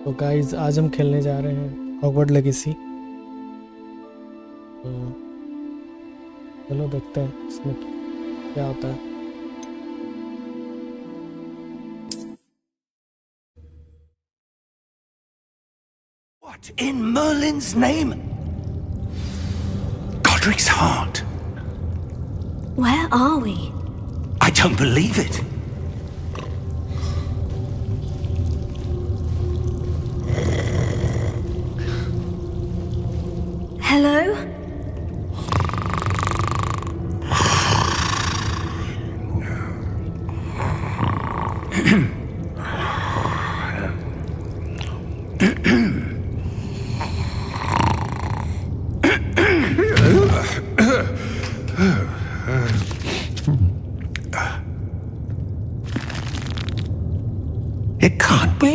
तो गाइस आज हम खेलने जा रहे हैं हॉगवर्ट लेगेसी। तो चलो देखते हैं इसमें क्या होता है। What in Merlin's name? Godric's heart. Where are we? I don't believe it. Hello? It can't be.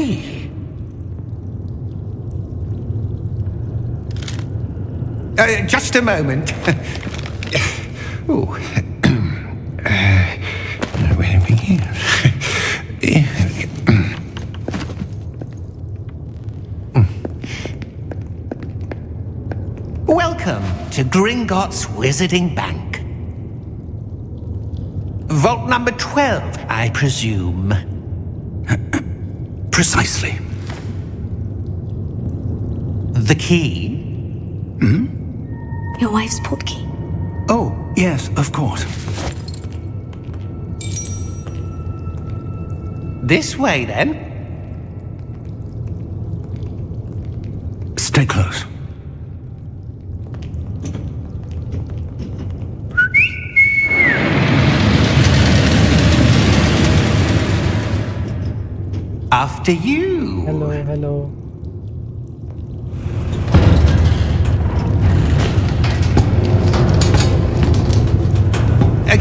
Just a moment. Oh. Where are we here? Welcome to Gringotts Wizarding Bank. Vault number 12, I presume. Precisely. The key? Your wife's portkey. Oh, yes, of course. This way, then. Stay close. After you. Hello hello.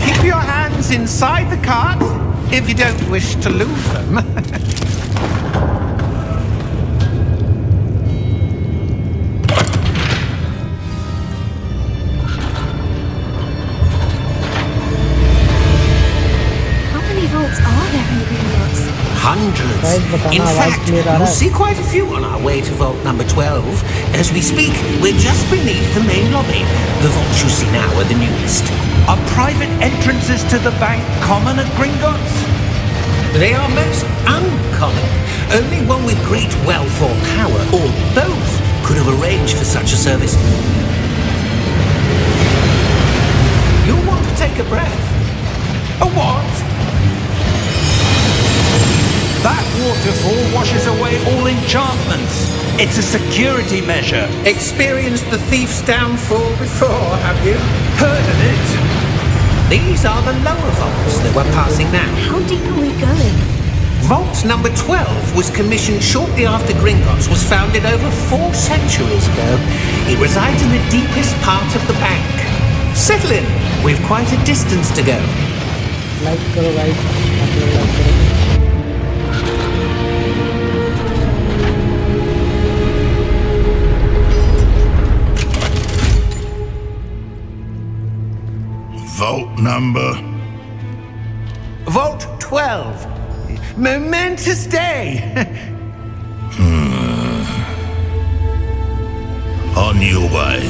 Keep your hands inside the cart if you don't wish to lose them. How many vaults are there in Gringotts? Hundreds. Guys, बताना In आवाज fact, clear आ रहा we'll है? see quite a few on our way to vault number 12. As we speak, we're just beneath the main lobby. The vaults you see now are the newest. Are private entrances to the bank common at Gringotts? They are most uncommon. Only one with great wealth or power, or both, could have arranged for such a service. You'll want to take a breath. A what? That waterfall washes away all enchantments. It's a security measure. Experienced the thief's downfall before, have you? Heard of it? These are the lower vaults that we're passing now. How deep are we going? Vault number 12 was commissioned shortly after Gringotts was founded over 4 centuries ago. It resides in the deepest part of the bank. Settle in. We've quite a distance to go. Like करो guys, आप लोग like करो। Vault number. Vault 12. Momentous day. On your way.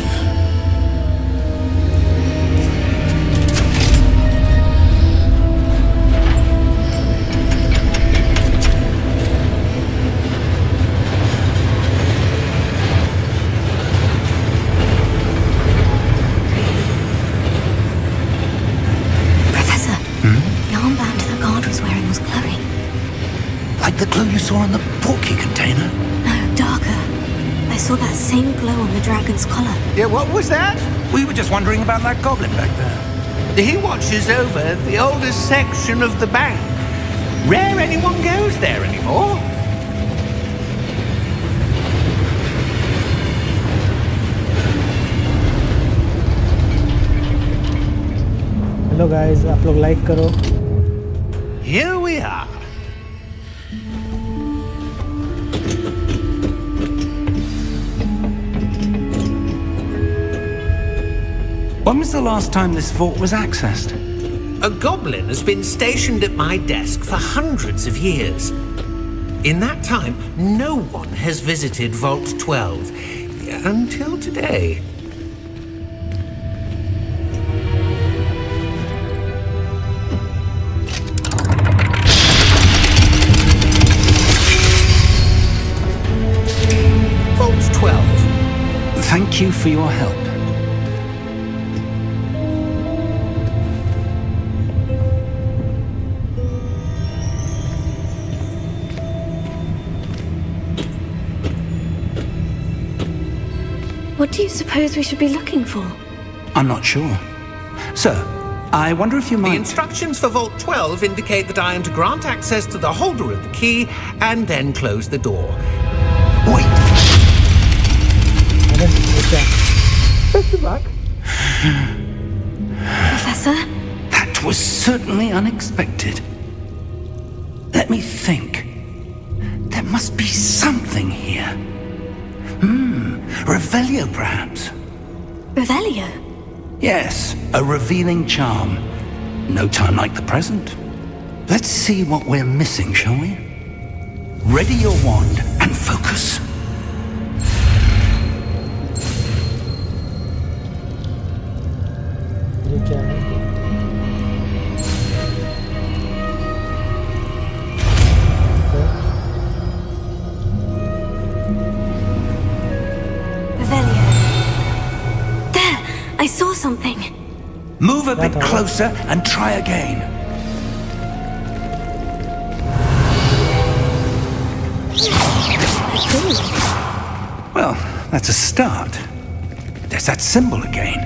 Professor, the armband that guard was wearing was glowing. Like the glow you saw on the portkey container? No, darker. I saw that same glow on the dragon's collar. Yeah, what was that? We were just wondering about that goblin back there. He watches over the oldest section of the bank. Rare anyone goes there anymore. Hello guys, आप लोग like करो। Here we are. When was the last time this vault was accessed? A goblin has been stationed at my desk for hundreds of years. In that time, no one has visited Vault 12 until today. Vault 12. Thank you for your help. What do you suppose we should be looking for? I'm not sure. Sir, I wonder if you The might... instructions for Vault 12 indicate that I am to grant access to the holder of the key and then close the door. Wait! अरे ये क्या Professor? That was certainly unexpected. Let me think. There must be something here. Revelio, perhaps? Revelio? Yes, a revealing charm. No time like the present. Let's see what we're missing, shall we? Ready your wand and focus. ये क्या है Revelio. There! I saw something. Move a bit closer and try again. Well, that's a start. There's that symbol again.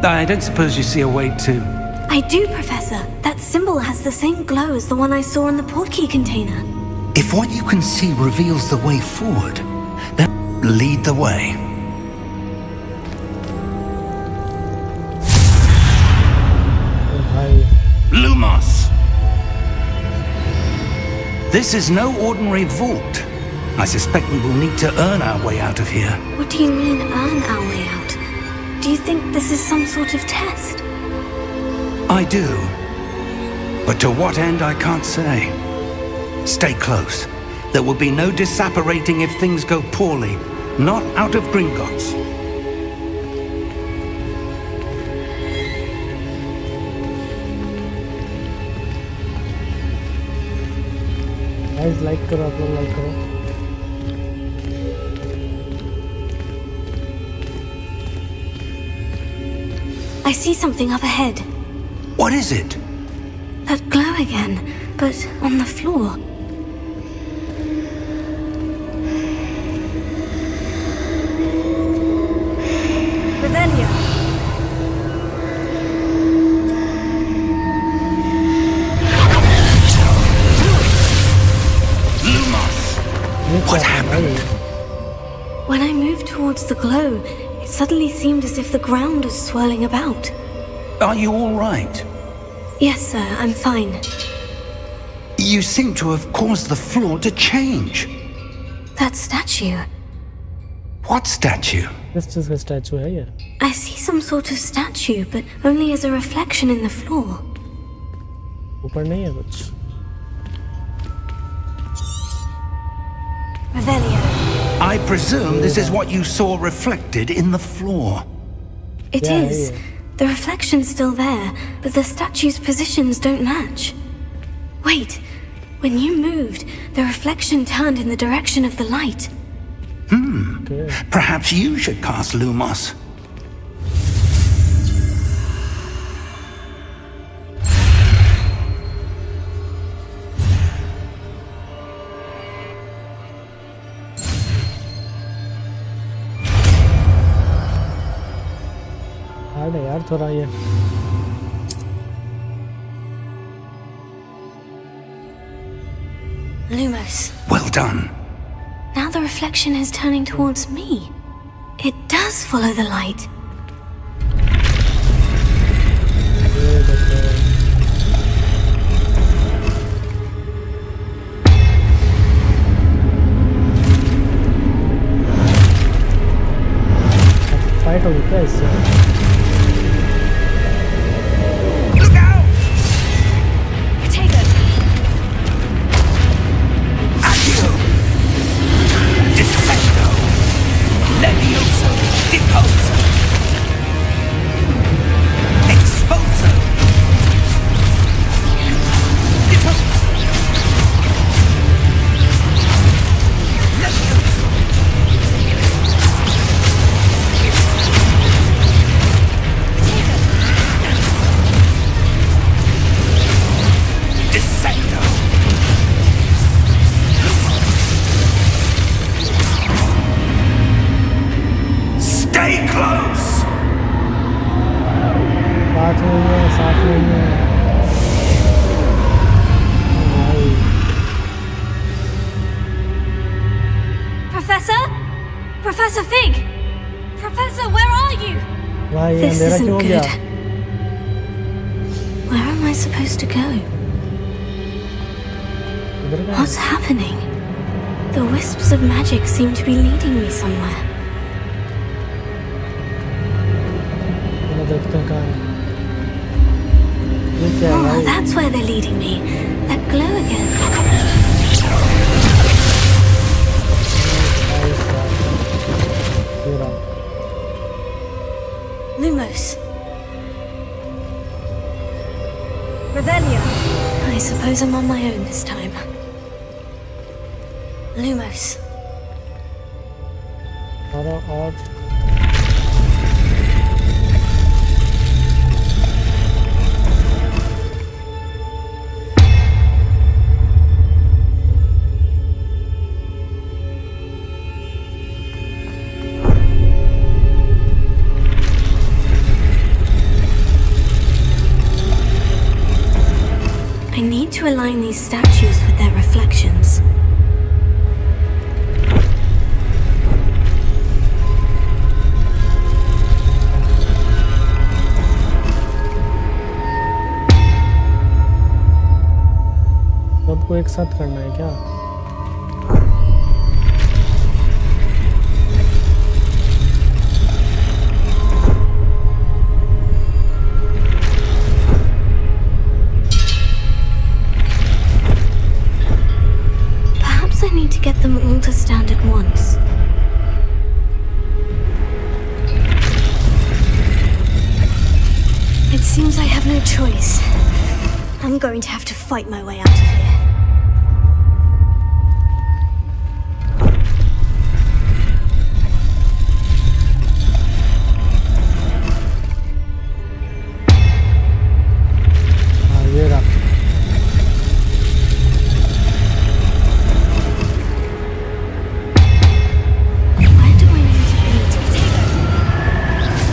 I don't suppose you see a way to... I do, Professor. That symbol has the same glow as the one I saw in the portkey container. If what you can see reveals the way forward, then lead the way. भाई Lumos! This is no ordinary vault. I suspect we will need to earn our way out of here. What do you mean, earn our way out? Do you think this is some sort of test? I do. But to what end, I can't say. Stay close. There will be no disapparating if things go poorly. Not out of Gringotts. Guys like करो आप लोग like करो I see something up ahead. What is it? That glow again, but on the floor. Revelio. ये What क्या है happened? भाई When I moved towards the glow, it suddenly seemed as if the ground was swirling about. Are you all right? Yes, sir, I'm fine. You seem to have caused the floor to change. That statue. What statue? किस चीज़ का statue है ये I see some sort of statue, but only as a reflection in the floor. ऊपर नहीं है कुछ Revelio. I presume this is what you saw reflected in the floor. It Yeah, is. yeah. The reflection's still there, but the statue's positions don't match. Wait, when you moved, the reflection turned in the direction of the light. okay. Perhaps you should cast Lumos. Hard है यार थोड़ा ये Lumos. Well done. Now the reflection is turning towards me. It does follow the light. ये देखो fight होगी क्या इससे Look out! Take it. At है, साफ नहीं है भाई। Professor? Professor Fig? Professor, where are you? भाई ये This अंधेरा isn't क्यों हो गया? good. Where am I supposed to go? इधर का What's happening? The wisps of magic seem to be leading me somewhere. चलो देखते हैं कहाँ है। ये क्या है Oh, भाई? that's where they're leading me. That glow again. भाई साहब, ये रहा। Lumos. Revelio. I suppose I'm on my own this time. Lumos. और I need to align these statues with their reflections. सबको एक साथ करना है क्या? Perhaps I need to get them all to stand at once. It seems I have no choice. I'm going to have to fight my way out of here. हाँ ये रहा। Where do I need to be to take over?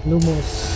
Lumos.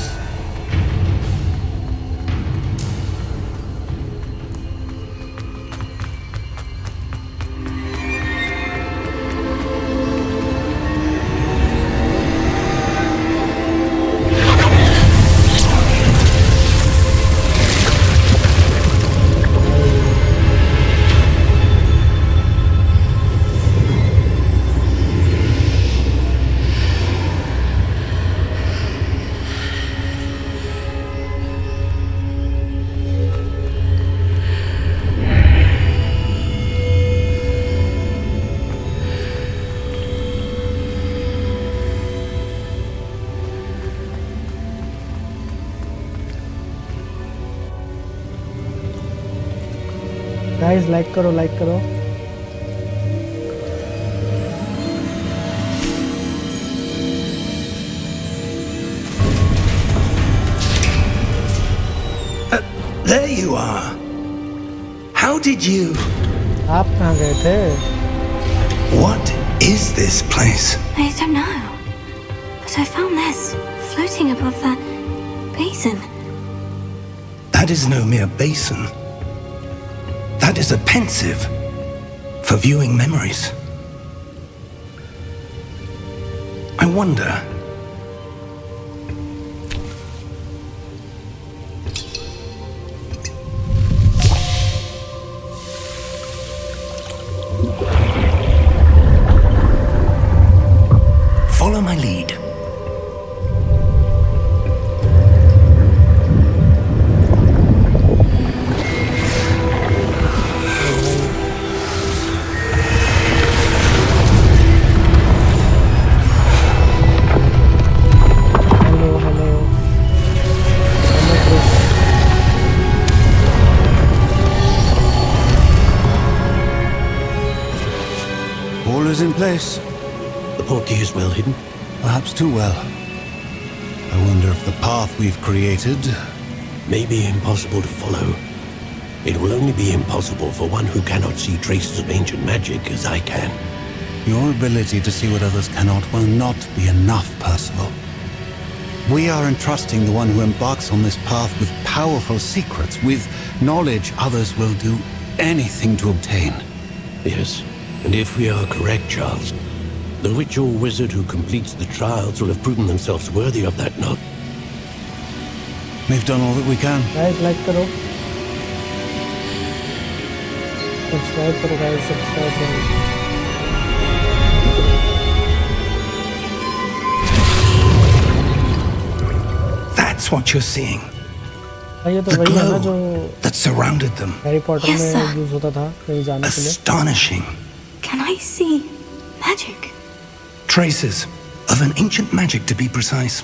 Guys like करो like करो। There you are. How did you? आप कहाँ गए थे? What is this place? I don't know. But I found this floating above that basin. That is no mere basin. That is a pensive for viewing memories. I wonder. Follow my lead. All is in place. The portkey is well hidden. Perhaps too well. I wonder if the path we've created... May be impossible to follow. It will only be impossible for one who cannot see traces of ancient magic as I can. Your ability to see what others cannot will not be enough, Percival. We are entrusting the one who embarks on this path with powerful secrets, with knowledge others will do anything to obtain. Yes, and if we are correct, Charles, the witch or wizard who completes the trials will have proven themselves worthy of that nod. We've done all that we can. Guys like करो, subscribe करो guys, subscribe करो. That's what you're seeing. ये तो The वही है ना जो glow that surrounded them. Harry Potter Yes, में sir. यूज होता था कहीं जाने के लिए. Astonishing. Can I see magic? Traces of an ancient magic, to be precise.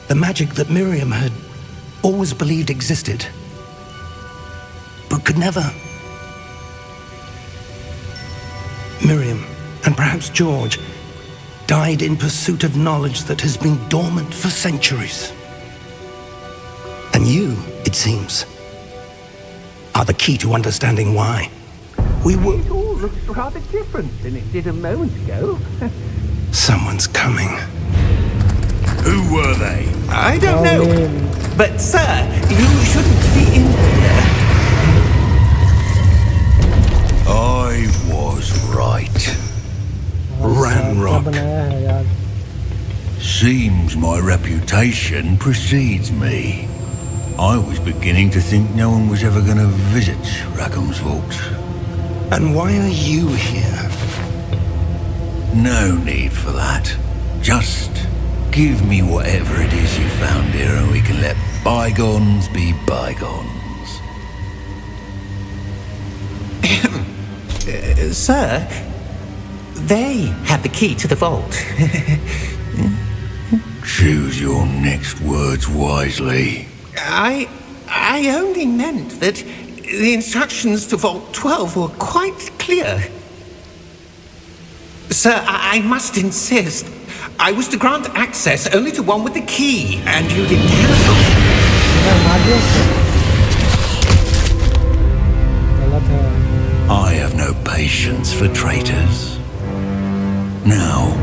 The magic that Miriam had always believed existed, but could never. Miriam, and perhaps George, died in pursuit of knowledge that has been dormant for centuries. And you, it seems, are the key to understanding why. We were... It all looks rather different than it did a moment ago. Someone's coming. Who were they? I don't know. But, sir, you shouldn't be in here. I was right. क्या Ranrock. बनाया है यार. Seems my reputation precedes me. I was beginning to think no one was ever going to visit Rackham's vault. And why are you here? No need for that. Just give me whatever it is you found here and we can let bygones be bygones. Sir, they had the key to the vault. Choose your next words wisely. I only meant that the instructions to Vault 12 were quite clear. Sir, I must insist. I was to grant access only to one with the key, and you didn't have गलत है. I have no patience for traitors. Now,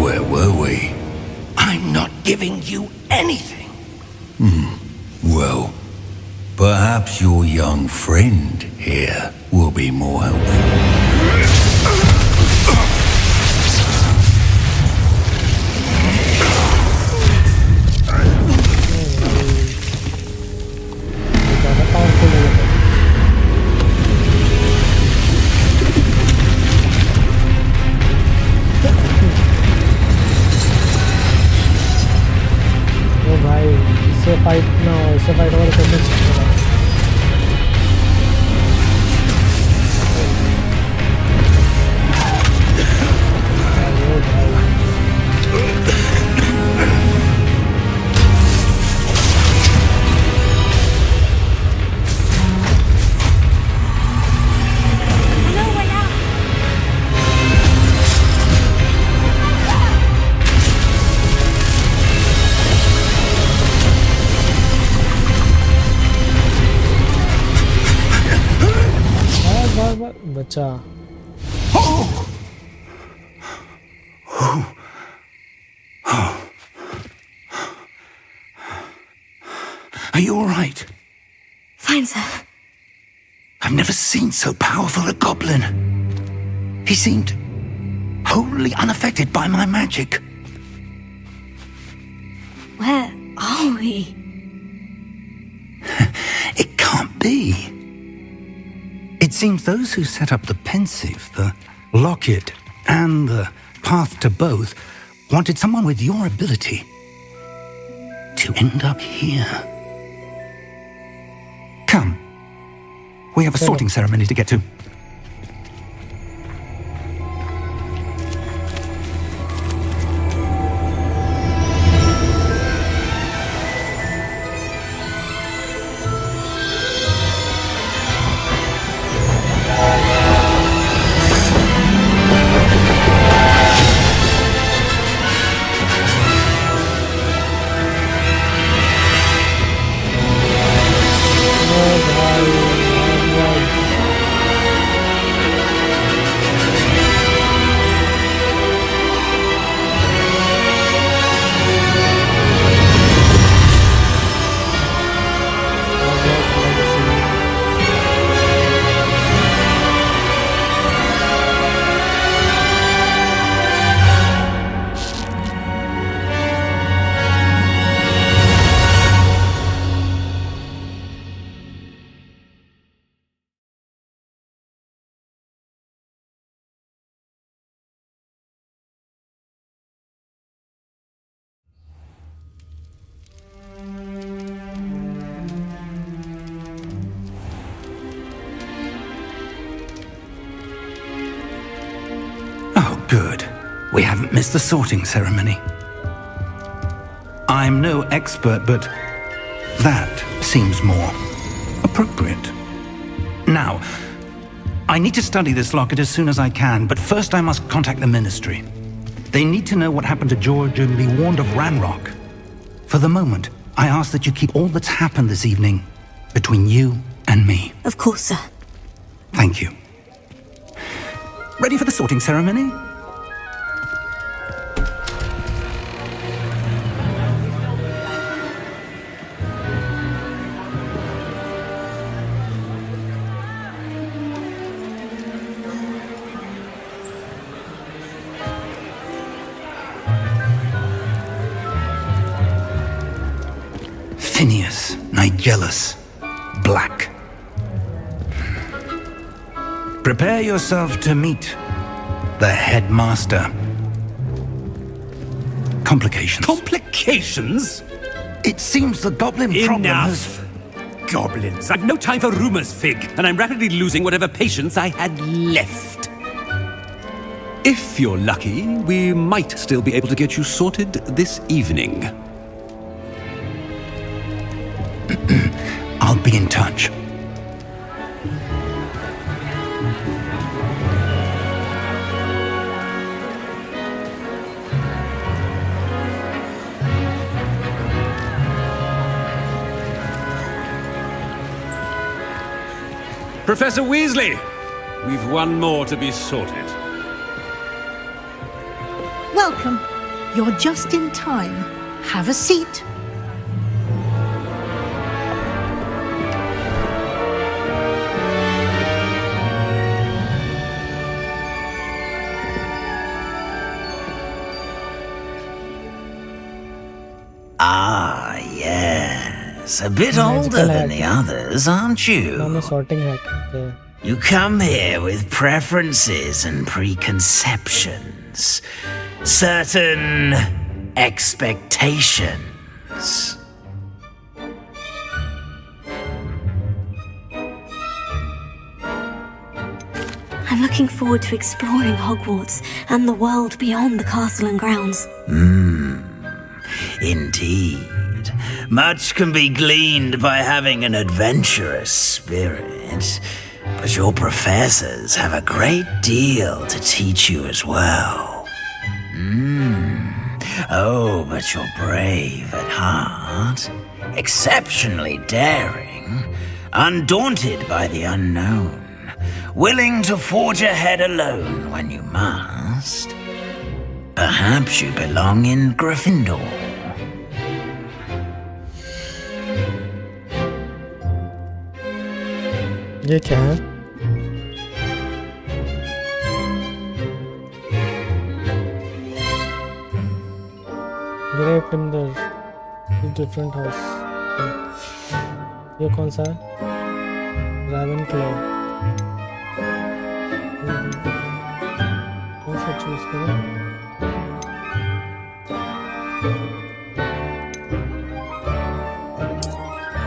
where were we? I'm not giving you anything. Well, perhaps your young friend here will be more helpful. ज़्यादा powerful है. ओ भाई, इससे fight ना हो, इससे fight और करने चाहिए. No way out. बचा. Are you all right? Fine, sir. I've never seen so powerful a goblin. He seemed wholly unaffected by my magic. Where are we? It can't be. It seems those who set up the pensive, the locket, and the path to both wanted someone with your ability to end up here. Come. We have a sorting ceremony to get to. Good. We haven't missed the sorting ceremony. I'm no expert, but that seems more appropriate. Now, I need to study this locket as soon as I can, but first I must contact the Ministry. They need to know what happened to George and be warned of Ranrock. For the moment, I ask that you keep all that's happened this evening between you and me. Of course, sir. Thank you. Ready for the sorting ceremony? Phineas, Nigellus, Black. Prepare yourself to meet the headmaster. Complications. Complications? It seems the goblin problem has... Enough! Goblins. I've no time for rumors, Fig, and I'm rapidly losing whatever patience I had left. If you're lucky, we might still be able to get you sorted this evening. I'll be in touch. Professor Weasley, we've one more to be sorted. Welcome. You're just in time. Have a seat. Ah, yes. A bit older than the others, aren't you? sorting hack. You come here with preferences and preconceptions. Certain expectations. I'm looking forward to exploring Hogwarts and the world beyond the castle and grounds. Indeed. Much can be gleaned by having an adventurous spirit, but your professors have a great deal to teach you as well. Oh, but you're brave at heart, exceptionally daring, undaunted by the unknown, willing to forge ahead alone when you must. Perhaps you belong in Gryffindor. ये क्या है? Draped in the different house. ये कौन सा है? Ravenclaw. कौन सा choose करें?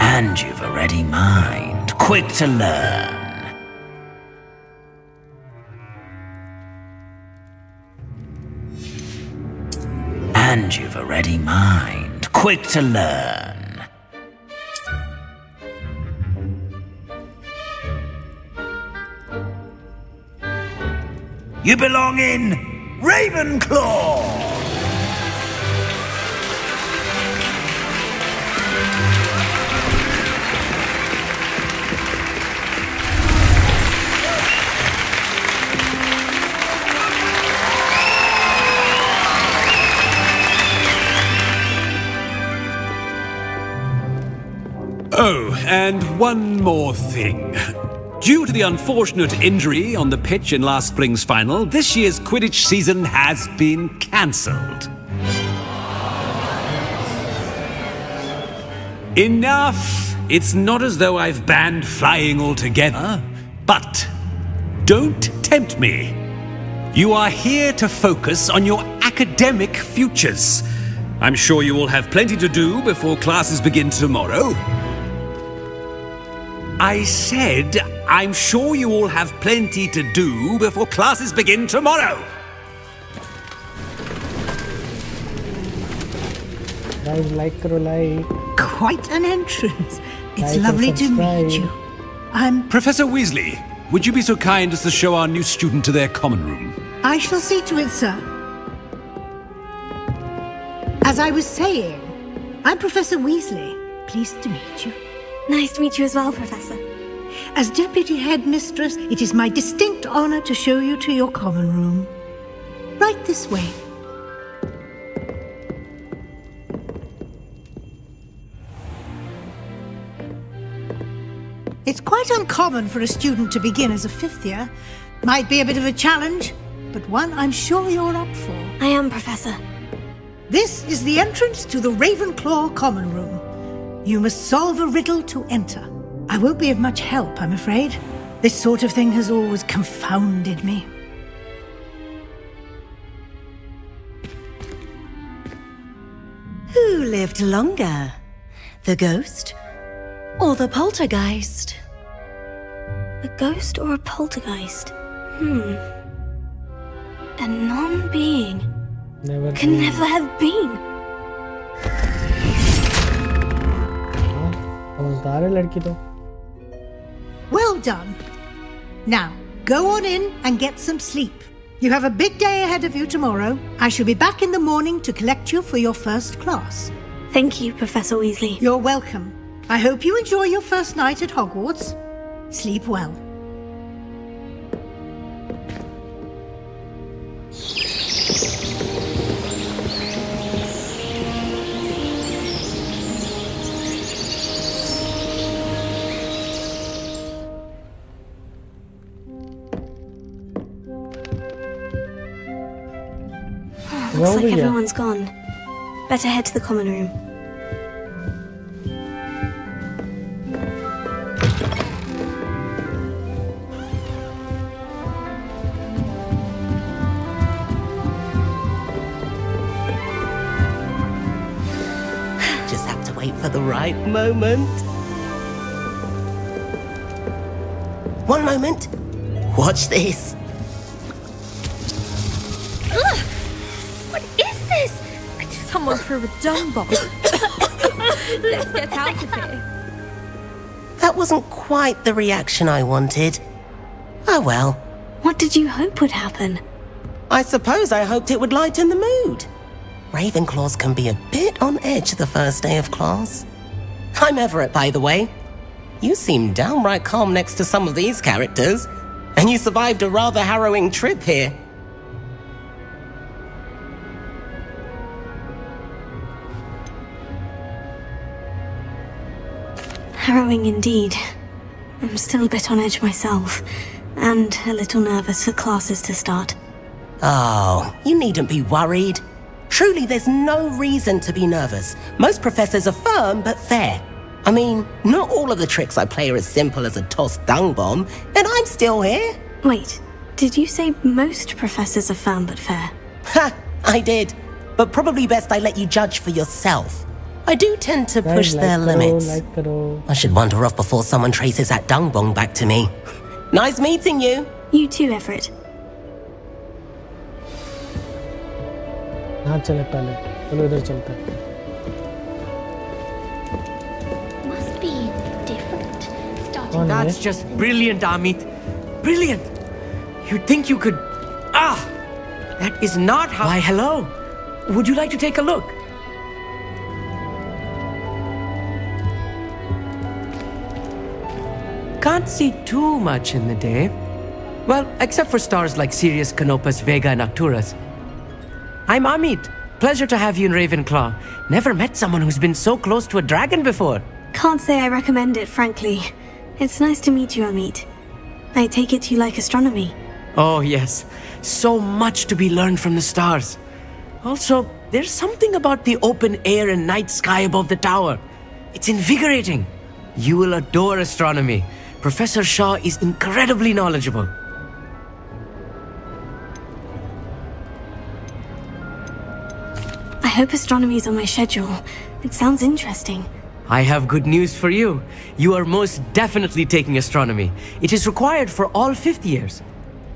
And you've a ready mind, quick to learn. And you've a ready mind, quick to learn. You belong in Ravenclaw! Oh, and one more thing. Due to the unfortunate injury on the pitch in last spring's final, this year's Quidditch season has been cancelled. Enough! It's not as though I've banned flying altogether, but don't tempt me. You are here to focus on your academic futures. I'm sure you will have plenty to do before classes begin tomorrow. I said, I'm sure you all have plenty to do before classes begin tomorrow. Guys, like karo, like. Quite an entrance. It's Like and lovely to meet subscribe. you. I'm... Professor Weasley, would you be so kind as to show our new student to their common room? I shall see to it, sir. As I was saying, I'm Professor Weasley. Pleased to meet you. Nice to meet you as well, Professor. As Deputy Headmistress, it is my distinct honor to show you to your common room. Right this way. It's quite uncommon for a student to begin as a fifth year. Might be a bit of a challenge, but one I'm sure you're up for. I am, Professor. This is the entrance to the Ravenclaw common room. You must solve a riddle to enter. I won't be of much help, I'm afraid. This sort of thing has always confounded me. Who lived longer? The ghost or the poltergeist? A ghost or a poltergeist? A non-being Never can been. never have been. समझदार है लड़की तो. Well done. Now, go on in and get some sleep. You have a big day ahead of you tomorrow. I shall be back in the morning to collect you for your first class. Thank you, Professor Weasley. You're welcome. I hope you enjoy your first night at Hogwarts. Sleep well. Looks Well, like yeah. everyone's gone. Better head to the common room. Just have to wait for the right moment. One moment. Watch this. Ugh! What is this? Someone threw a dung bomb. Let's get out of here. That wasn't quite the reaction I wanted. Oh well. What did you hope would happen? I suppose I hoped it would lighten the mood. Ravenclaws can be a bit on edge the first day of class. I'm Everett, by the way. You seem downright calm next to some of these characters, and you survived a rather harrowing trip here. Harrowing indeed. I'm still a bit on edge myself, and a little nervous for classes to start. Oh, you needn't be worried. Truly, there's no reason to be nervous. Most professors are firm but fair. I mean, not all of the tricks I play are as simple as a tossed dung bomb, and I'm still here. Wait, did you say most professors are firm but fair? Ha! I did. But probably best I let you judge for yourself. I do tend to push their limits. I should wander off before someone traces that dung bomb back to me. Nice meeting you. You too, Everett. यहाँ चले पहले चलो इधर चलते हैं Must be different. कौन है That's just brilliant, Amit. Brilliant. You'd think you could... That is not how... Why, hello. Would you like to take a look? Can't see too much in the day. Well, except for stars like Sirius, Canopus, Vega, and Arcturus. I'm Amit. Pleasure to have you in Ravenclaw. Never met someone who's been so close to a dragon before. Can't say I recommend it, frankly. It's nice to meet you, Amit. I take it you like astronomy. Oh, yes. So much to be learned from the stars. Also, there's something about the open air and night sky above the tower. It's invigorating. You will adore astronomy. Professor Shaw is incredibly knowledgeable. I hope astronomy's on my schedule. It sounds interesting. I have good news for you. You are most definitely taking astronomy. It is required for all fifth years.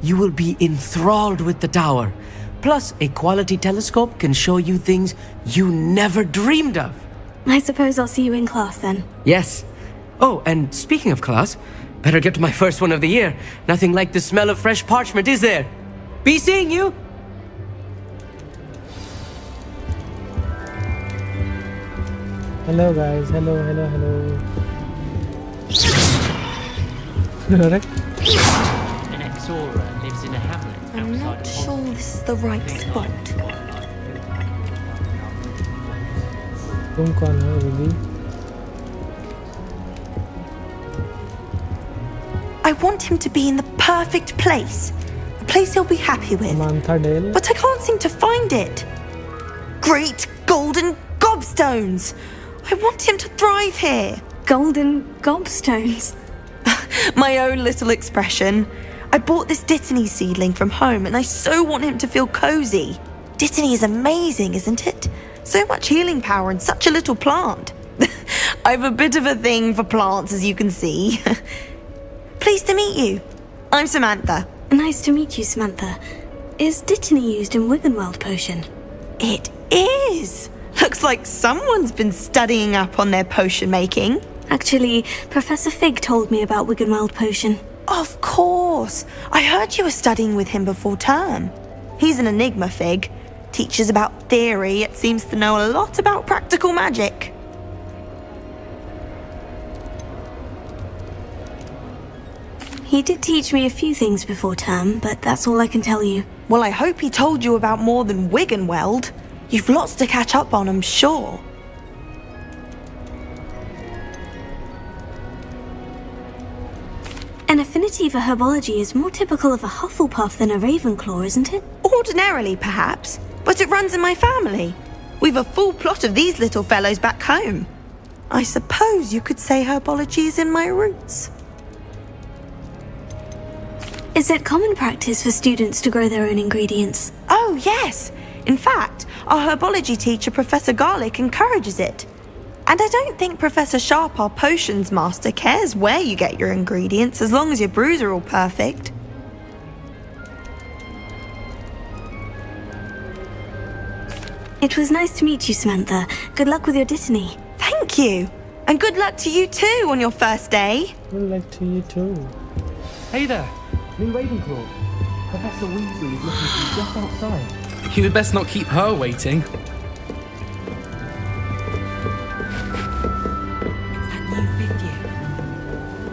You will be enthralled with the tower. Plus, a quality telescope can show you things you never dreamed of. I suppose I'll see you in class then. Yes. Oh, and speaking of class, better get to my first one of the year. Nothing like the smell of fresh parchment, is there? Be seeing you! Hello guys, hello. Right? An ex-Aura lives in a hamlet outside I'm not sure this is the right spot. तुम कौन हो ruby? I want him to be in the perfect place. A place he'll be happy with. Mantha Dale. But I can't seem to find it. Great golden gobstones! I want him to thrive here. Golden gobstones? My own little expression. I bought this Dittany seedling from home and I so want him to feel cozy. Dittany is amazing, isn't it? So much healing power in such a little plant. I have a bit of a thing for plants, as you can see. Pleased to meet you. I'm Samantha. Nice to meet you, Samantha. Is Dittany used in Wiggenweld potion? It is. Looks like someone's been studying up on their potion making. Actually, Professor Fig told me about Wiggenweld potion. Of course. I heard you were studying with him before term. He's an enigma, Fig. Teaches about theory, yet seems to know a lot about practical magic. He did teach me a few things before term, but that's all I can tell you. Well, I hope he told you about more than Wiggenweld. You've lots to catch up on, I'm sure. An affinity for herbology is more typical of a Hufflepuff than a Ravenclaw, isn't it? Ordinarily, perhaps, but it runs in my family. We've a full plot of these little fellows back home. I suppose you could say herbology is in my roots. Is it common practice for students to grow their own ingredients? Oh, yes. In fact, our herbology teacher, Professor Garlick, encourages it. And I don't think Professor Sharp, our potions master, cares where you get your ingredients as long as your brews are all perfect. It was nice to meet you, Samantha. Good luck with your Dittany. Thank you. And good luck to you too on your first day. Good luck to you too. Hey there, new Ravenclaw. Professor Weasley is looking for you just outside. You had best not keep her waiting.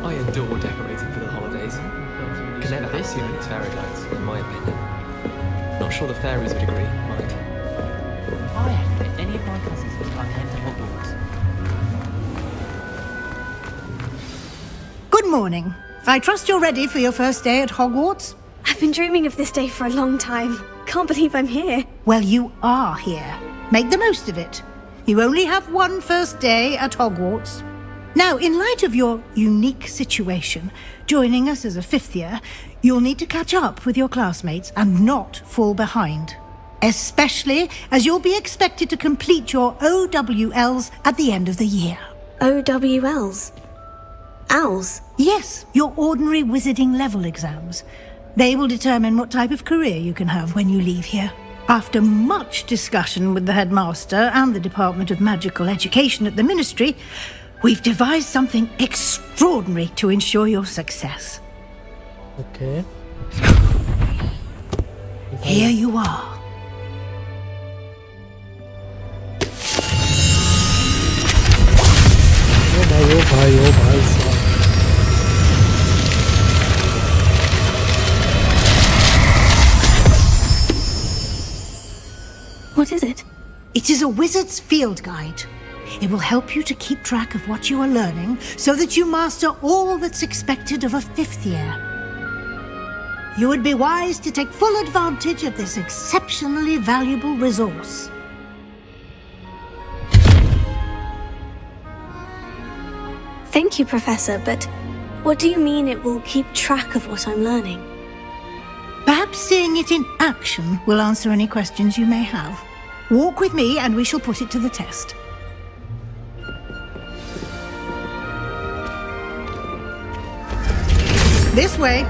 I adore decorating for the holidays. Can never have too many fairy lights, in my opinion. Not sure the fairies would agree, mind. I hadn't met any of my cousins since I came to Hogwarts. Good morning. I trust you're ready for your first day at Hogwarts? I've been dreaming of this day for a long time. can't believe I'm here. Well, you are here. Make the most of it. You only have one first day at Hogwarts. Now, in light of your unique situation, joining us as a fifth year, you'll need to catch up with your classmates and not fall behind. Especially as you'll be expected to complete your OWLs at the end of the year. OWLs? Owls? Yes, your ordinary wizarding level exams. They will determine what type of career you can have when you leave here. After much discussion with the headmaster and the Department of Magical Education at the Ministry, we've devised something extraordinary to ensure your success. Okay. Here you are. ओ भाई साहब. What is it? It is a wizard's field guide. It will help you to keep track of what you are learning so that you master all that's expected of a fifth year. You would be wise to take full advantage of this exceptionally valuable resource. Thank you, Professor, but what do you mean it will keep track of what I'm learning? Perhaps seeing it in action will answer any questions you may have. Walk with me and we shall put it to the test. This way.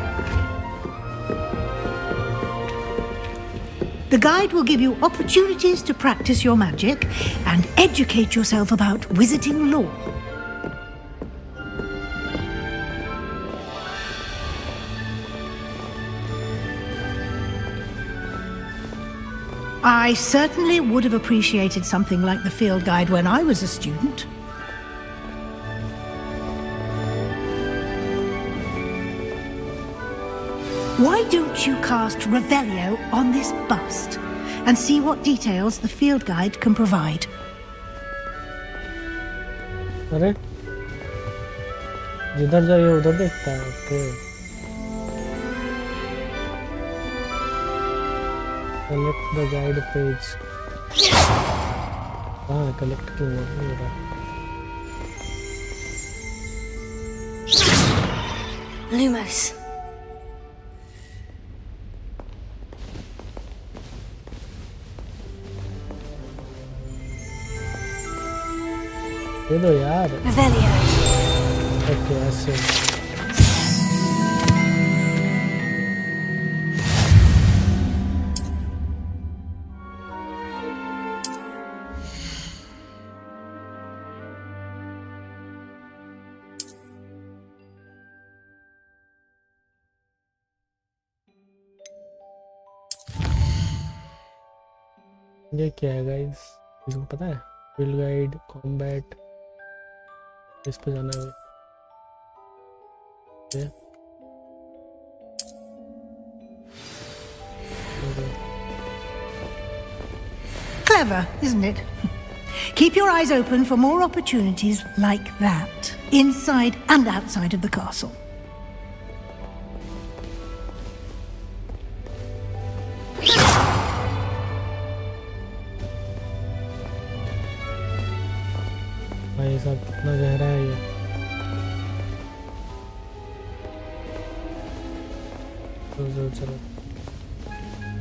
The guide will give you opportunities to practice your magic and educate yourself about wizarding lore. I certainly would have appreciated something like the field guide when I was a student. Why don't you cast Revelio on this bust and see what details the field guide can provide? अरे जिधर जाइए उधर देखता है. Okay. Select the guide page. Collect क्यों हो रहा? Lumos. दे दो यार. Revelio. ओके ऐसे. ये क्या है गाइस? इसको पता है? फील्ड गाइड, कॉम्बैट, इस पे जाना है. Clever, isn't it? Keep your eyes open for more opportunities like that, inside and outside of the castle. भाई साहब कितना गहरा है ये. चलो.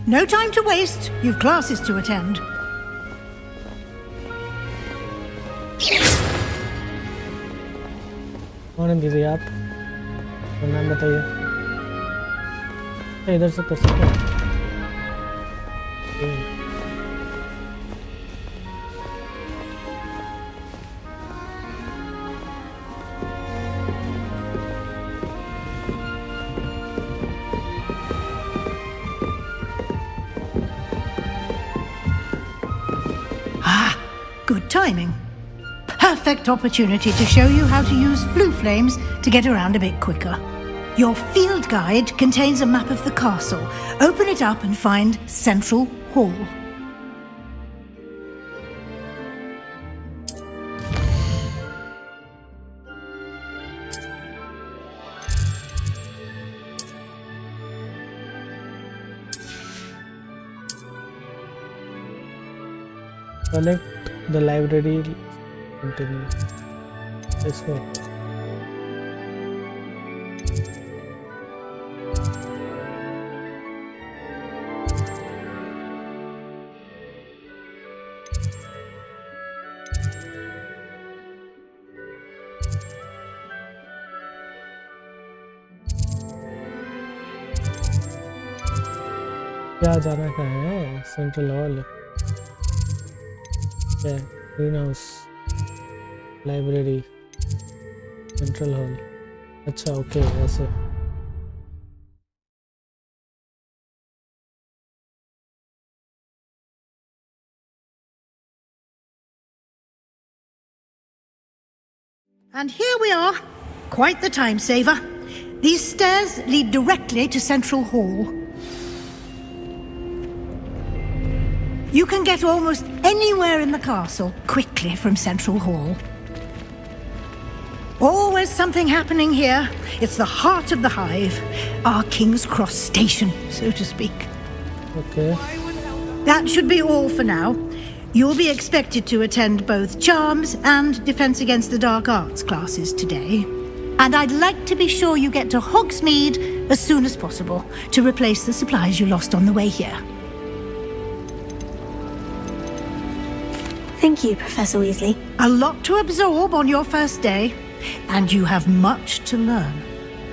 No time to waste. You've classes to attend. कौन है दीदी आप? तो नाम बताइए. इधर से कर सकते हैं. Good timing. Perfect opportunity to show you how to use flue flames to get around a bit quicker. Your field guide contains a map of the castle. Open it up and find Central Hall. Connect the library. Continue. Let's go. क्या जाना कहाँ है? Central hall क्या? Green house, library, central hall. अच्छा okay ऐसे. And here we are. Quite the time saver. These stairs lead directly to Central Hall. You can get almost anywhere in the castle quickly from Central Hall. Always something happening here. It's the heart of the hive. Our King's Cross station, so to speak. Okay. That should be all for now. You'll be expected to attend both Charms and Defense Against the Dark Arts classes today. And I'd like to be sure you get to Hogsmeade as soon as possible to replace the supplies you lost on the way here. Thank you, Professor Weasley. A lot to absorb on your first day, and you have much to learn.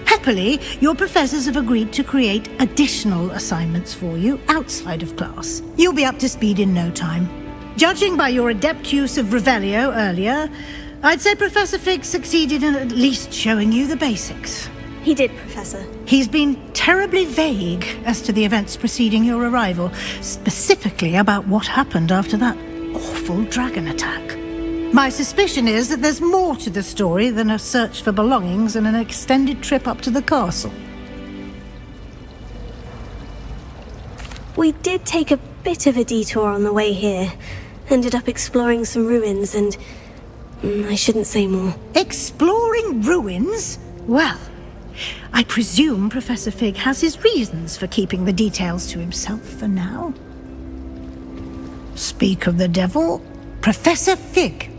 Happily, your professors have agreed to create additional assignments for you outside of class. You'll be up to speed in no time. Judging by your adept use of Revelio earlier, I'd say Professor Fig succeeded in at least showing you the basics. He did, Professor. He's been terribly vague as to the events preceding your arrival, specifically about what happened after that awful dragon attack. My suspicion is that there's more to the story than a search for belongings and an extended trip up to the castle. We did take a bit of a detour on the way here. Ended up exploring some ruins and... I shouldn't say more. Exploring ruins? Well, I presume Professor Fig has his reasons for keeping the details to himself for now. Speak of the devil, Professor Fig.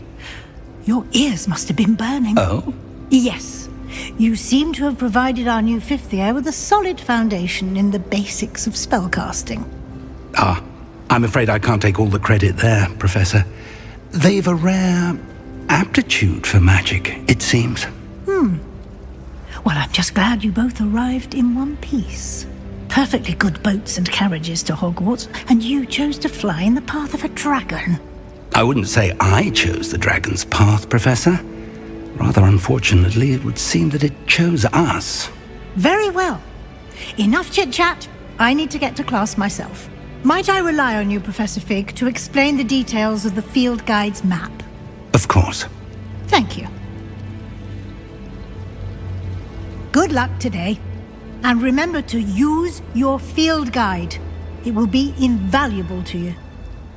Your ears must have been burning. Oh? Yes. You seem to have provided our new fifth year with a solid foundation in the basics of spellcasting. Ah, I'm afraid I can't take all the credit there, Professor. They've a rare aptitude for magic, it seems. Well, I'm just glad you both arrived in one piece. Perfectly good boats and carriages to Hogwarts, and you chose to fly in the path of a dragon. I wouldn't say I chose the dragon's path, Professor. Rather unfortunately, it would seem that it chose us. Very well. Enough chit-chat. I need to get to class myself. Might I rely on you, Professor Fig, to explain the details of the field guide's map? Of course. Thank you. Good luck today. And remember to use your field guide. It will be invaluable to you.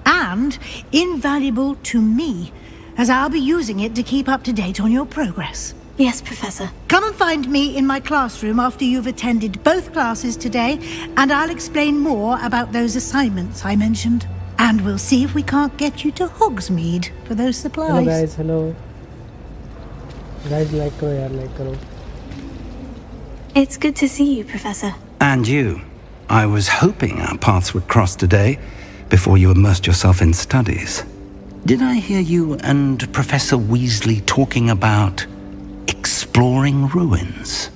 And invaluable to me, as I'll be using it to keep up to date on your progress. Yes, Professor. Come and find me in my classroom after you've attended both classes today, and I'll explain more about those assignments I mentioned. And we'll see if we can't get you to Hogsmeade for those supplies. Hello guys, hello. Guys, like karo yaar, like karo. It's good to see you, Professor. And you. I was hoping our paths would cross today, before you immersed yourself in studies. Did I hear you and Professor Weasley talking about exploring ruins?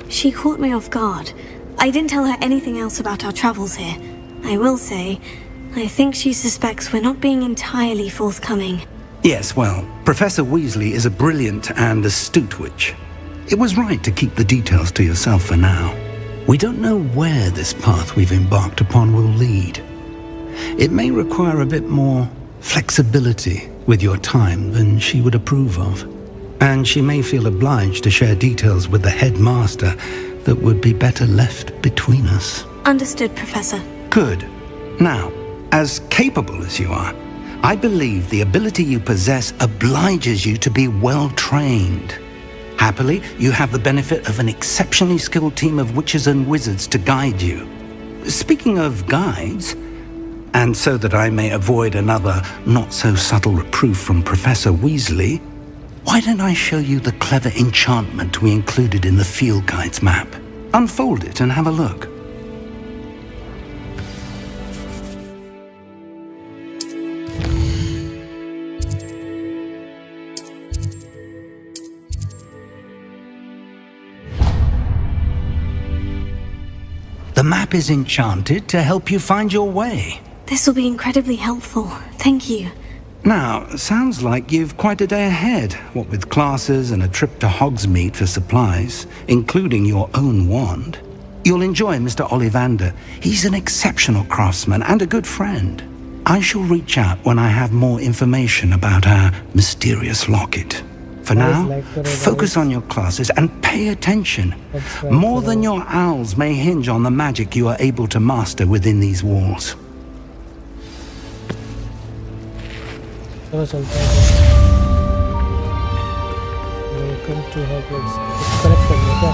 She caught me off guard. I didn't tell her anything else about our travels here. I will say, I think she suspects we're not being entirely forthcoming. Yes, well, Professor Weasley is a brilliant and astute witch. It was right to keep the details to yourself for now. We don't know where this path we've embarked upon will lead. It may require a bit more flexibility with your time than she would approve of. And she may feel obliged to share details with the headmaster that would be better left between us. Understood, Professor. Good. Now, as capable as you are, I believe the ability you possess obliges you to be well trained. Happily, you have the benefit of an exceptionally skilled team of witches and wizards to guide you. speaking of guides, and so that I may avoid another not-so-subtle reproof from Professor Weasley, why don't I show you the clever enchantment we included in the field guide's map? Unfold it and have a look. The map is enchanted to help you find your way. This will be incredibly helpful. Thank you. Now, sounds like you've quite a day ahead, what with classes and a trip to Hogsmeade for supplies, including your own wand. You'll enjoy Mr. Ollivander. He's an exceptional craftsman and a good friend. I shall reach out when I have more information about our mysterious locket. For now, focus on your classes and pay attention. More than your owls may hinge on the magic you are able to master within these walls. चलो चलते हैं। Welcome to Hogwarts. Connect कर लिया क्या?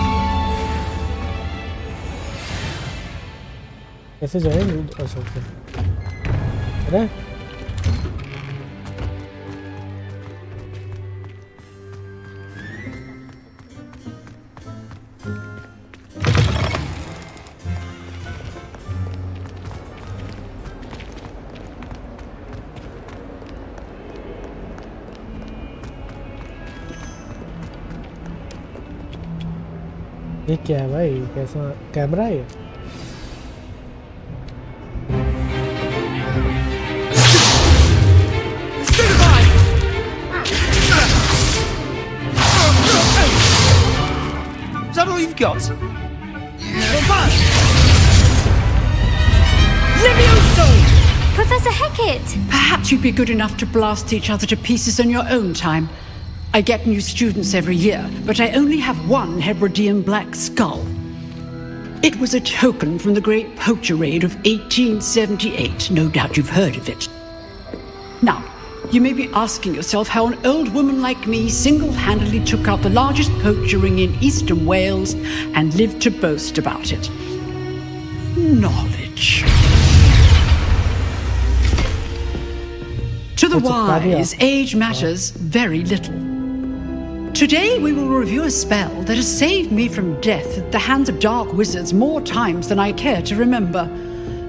कैसे जाएंगे? अच्छा okay. अरे ये क्या है भाई? कैसा कैमरा है? Is that all you've got? Levioso! Professor Hecat! Perhaps you'd be good enough to blast each other to pieces in your own time. I get new students every year, but I only have one Hebridean black skull. It was a token from the Great Poacher Raid of 1878. No doubt you've heard of it. Now, you may be asking yourself how an old woman like me single-handedly took out the largest poacher ring in eastern Wales and lived to boast about it. Knowledge. To the wise, age matters very little. Today we will review a spell that has saved me from death at the hands of dark wizards more times than I care to remember.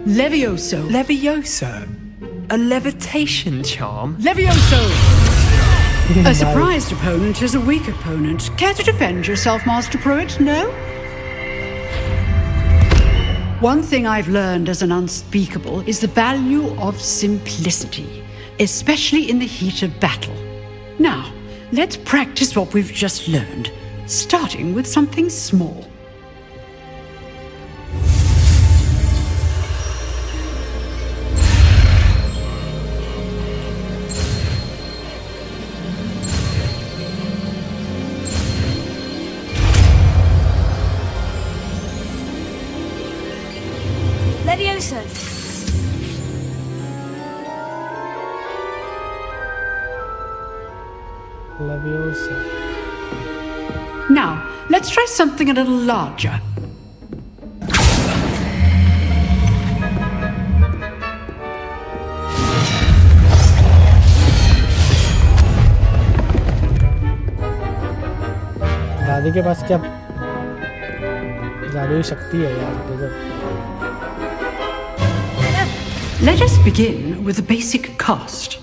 Levioso. Levioso? A levitation charm? Levioso! A surprised opponent is a weak opponent. Care to defend yourself, Master Pruitt? No? One thing I've learned as an unspeakable is the value of simplicity, especially in the heat of battle. Now, let's practice what we've just learned, starting with something small. Levioso! Leviosa. Now, let's try something a little larger. दादी के पास क्या जादुई शक्ति है यार? Let us begin with the basic cast.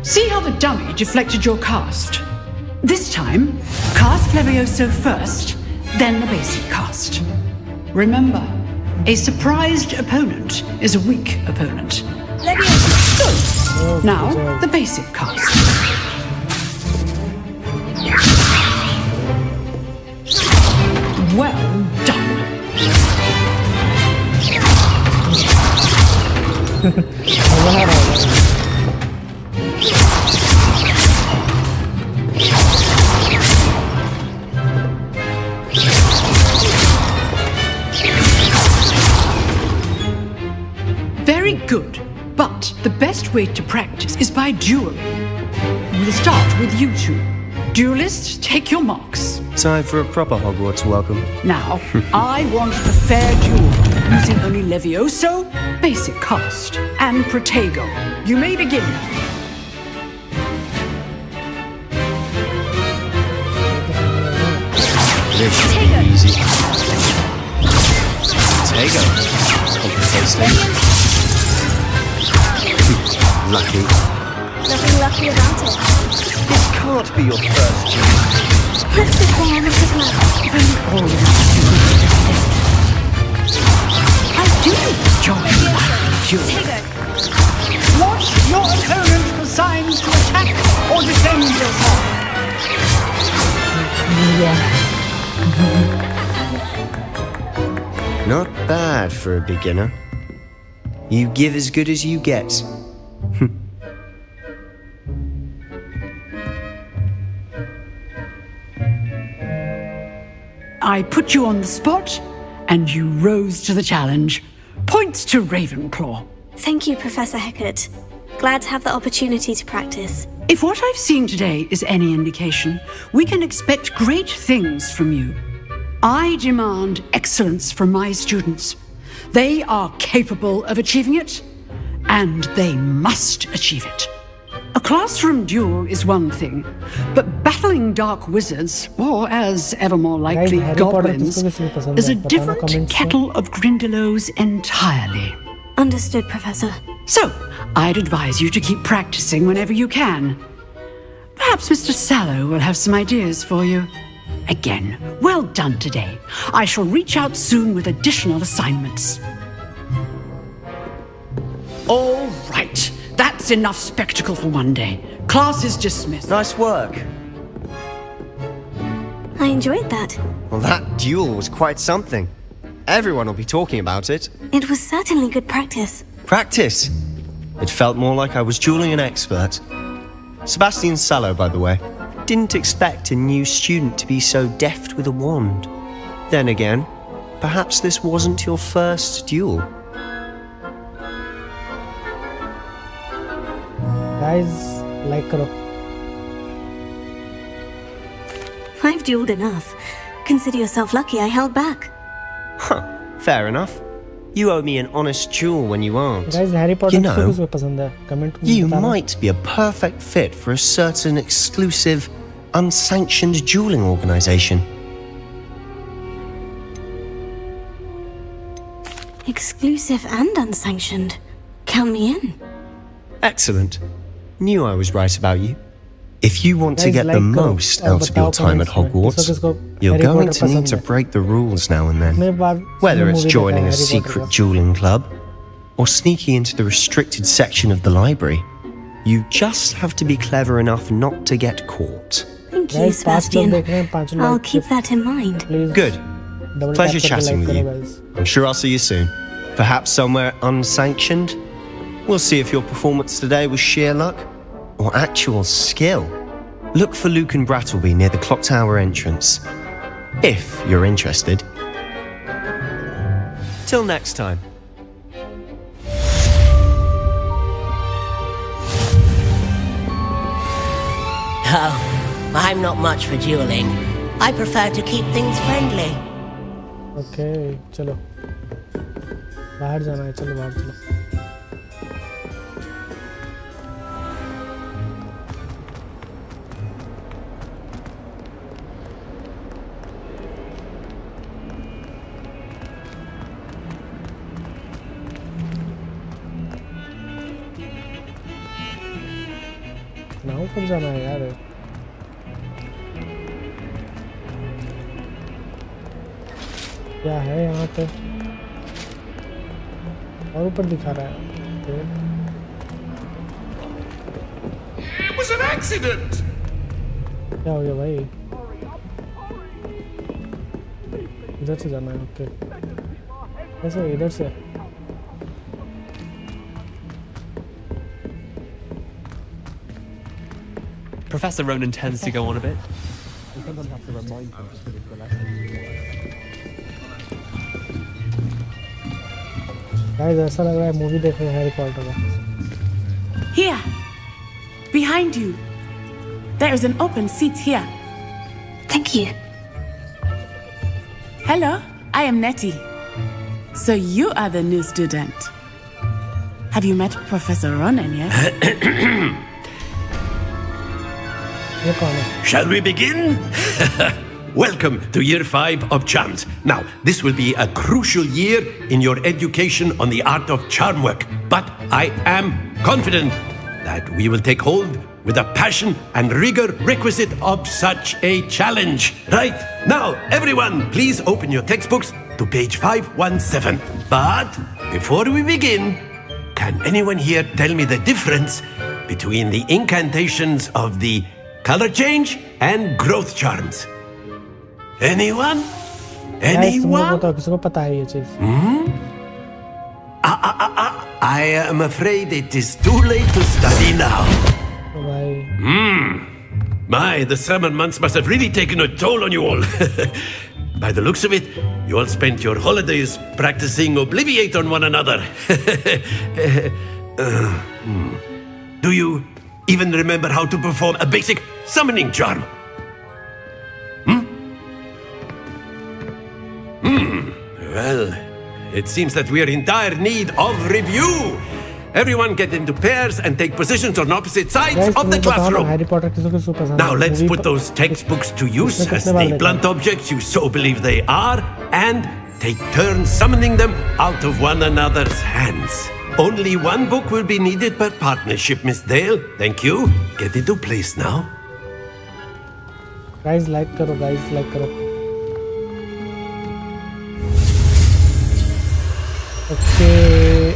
See how the dummy deflected your cast? This time, cast Levioso first, then the basic cast. Remember, a surprised opponent is a weak opponent. Levioso! Good! Now, the basic cast. Well done! Very good, but the best way to practice is by dueling. We'll start with you two. Duelists, take your marks. Time for a proper Hogwarts welcome. Now, I want a fair duel, using only Levioso, basic cast, and Protego. You may begin. This should be easy. Protego. Complicated. Lucky. Nothing lucky about it. This can't be your first duel. Let's sit down and take a look. I do enjoy duel. Watch your opponent assigned to attack or defend yourself. Not bad for a beginner. You give as good as you get. I put you on the spot, and you rose to the challenge. Points to Ravenclaw. Thank you, Professor Hecat. Glad to have the opportunity to practice. If what I've seen today is any indication, we can expect great things from you. I demand excellence from my students. They are capable of achieving it, and they must achieve it. A classroom duel is one thing, but battling dark wizards, or as ever more likely goblins, is a different kettle of Grindylows entirely. Understood, Professor. So, I'd advise you to keep practicing whenever you can. Perhaps Mr. Sallow will have some ideas for you. Again, well done today. I shall reach out soon with additional assignments. All right. That's enough spectacle for one day. Class is dismissed. Nice work. I enjoyed that. Well, that duel was quite something. Everyone will be talking about it. It was certainly good practice. Practice? It felt more like I was dueling an expert. Sebastian Sallow, by the way. Didn't expect a new student to be so deft with a wand. Then again, perhaps this wasn't your first duel. Guys, like her. I've dueled enough. Consider yourself lucky I held back. Huh, fair enough. You owe me an honest duel when you aren't. Guys, Harry Potter You know, you बताना. might be a perfect fit for a certain exclusive, unsanctioned dueling organization. Exclusive and unsanctioned. Count me in. Excellent. Knew I was right about you. If you want to Guys, get the like करो most और out of your बताओ time at comments में Hogwarts, किसको you're Harry going Potter to need पसंद to है. break the rules now and then. मैं बार Whether it's movie joining देखा a है Harry secret Potter dueling club or sneaking into the restricted section of the library, you just have to be clever enough not to get caught. Thank you, Guys, 5 लोग Sebastian. देख रहे हैं, 5 लोग I'll keep that in mind. Please Good. double Pleasure tap करके chatting like with करो, you. guys. I'm sure I'll see you soon. Perhaps somewhere unsanctioned. We'll see if your performance today was sheer luck or actual skill. Look for Luke and Brattleby near the clock tower entrance, if you're interested. Till next time. Oh, I'm not much for dueling. I prefer to keep things friendly. Okay, चलो बाहर जाना है, चलो बाहर चलो. नाव पर जाना है यार. क्या है यहाँ पे? और ऊपर दिखा रहा है. It was an accident! क्या हो गया भाई? इधर से जाना है. ओके. कैसे इधर से? Professor Ronan tends to go on a bit. Guys ऐसा लग रहा है मूवी देख रहे हैं हैरी पॉटर का. Here, behind you. There is an open seat here. Thank you. Hello, I am Nettie. So you are the new student. Have you met Professor Ronan yet? Shall we begin? Welcome to Year 5 of Charms. Now, this will be a crucial year in your education on the art of charm work, but I am confident that we will take hold with the passion and rigor requisite of such a challenge. Right, now, everyone, please open your textbooks to page 517. But before we begin, can anyone here tell me the difference between the incantations of the color change and growth charms? Anyone? Anyone? I am afraid it is too late to study now. My, the summer months must have really taken a toll on you all. By the looks of it, you all spent your holidays practicing Obliviate on one another. Do you even remember how to perform a basic summoning charm? Well, it seems that we are in dire need of review. Everyone get into pairs and take positions on opposite sides of the classroom. Now let's put those textbooks to use as the blunt objects you so believe they are, and take turns summoning them out of one another's hands. Only one book will be needed per partnership, Miss Dale. Thank you. Get into place now. Guys, like karo, guys, like karo. Okay.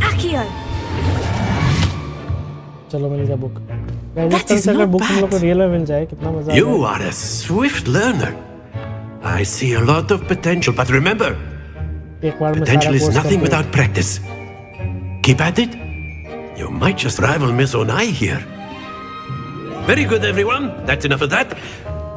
Accio! चलो मिल गया book. इस तरह से अगर book हम लोग को real में मिल जाए कितना मजा आएगा। You are a swift learner. I see a lot of potential, but remember, potential is nothing without practice. Keep at it. You might just rival Miss Onai here. Very good, everyone. That's enough of that.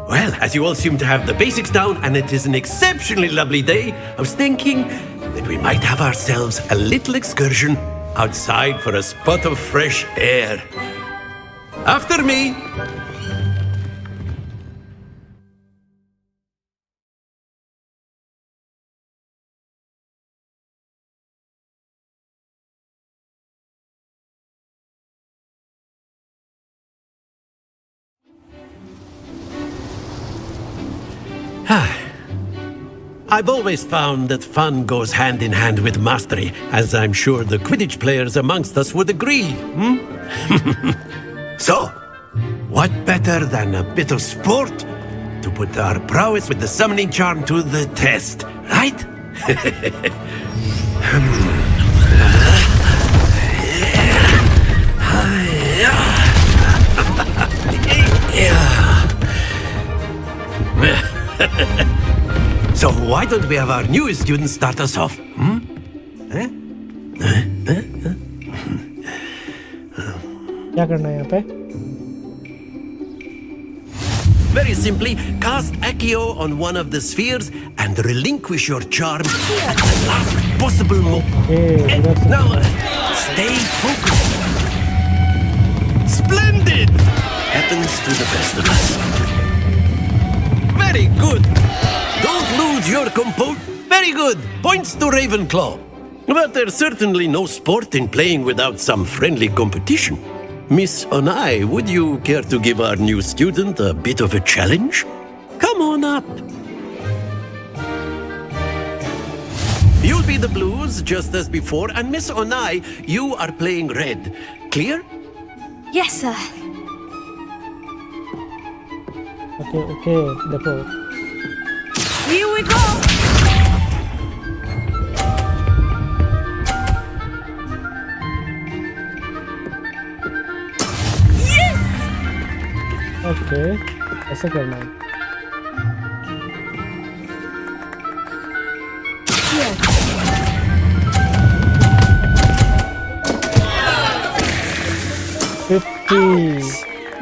Well, as you all seem to have the basics down, and it is an exceptionally lovely day, I was thinking that we might have ourselves a little excursion outside for a spot of fresh air. After me. I've always found that fun goes hand in hand with mastery, as I'm sure the Quidditch players amongst us would agree. So, what better than a bit of sport to put our prowess with the summoning charm to the test, right? So why don't we have our newest student start us off? क्या करना है यहाँ पे? Very simply, cast Accio on one of the spheres and relinquish your charm at the last possible moment. Now, stay focused. Splendid! Happens to the best of us. Very good. Don't lose your composure. Very good. Points to Ravenclaw. But there's certainly no sport in playing without some friendly competition. Miss Onai, would you care to give our new student a bit of a challenge? Come on up. You'll be the blues just as before, and Miss Onai, you are playing red. Clear? Yes, sir. Okay, देखो. Here we go! Okay, ऐसा करना है.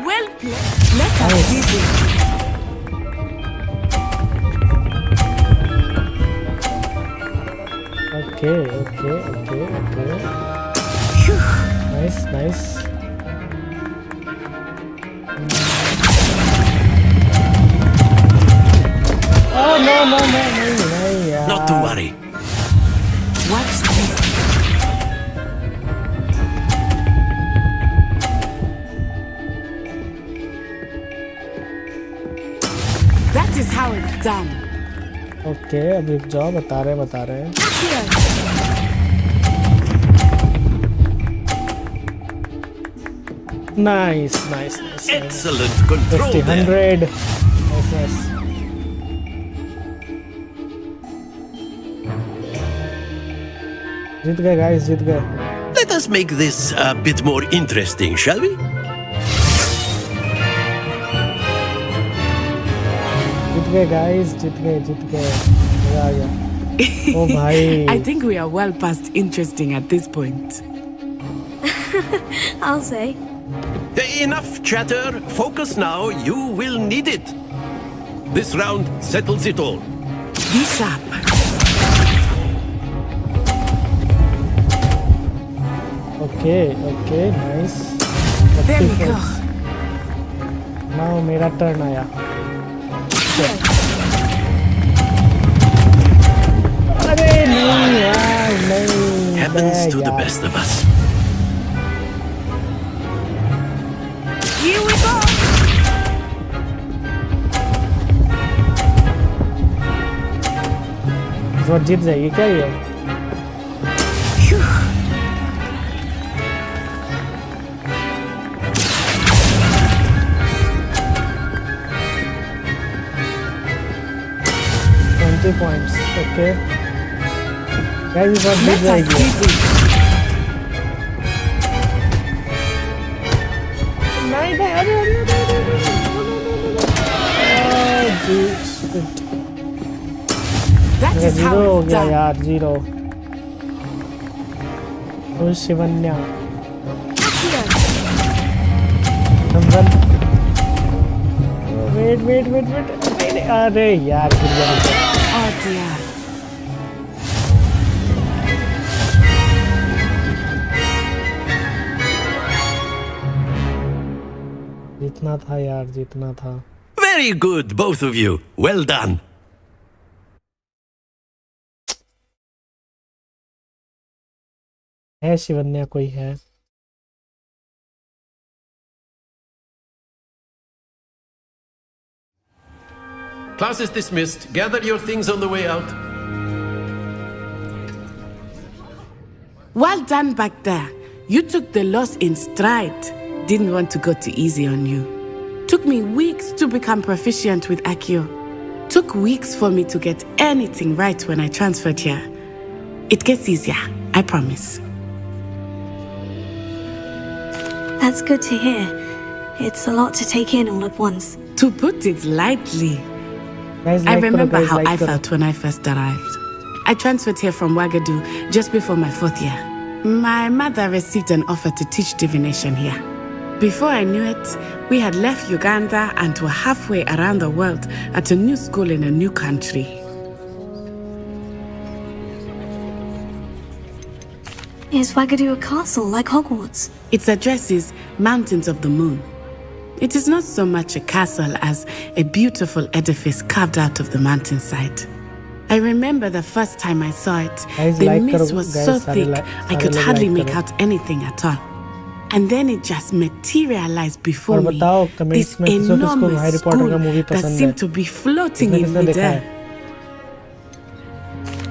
Well played. Let us begin. Okay. nice. Oh no, yaar. Not to worry. What's this? That is how it's done. Okay, अब रुक जाओ, बता रहे हैं. Nice. Excellent control 50, 100. Nice. जीत गए guys, जीत गए. Let us make this a bit more interesting, shall we? जीत गए guys, जीत गए. मजा आ गया. Oh भाई. I think we are well past interesting at this point. I'll say. Enough chatter. Focus now. You will need it. This round settles it all. Be sharp. Okay, nice. There we go. Now मेरा turn आया. अरे नहीं यार, नहीं. Happens to the best of us. Here we go. इस बार जीत जाएगी क्या ये? Points. Okay. Guys, इस बार जीत जाएगी. नहीं, अरे. मेरा जीरो हो गया यार, जीरो. शिवन्या. Wait. अरे यार, गिर गया. Oh dear. जीतना था यार, जीतना था. Very good, both of you. Well done. है शिवन्या कोई है? Class is dismissed. Gather your things on the way out. Well done back there. You took the loss in stride. Didn't want to go too easy on you. Took me weeks to become proficient with Accio. Took weeks for me to get anything right when I transferred here. It gets easier, I promise. That's good to hear. It's a lot to take in all at once. To put it lightly. Guys, I remember how I felt when I first arrived. I transferred here from Ouagadougou just before my 4th year. My mother received an offer to teach divination here. Before I knew it, we had left Uganda and were halfway around the world at a new school in a new country. Is Ouagadougou a castle like Hogwarts? Its address is Mountains of the Moon. It is not so much a castle as a beautiful edifice carved out of the mountainside. I remember the first time I saw it, the mist was so thick I could hardly make out anything at all. And then it just materialized before me, this enormous school that seemed to be floating in midair.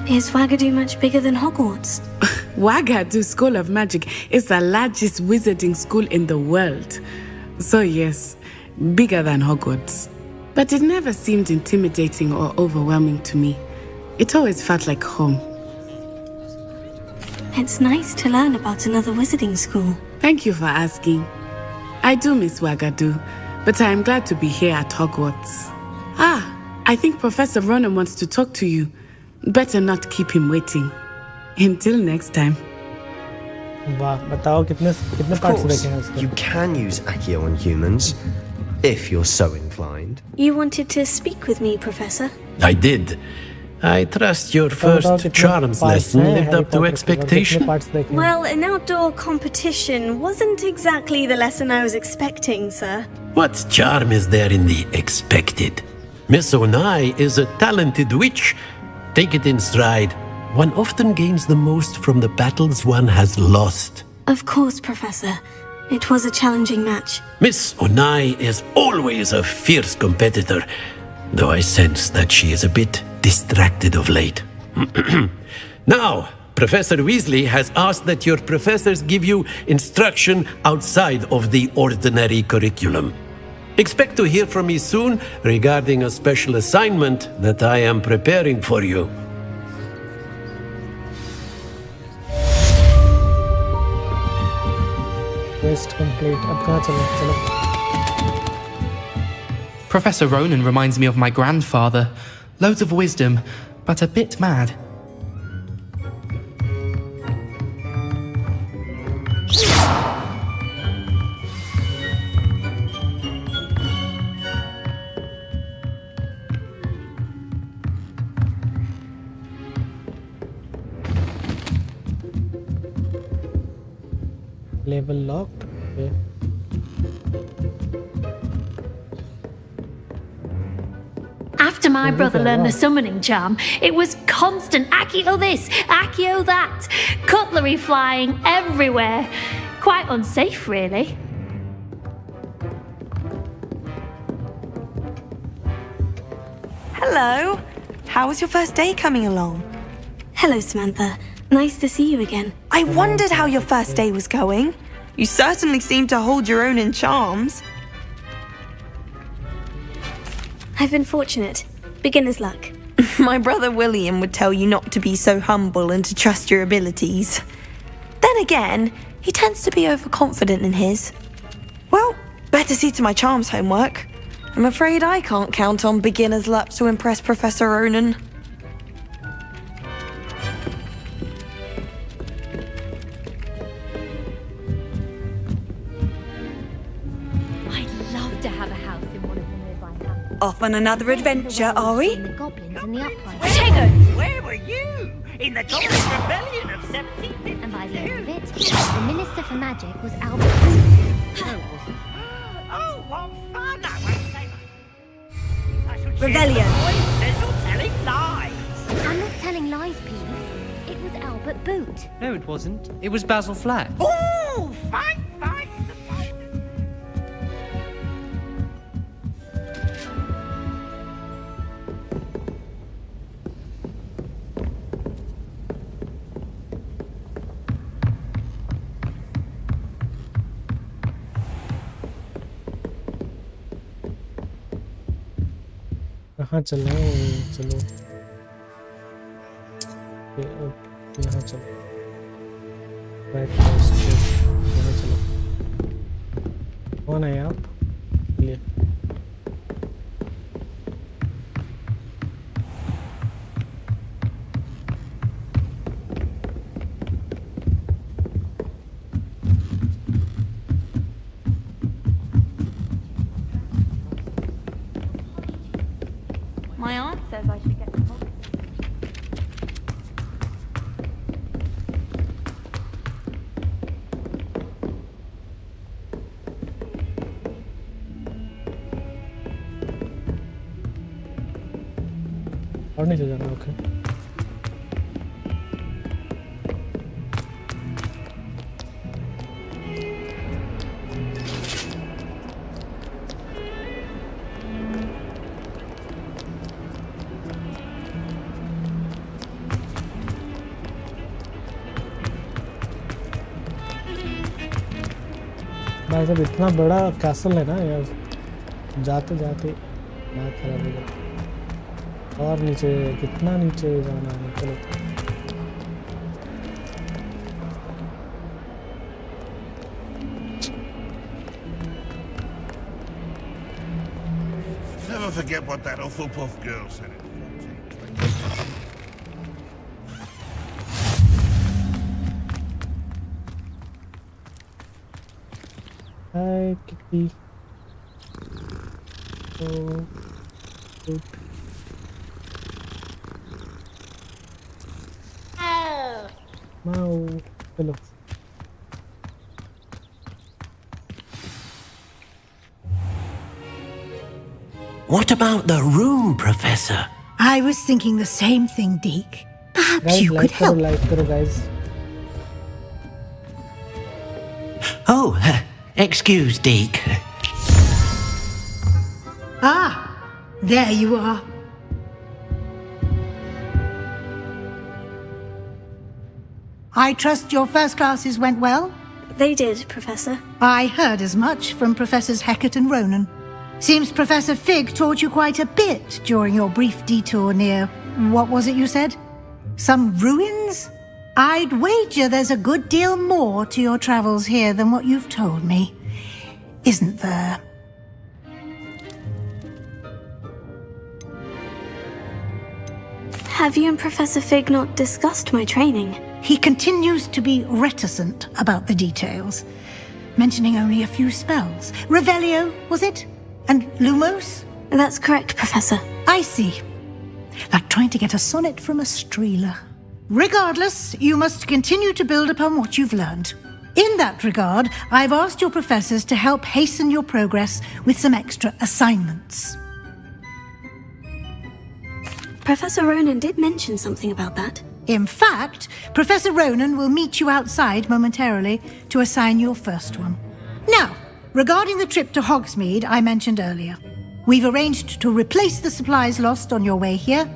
Is Ouagadougou much bigger than Hogwarts? Ouagadougou School of Magic is the largest wizarding school in the world. So yes, bigger than Hogwarts. But it never seemed intimidating or overwhelming to me. It always felt like home. It's nice to learn about another wizarding school. Thank you for asking. I do miss Ouagadougou, but I am glad to be here at Hogwarts. I think Professor Ronan wants to talk to you. Better not keep him waiting. Until next time. Of course, you can use Accio on humans, if you're so inclined. You wanted to speak with me, Professor? I did. I trust your first charms lesson lived up to expectation. Well, an outdoor competition wasn't exactly the lesson I was expecting, sir. What charm is there in the expected? Miss Onai is a talented witch. Take it in stride. One often gains the most from the battles one has lost. Of course, Professor. It was a challenging match. Miss Onai is always a fierce competitor, though I sense that she is a bit distracted of late. Now, Professor Weasley has asked that your professors give you instruction outside of the ordinary curriculum. Expect to hear from me soon regarding a special assignment that I am preparing for you. Quest complete. अब कहाँ चलो? Professor Ronan reminds me of my grandfather. Loads of wisdom, but a bit mad. Level locked. Okay. After my brother learned the summoning charm, it was constant Accio this, Accio that, cutlery flying everywhere. Quite unsafe, really. Hello. How was your first day coming along? Hello, Samantha. Nice to see you again. I wondered how your first day was going. You certainly seem to hold your own in charms. I've been fortunate. Beginner's luck. My brother William would tell you not to be so humble and to trust your abilities. Then again, he tends to be overconfident in his. Well, better see to my charms homework. I'm afraid I can't count on beginner's luck to impress Professor Ronan. Off on another adventure, are we? Where were you? In the Goblin Rebellion of 1750? And by the end of it, the Minister for Magic was Albert. Oh, what fun! I won't say much. Rebellion. Says you're telling lies. I'm not telling lies, Pete. It was Albert Boot. No, it wasn't. It was Basil Flack. Oh, fight! कहाँ चलना है? चलो यहाँ चलो, right यहाँ चलो। कौन है आप? लिए My aunt says I should get some help. और नीचे जाना। ओके भाई साहब, इतना बड़ा कैसल है ना यार, जाते जाते बात खराब हो गई। और नीचे, कितना नीचे जाना है? चलो Never forget what that Hufflepuff girl said. Hi, Kitty. Oh, good. Mau. चलो. What about the room, Professor? I was thinking the same thing, Deke. Perhaps Guys, you could help. like karo, guys. Oh, excuse, Deke. Ah, there you are. I trust your first classes went well? They did, Professor. I heard as much from Professors Hecat and Ronan. Seems Professor Fig taught you quite a bit during your brief detour near... what was it you said? Some ruins? I'd wager there's a good deal more to your travels here than what you've told me. Isn't there? Have you and Professor Fig not discussed my training? He continues to be reticent about the details, mentioning only a few spells. Revelio, was it? And Lumos? That's correct, Professor. I see. Like trying to get a sonnet from a streeler. Regardless, you must continue to build upon what you've learned. In that regard, I've asked your professors to help hasten your progress with some extra assignments. Professor Ronan did mention something about that. In fact, Professor Ronan will meet you outside momentarily to assign your first one. Now, regarding the trip to Hogsmeade I mentioned earlier, we've arranged to replace the supplies lost on your way here,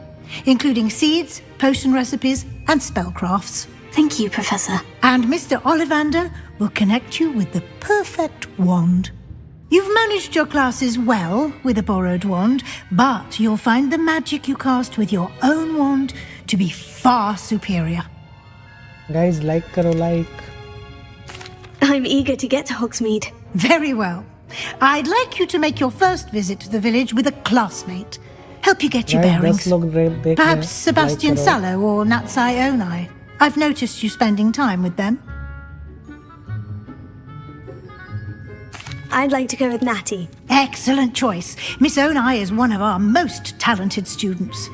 including seeds, potion recipes, and spellcrafts. Thank you, Professor. And Mr. Ollivander will connect you with the perfect wand. You've managed your classes well with a borrowed wand, but you'll find the magic you cast with your own wand to be far superior. Guys, like karo, like. I'm eager to get to Hogsmeade. Very well. I'd like you to make your first visit to the village with a classmate. Help you get your bearings. Perhaps Sebastian Sallow or Natsai Onai. I've noticed you spending time with them. I'd like to go with Natty. Excellent choice. Miss Onai is one of our most talented students.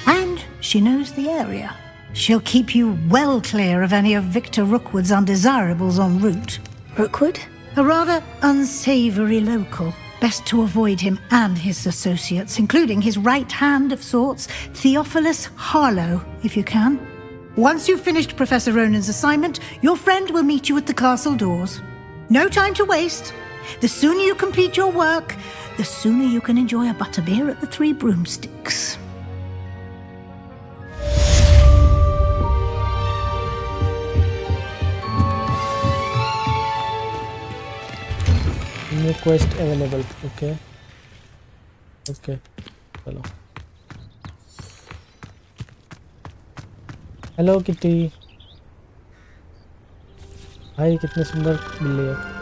And she knows the area. She'll keep you well clear of any of Victor Rookwood's undesirables en route. Rookwood? A rather unsavoury local. Best to avoid him and his associates, including his right hand of sorts, Theophilus Harlow, if you can. Once you've finished Professor Ronan's assignment, your friend will meet you at the castle doors. No time to waste. The sooner you complete your work, the sooner you can enjoy a butterbeer at the Three Broomsticks. New quest available. Okay. Okay. Hello. Hello Kitty. भाई कितने सुंदर बिल्ली है.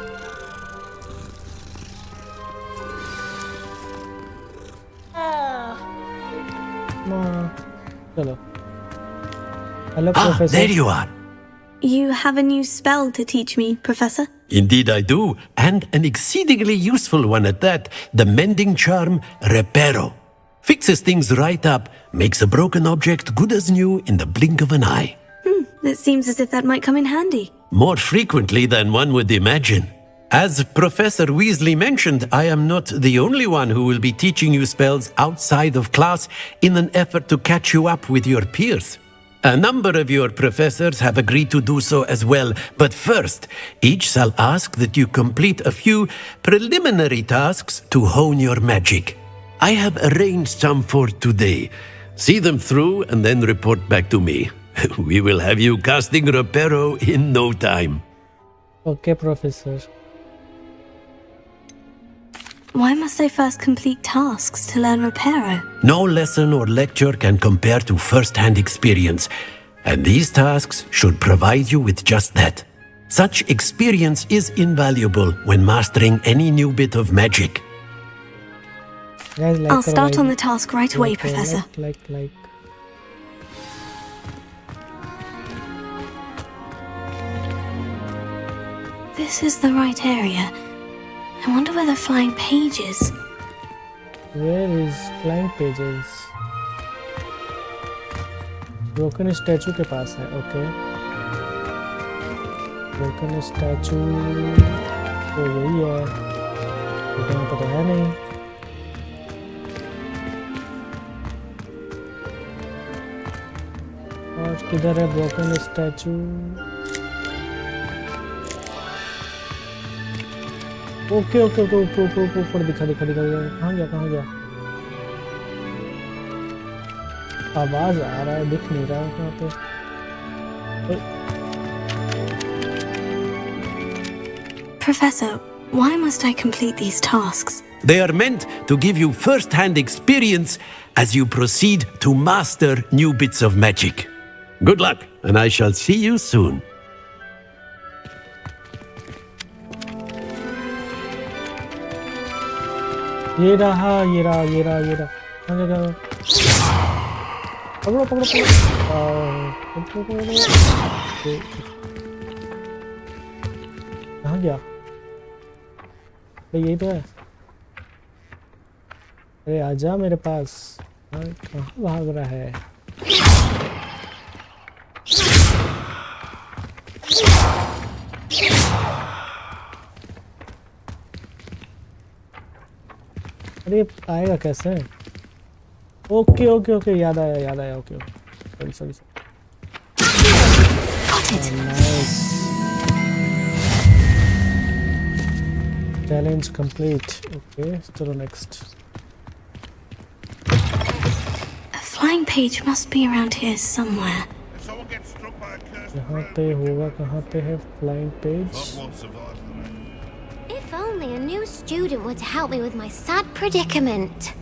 चलो. Hello, Professor. There you are. You have a new spell to teach me, Professor? Indeed I do, and an exceedingly useful one at that. The mending charm, Reparo. Fixes things right up, makes a broken object good as new in the blink of an eye. It seems as if that might come in handy. More frequently than one would imagine. As Professor Weasley mentioned, I am not the only one who will be teaching you spells outside of class in an effort to catch you up with your peers. A number of your professors have agreed to do so as well, but first, each shall ask that you complete a few preliminary tasks to hone your magic. I have arranged some for today. See them through and then report back to me. We will have you casting Reparo in no time. Okay, Professor. Why must I first complete tasks to learn Reparo? No lesson or lecture can compare to first-hand experience, and these tasks should provide you with just that. Such experience is invaluable when mastering any new bit of magic. Guys, I'll start on the task right away, Professor. Like. This is the right area. I wonder where the flying page is. Where is flying pages? Broken statue के पास है. Okay. Broken statue तो वही है, यहाँ पर तो है नहीं। और किधर है broken statue? Okay okay okay, ऊपर दिखा। कहाँ गया? आवाज आ रहा है, दिख नहीं रहा है कहाँ पे। Professor, why must I complete these tasks? They are meant to give you first-hand experience as you proceed to master new bits of magic. Good luck, and I shall see you soon. ये रहा। पकड़ो। कहाँ गया? यही तो है। अरे आजा मेरे पास। कहाँ भाग रहा है? अरे आएगा कैसे? ओके याद आया। Okay sorry. Nice, challenge complete. Okay चलो next. A flying page must be around here somewhere. यहाँ पे होगा, कहाँ पे है flying page? If only a new student were to help me with my sad predicament.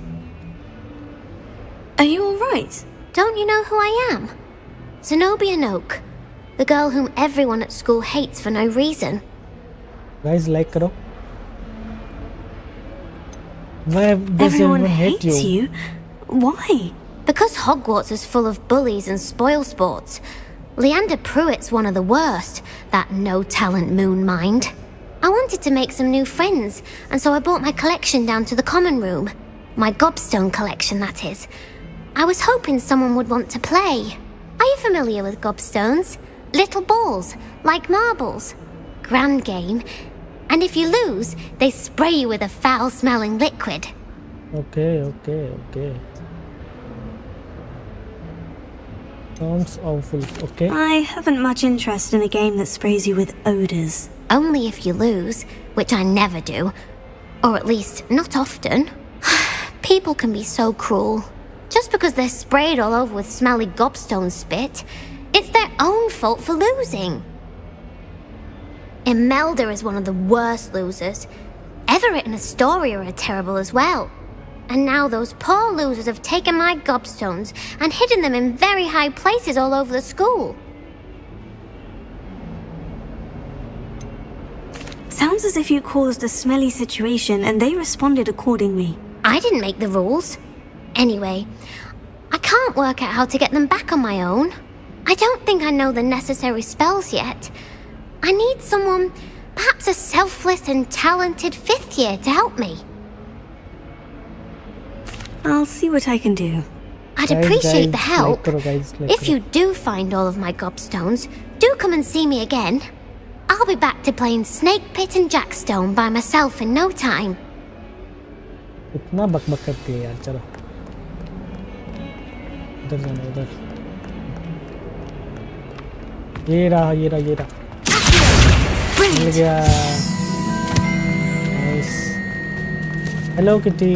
Are you all right? Don't you know who I am? Zenobia Noak, the girl whom everyone at school hates for no reason. Guys, like करो। Why does Everyone hate hates you? Why? Because Hogwarts is full of bullies and spoilsports. Leander Pruitt's one of the worst, that no-talent moon mind. I wanted to make some new friends, and so I brought my collection down to the common room. My gobstone collection, that is. I was hoping someone would want to play. Are you familiar with gobstones? Little balls, like marbles. Grand game. And if you lose, they spray you with a foul-smelling liquid. Okay. Sounds awful. Okay. I haven't much interest in a game that sprays you with odors. Only if you lose, which I never do. Or at least, not often. People can be so cruel. Just because they're sprayed all over with smelly gobstone spit, it's their own fault for losing. Imelda is one of the worst losers. Everett and Astoria are terrible as well. And now those poor losers have taken my gobstones and hidden them in very high places all over the school. Sounds as if you caused a smelly situation and they responded accordingly. I didn't make the rules. Anyway, I can't work out how to get them back on my own. I don't think I know the necessary spells yet. I need someone, perhaps a selfless and talented fifth year to help me. I'll see what I can do. I'd appreciate the help. If you do find all of my gobstones, do come and see me again. I'll be back to playing Snake Pit and Jackstone by myself in no time. इतना बकबक करती है यार। चलो इधर जाना, इधर। ये रहा। मिल गया। Nice. Hello kitty.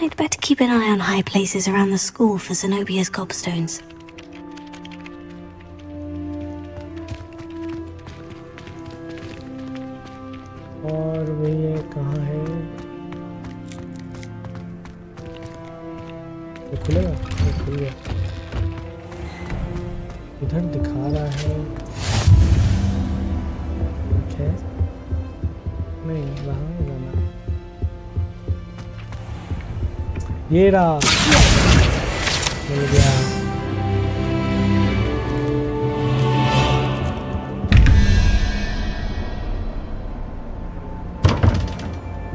I'd better keep an eye on high places around the school for Zenobia's gobstones. और ये कहाँ है? ये खुलेगा? ये खुल गया। इधर दिखा रहा है। ठीक है। नहीं, वहाँ जाना। ये रहा। मिल गया।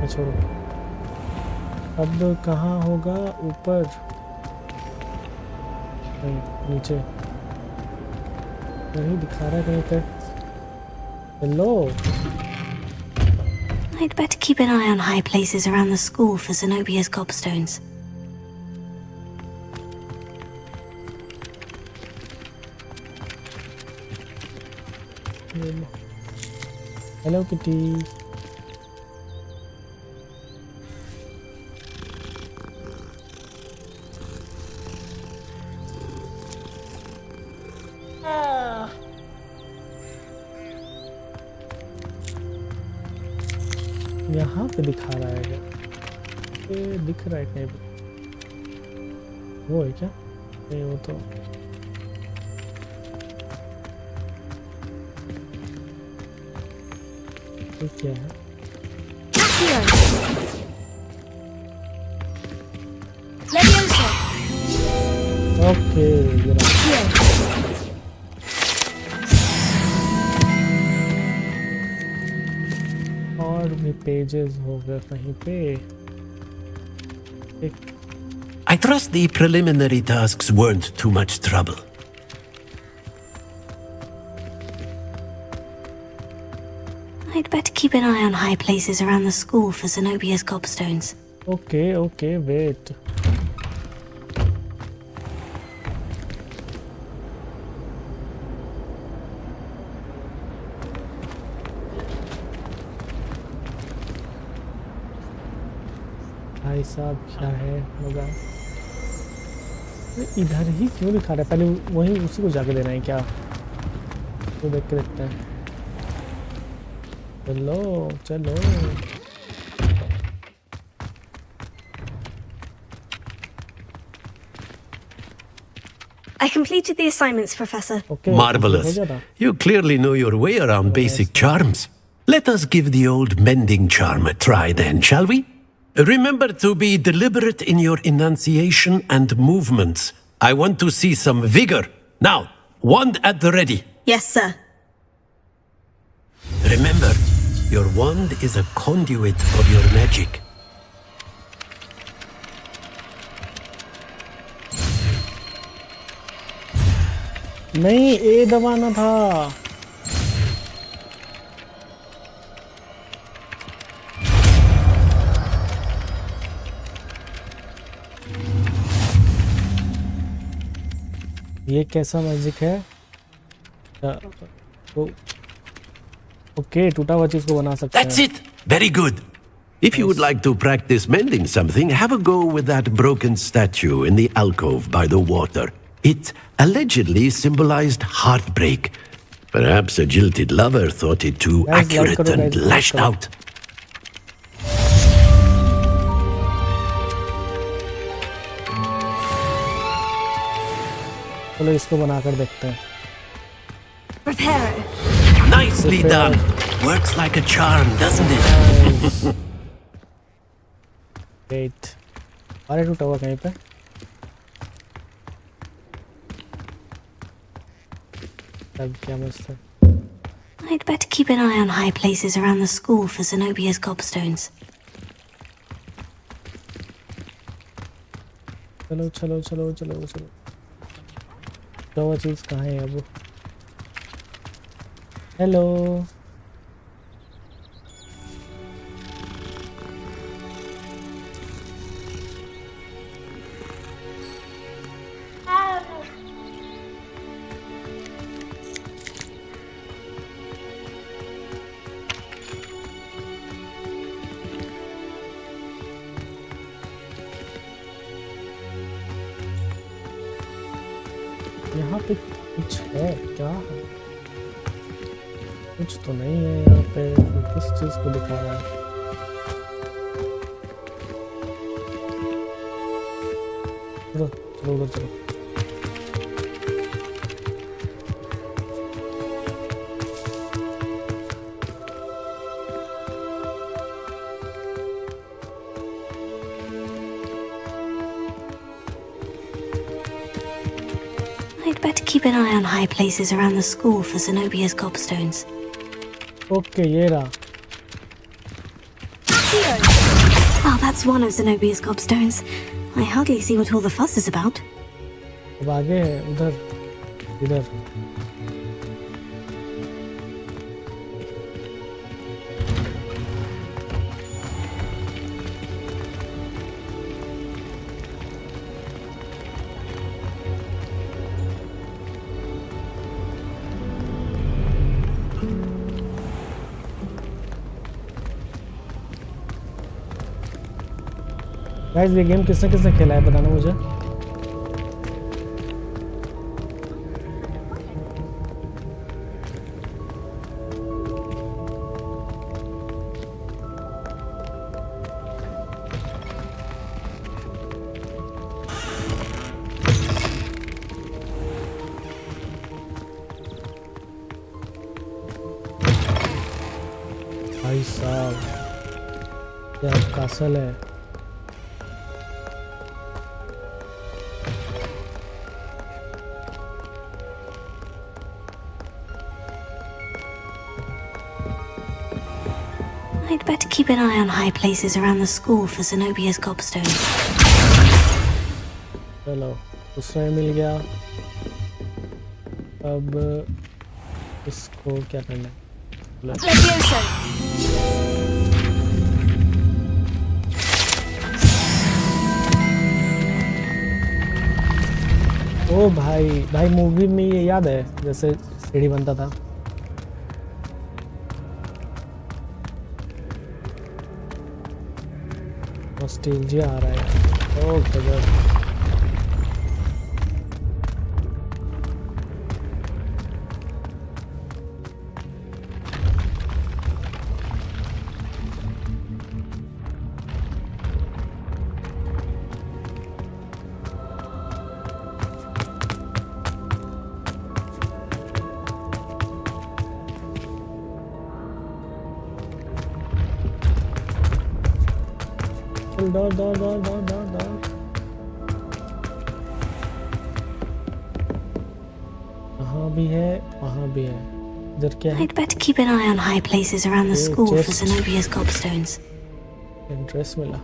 छोड़ो। अब कहाँ होगा? ऊपर नहीं, नीचे नहीं दिखा रहा कहीं पे। Hello. I'd better keep an eye on high places around the school for Zenobia's gobstones. Hello, Kitty. यहाँ पे दिखा रहा है क्या? ये दिख रहा है कहीं पे? वो है क्या? नहीं, वो तो ये क्या है? ओके, और भी पेजेस हो गए कहीं पे। I trust the preliminary tasks weren't too much trouble. I'd better keep an eye on high places around the school for Zenobia's gobstones. Okay, okay, wait. भाई साहब क्या है होगा? इधर ही क्यों दिखा रहा है? पहले वहीं उसी को जाके देना है क्या? तो देख के देखते हैं। चलो चलो। I completed the assignments, Professor. Okay, Marvelous. You clearly know your way around basic charms. Let us give the old mending charm a try then, shall we? Remember to be deliberate in your enunciation and movements. I want to see some vigor. Now, wand at the ready. Yes, sir. Remember, your wand is a conduit of your magic. नहीं, ए दबाना था। ये कैसा magic है? Okay, टूटा हुआ चीज को बना सकते हैं। That's it. Very good. If you would like to practice mending something, have a go with that broken statue in the alcove by the water. It allegedly symbolized heartbreak. Perhaps a jilted lover thought it too accurate and lashed out. चलो इसको बनाकर देखते हैं। Prepare it. Nicely done. Works like a charm, doesn't it? Wait. अरे टूटा हुआ कहीं पे? अब क्या मस्त है? I'd better keep an eye on high places around the school for Zenobia's gobstones. चलो चलो चलो चलो चलो। तो वो चीज़ कहाँ है अब? हेलो। यहाँ पे कुछ है क्या? कुछ तो नहीं है यहाँ पे। किस चीज को दिखा रहा है? चलो चलो उधर चलो। I'd better keep an eye on high places around the school for Zenobia's gobstones. Okay, ये रहा। Oh, that's one of Zenobia's gobstones. I hardly see what all the fuss is about. अब आगे है उधर इधर गाइस ये game किसने किसने खेला है बताना मुझे भाई साहब क्या कासल है I'd better keep an eye on high places around the school for Zenobia's gobstones. चलो दूसरा मिल गया अब इसको क्या करना है Levioso! ओ भाई मूवी में ये याद है जैसे सीढ़ी बनता था नॉस्टैल्जिया आ रहा है ओ गजब दौड़ वहाँ भी है वहाँ भी है इधर क्या है I'd better keep an eye on high places around the school for Zenobia's gobstones. Interest मिला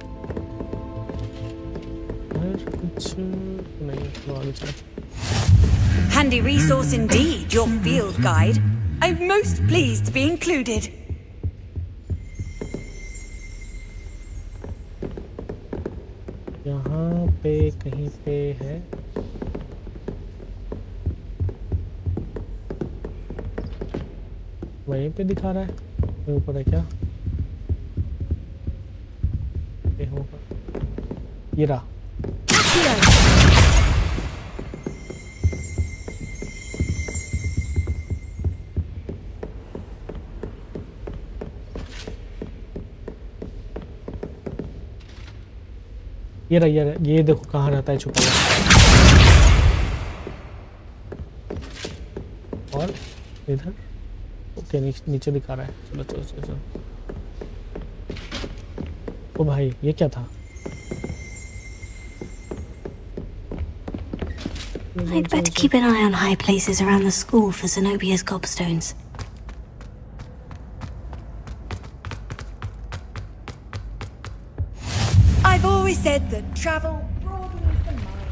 कुछ नहीं तो आगे चलो Handy resource indeed, your field guide. I'm most pleased to be included. यहाँ पे कहीं पे है वहीं पे दिखा रहा है ऊपर है क्या ये होगा ये रहा ये देखो कहाँ रहता है छुपा हुआ और इधर ओके नीचे दिखा रहा है चलो चलो चलो चलो ओ भाई ये क्या था I'd better keep an eye on high places around the school for Zenobia's gobstones. I've always said that travel broadens the mind.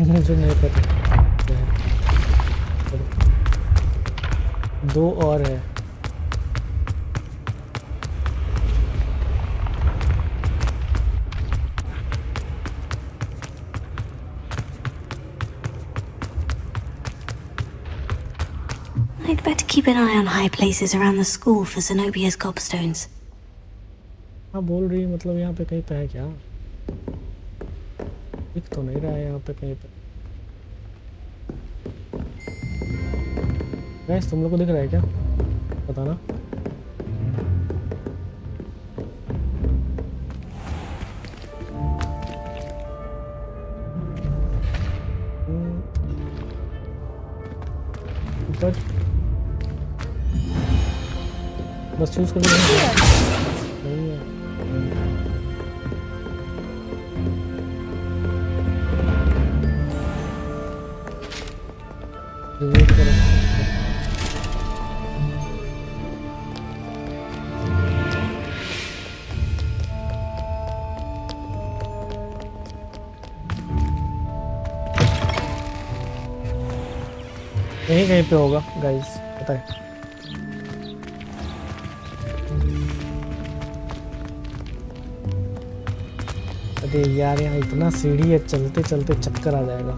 मुझे नहीं पता दो और है I'd better keep an eye on high places around the school for Zenobia's gobstones. हाँ बोल रही है मतलब यहाँ पे कहीं पे है क्या दिख तो नहीं रहा है यहाँ पे कहीं पे गाइस तुम लोग को दिख रहा है क्या बताना ऊपर बस चूज कर नहीं है यहीं कहीं पे होगा गाइस, पता है। अरे यार यहाँ इतना सीढ़ी है, चलते चलते चक्कर आ जाएगा।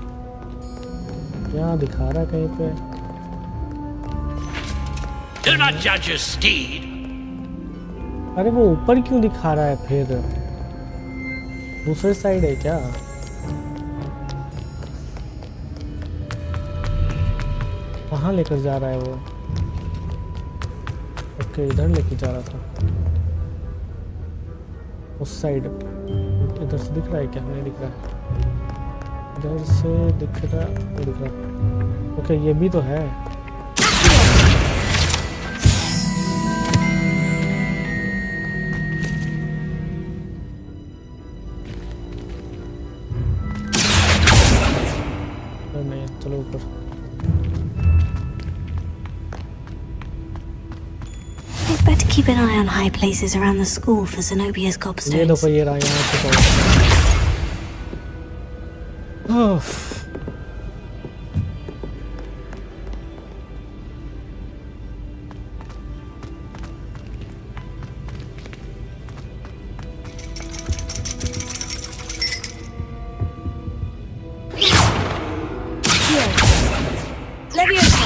क्या दिखा रहा है कहीं पे? Do not judge a steed. अरे वो ऊपर क्यों दिखा रहा है फिर? दूसरे साइड है क्या? कहाँ लेकर जा रहा है वो? ओके इधर लेके जा रहा था, उस साइड। इधर से दिख रहा है क्या? नहीं दिख रहा है। इधर से दिख रहा, नहीं दिख रहा। ओके ये भी तो है। नहीं चलो ऊपर। I'd better keep an eye on high places around the school for Zenobia's ये gobstones. देखो ये रहा यहाँ पे। Leviosa!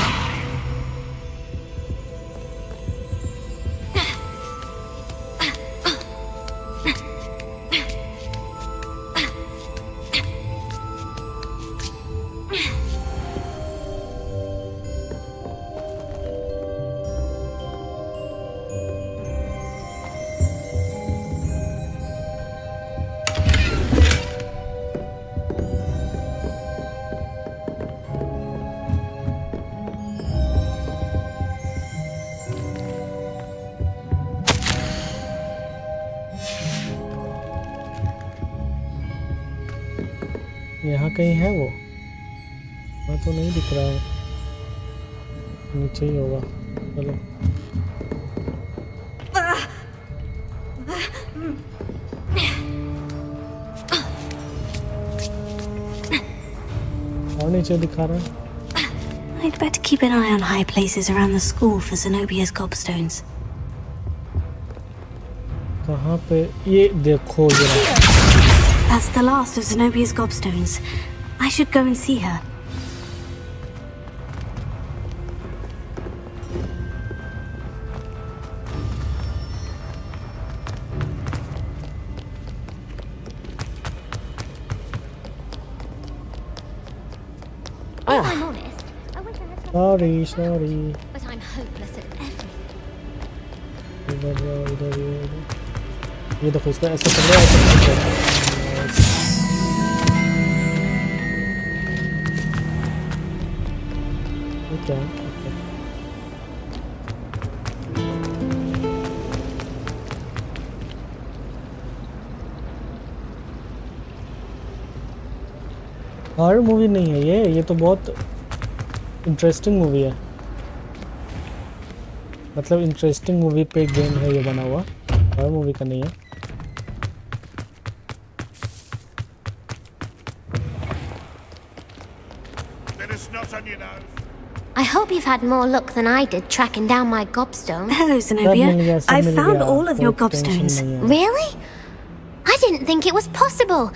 यहाँ कहीं है वो? वहाँ तो नहीं दिख रहा है, नीचे ही होगा। चलो और नीचे दिखा रहा है। I'd better keep an eye on high places around the school for Zenobia's gobstones. कहाँ पे? ये देखो जरा। That's the last of Zenobia's gobstones. I should go and see her. If I'm honest, I wish I had something Sorry. but I'm hopeless at everything. इधर जाओ, इधर ये देखो इसको ऐसे कर रहा है। क्या? हॉरर मूवी नहीं है ये तो बहुत इंटरेस्टिंग मूवी है। मतलब इंटरेस्टिंग मूवी पे गेम है ये बना हुआ, हॉरर मूवी का नहीं है। I hope you've had more luck than I did tracking down my gobstone. Hello, Zenobia. I found all of your gobstones. Really? I didn't think it was possible.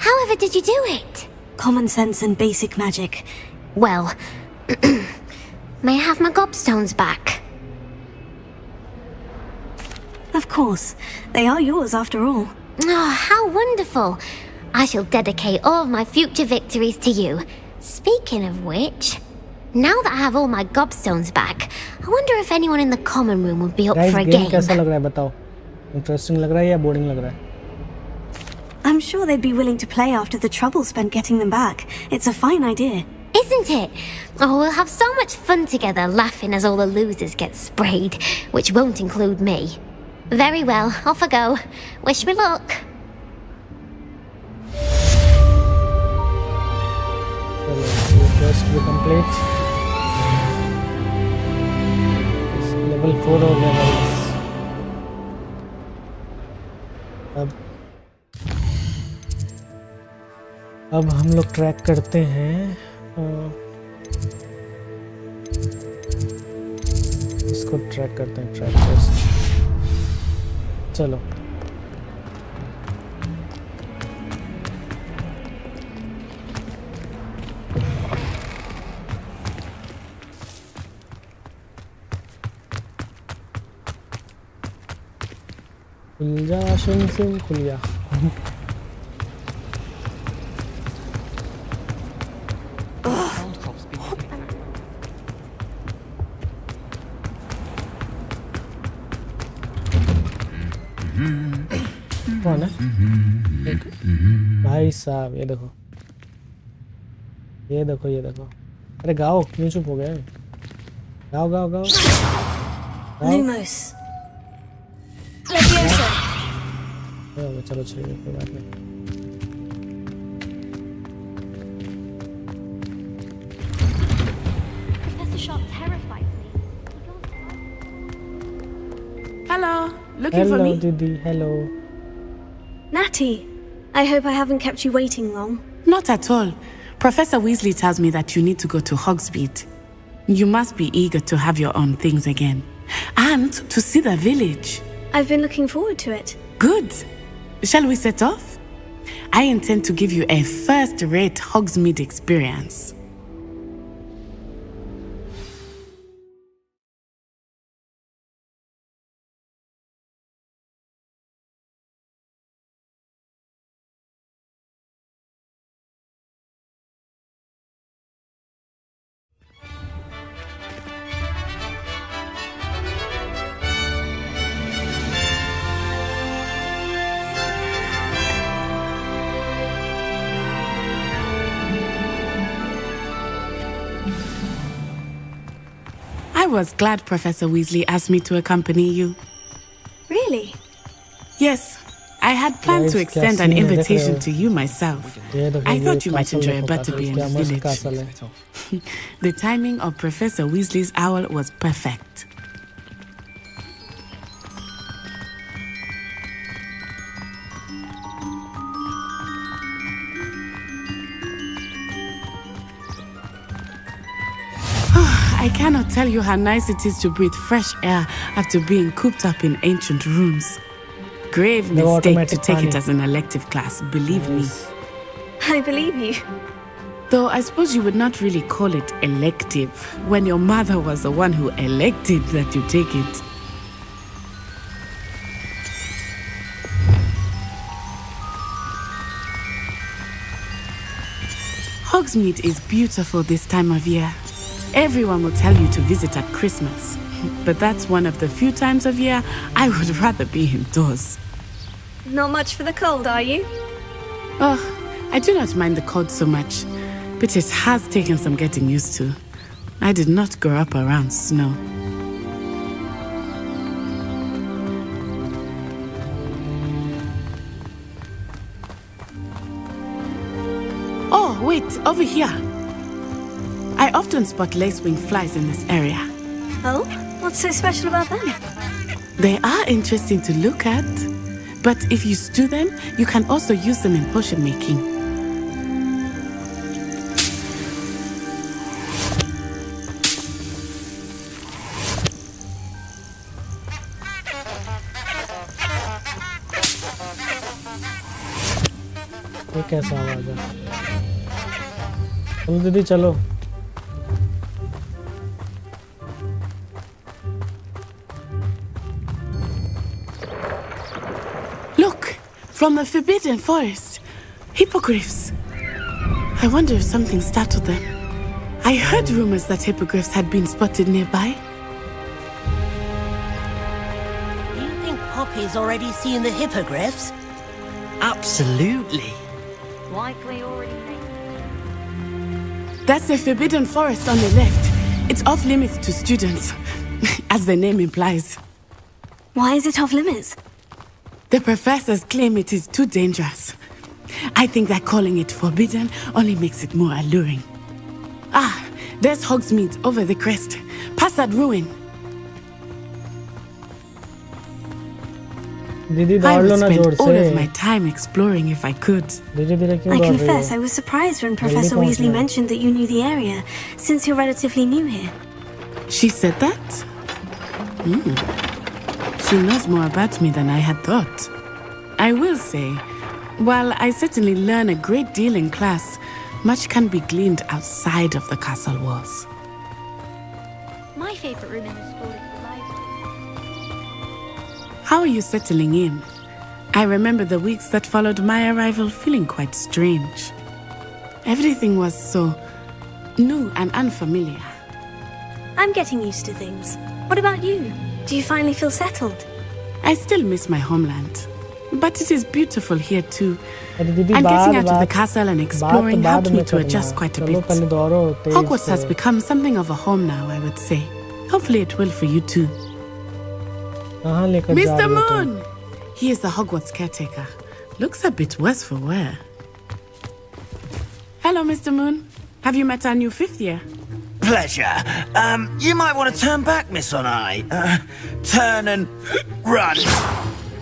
However did you do it? Common sense and basic magic. Well, may I have my gobstones back? Of course. They are yours after all. Oh, how wonderful. I shall dedicate all of my future victories to you. Speaking of which, now that I have all my gobstones back, I wonder if anyone in the common room would be up for a game. कैसा लग रहा है बताओ? Interesting लग रहा है या boring लग रहा है? I'm sure they'd be willing to play after the trouble spent getting them back. It's a fine idea. Isn't it? Oh, we'll have so much fun together laughing as all the losers get sprayed, which won't include me. Very well, off I go. Wish me luck. Quest भी complete. Level 4 हो गया guys. अब हम लोग track करते हैं इसको track करते हैं, ट्रैक टेस्ट। चलो खुल जा शिम शिम खुल जा। कौन है? भाई साहब ये देखो, ये देखो, ये देखो। अरे गाओ, क्यों चुप हो गए? गाओ गाओ गाओ। Lumos. Leviosa. चलो चाहिए, कोई बात नहीं। Professor Sharp terrifies me. Hello, looking for Hello, me? Didi. Hello. Natty, I hope I haven't kept you waiting long. Not at all. Professor Weasley tells me that you need to go to Hogsmeade. You must be eager to have your own things again. And to see the village. I've been looking forward to it. Good. Shall we set off? I intend to give you a first-rate Hogsmeade experience. I was glad Professor Weasley asked me to accompany you. Really? Yes, I had planned to extend an invitation to you myself. I thought you might enjoy a butterbeer in the village. The timing of Professor Weasley's owl was perfect. I cannot tell you how nice it is to breathe fresh air after being cooped up in ancient rooms. Grave mistake to take it as an elective class, believe me. I believe you. Though I suppose you would not really call it elective when your mother was the one who elected that you take it. Hogsmeade is beautiful this time of year. Everyone will tell you to visit at Christmas, but that's one of the few times of year I would rather be indoors. Not much for the cold, are you? Oh, I do not mind the cold so much, but it has taken some getting used to. I did not grow up around snow. Oh, wait, over here. I often spot lacewing flies in this area. Oh? What's so special about them? They are interesting to look at, but if you stew them, you can also use them in potion making. ये कैसा आवाज है? चलो दीदी चलो। Look, from the Forbidden Forest, hippogriffs. I wonder if something startled them. I heard rumors that hippogriffs had been spotted nearby. Do you think Poppy's already seen the hippogriffs? Absolutely. Likely already. That's the Forbidden Forest on the left. It's off limits to students, as the name implies. Why is it off limits? The professors claim it is too dangerous. I think that calling it forbidden only makes it more alluring. Ah, there's Hogsmeade over the crest. Past that ruin. दीदी I दौड़ would लो ना जोर spend all of से। my time exploring if I could. धीरे धीरे क्यों I दौड़ रही confess हो? I was surprised when जल्दी Professor पहुंचना Weasley है। mentioned that you knew the area, since you're relatively new here. She said that? She knows more about me than I had thought. I will say, while I certainly learn a great deal in class, much can be gleaned outside of the castle walls. My favourite room in the school is the library. How are you settling in? I remember the weeks that followed my arrival feeling quite strange. Everything was so new and unfamiliar. I'm getting used to things. What about you? Do you finally feel settled? I still miss my homeland, but it is beautiful here too. And getting out of the castle and exploring helped me to adjust quite a bit. Hogwarts has become something of a home now, I would say. Hopefully it will for you too. Mr. Moon! He is the Hogwarts caretaker. Looks a bit worse for wear. Hello, Mr. Moon. Have you met our new 5th year? Pleasure. You might want to turn back, Miss Onai. Turn and run.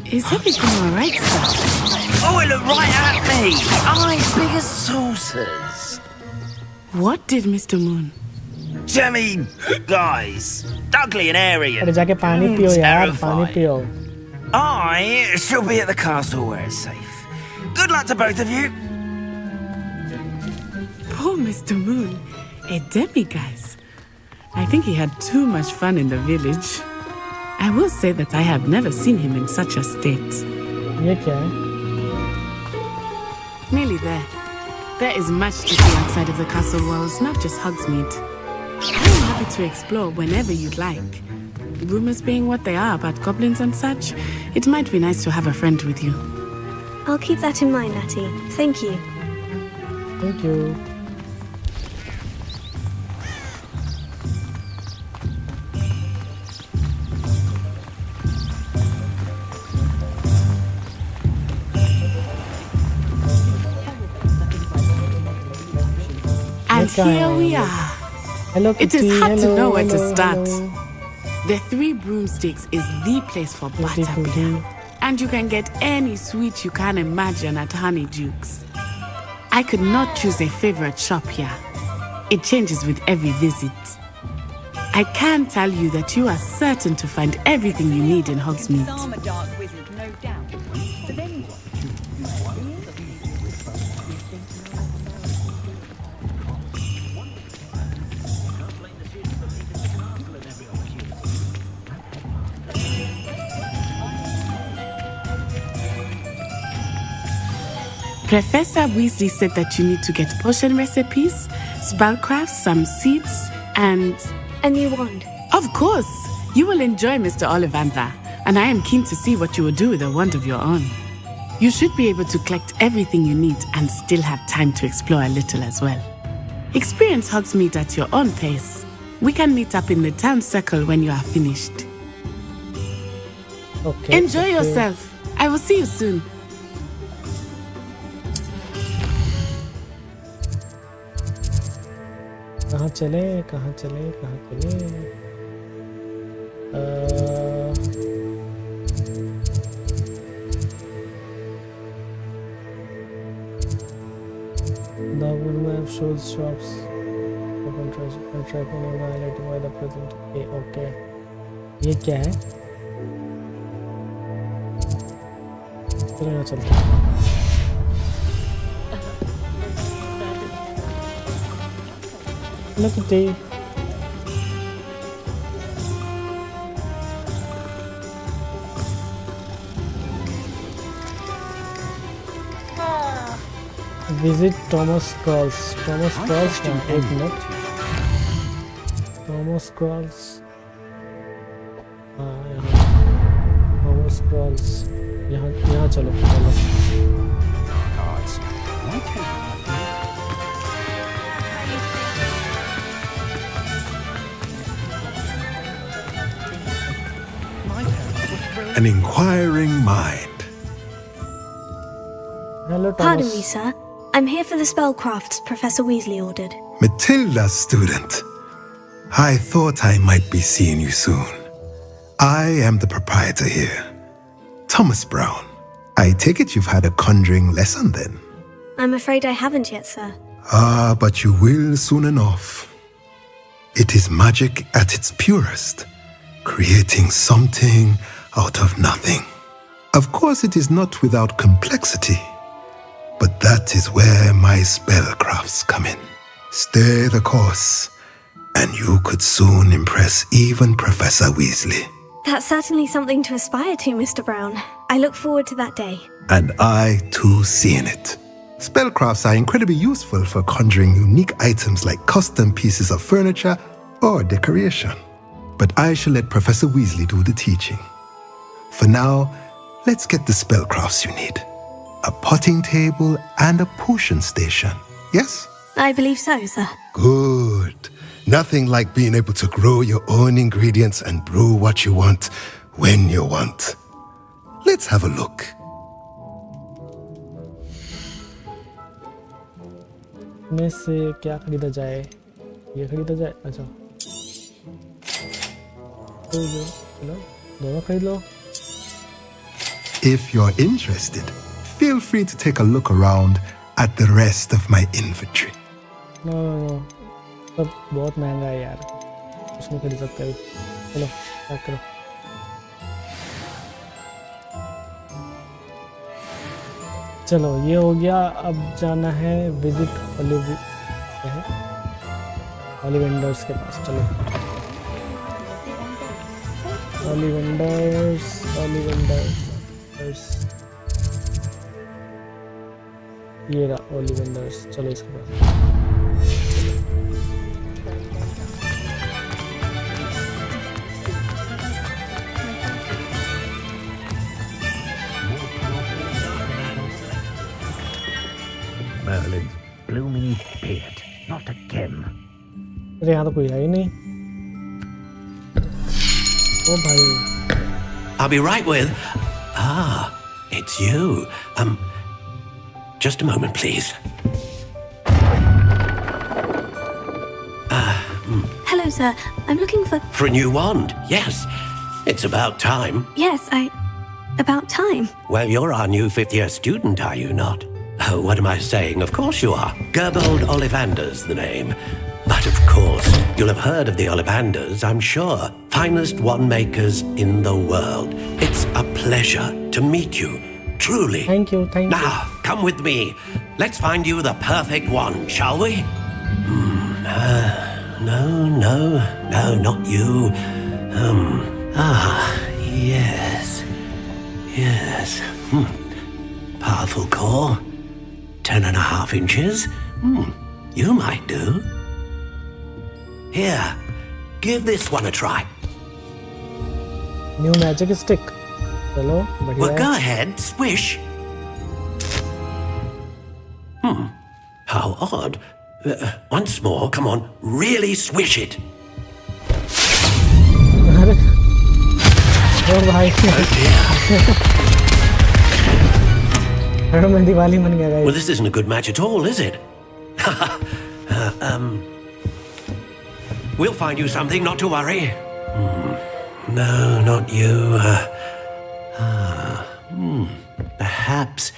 Is everything all right, sir? Oh, it looked right at me. Eyes big as saucers. What did Mr. Moon? Jemmy, guys. Ugly and airy. अरे जाके पानी पियो यार, पानी पियो. I shall be at the castle where it's safe. Good luck to both of you. Poor Mr. Moon. A demi-guise. I think he had too much fun in the village. I will say that I have never seen him in such a state. ये क्या है? Nearly there. There is much to see outside of the castle walls, not just Hogsmeade. I am happy to explore whenever you'd like. Rumors being what they are about goblins and such, it might be nice to have a friend with you. I'll keep that in mind, Natty. Thank you. Thank you. And here we are. Hello, it is hard to know where to hello, start. hello. The Three Broomsticks is the place for butterbeer. And you can get any sweet you can imagine at Honeydukes. I could not choose a favorite shop here. It changes with every visit. I can tell you that you are certain to find everything you need in Hogsmeade. I'm a dark wizard, no doubt. But then what? Professor Weasley said that you need to get potion recipes, spellcrafts, some seeds, and... A new wand. Of course! You will enjoy Mr. Ollivander, and I am keen to see what you will do with a wand of your own. You should be able to collect everything you need and still have time to explore a little as well. Experience Hogsmeade at your own pace. We can meet up in the town circle when you are finished. Okay. Enjoy yourself. I will see you soon. कहाँ चले कहाँ चले कहाँ चले The web shows shops open tracking and violating by the present. Okay. ये क्या है? चलो चलते हैं. Look at the visit Thomas Scrolls. Thomas Scrolls can open it. Thomas Scrolls. Thomas Scrolls. यहाँ चलो An inquiring mind. Hello, Thomas. Pardon me, sir. I'm here for the spellcrafts Professor Weasley ordered. Matilda, student. I thought I might be seeing you soon. I am the proprietor here, Thomas Brown. I take it you've had a conjuring lesson then? I'm afraid I haven't yet, sir. Ah, but you will soon enough. It is magic at its purest. creating something out of nothing. Of course, it is not without complexity, but that is where my spellcrafts come in. Stay the course, and you could soon impress even Professor Weasley. That's certainly something to aspire to, Mr. Brown. I look forward to that day. And I, too, seeing it. Spellcrafts are incredibly useful for conjuring unique items like custom pieces of furniture or decoration. But I shall let Professor Weasley do the teaching. For now, let's get the spellcrafts you need. A potting table and a potion station, yes? I believe so, sir. Good. Nothing like being able to grow your own ingredients and brew what you want when you want. Let's have a look. में से क्या खरीदा जाए? ये खरीदा जाए? अच्छा चलो दोनों खरीद लो. If you're interested, feel free to take a look around at the rest of my inventory. No. सब बहुत महंगा है यार. कुछ नहीं खरीद सकते अभी. चलो पैक करो. चलो ये हो गया. अब जाना है विजिट ओलिवेंडर्स के पास. चलो ओलिवेंडर्स ये रहा ओलिवेंडर्स. चलो इसके पास. Merlin's blooming beard. Not again. अरे यहाँ तो कोई है ही नहीं. ओ भाई. I'll be right with. It's you. Just a moment, please. Hello, sir. I'm looking for... For a new wand, yes. It's about time. Yes, about time. Well, you're our new fifth-year student, are you not? Oh, what am I saying? Of course you are. Gerbold Ollivander's the name. But of course, you'll have heard of the Ollivanders, I'm sure. Finest wand makers in the world. It's a pleasure to meet you. Truly. Thank you. Now, come with me. Let's find you the perfect wand, shall we? No, not you. Yes. Powerful core. 10.5 inches. You might do. Here, give this one a try. New magic stick. Hello, well, go ahead, swish. How odd. Once more, come on, really swish it. Oh dear. Well, this isn't a good match at all, is it? We'll find you something, not to worry. No, not you. Perhaps.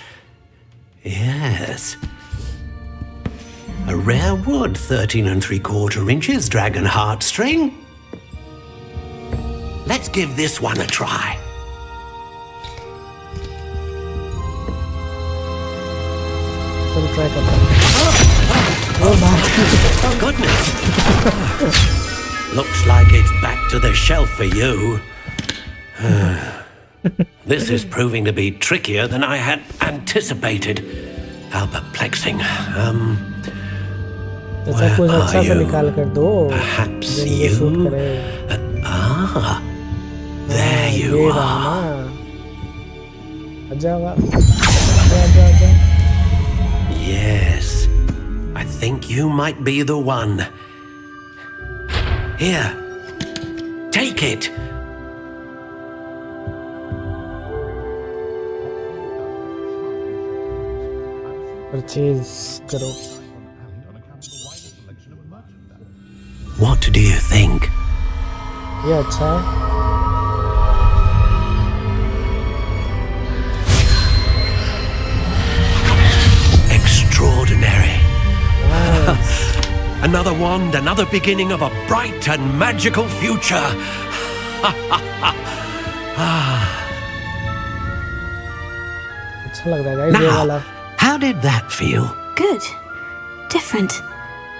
Yes. A rare wood, 13 3/4 inches, dragon heartstring. Let's give this one a try. Oh, goodness. Looks like it's back to the shelf for you. This is proving to be trickier than I had anticipated. How perplexing. Perhaps you... there you are. Yes, I think you might be the one. Here, take it. Purchase karo. What do you think? ये अच्छा है. Extraordinary. Another wand, another beginning of a bright and magical future. अच्छा लग रहा है guys ये वाला. How did that feel? Good. Different.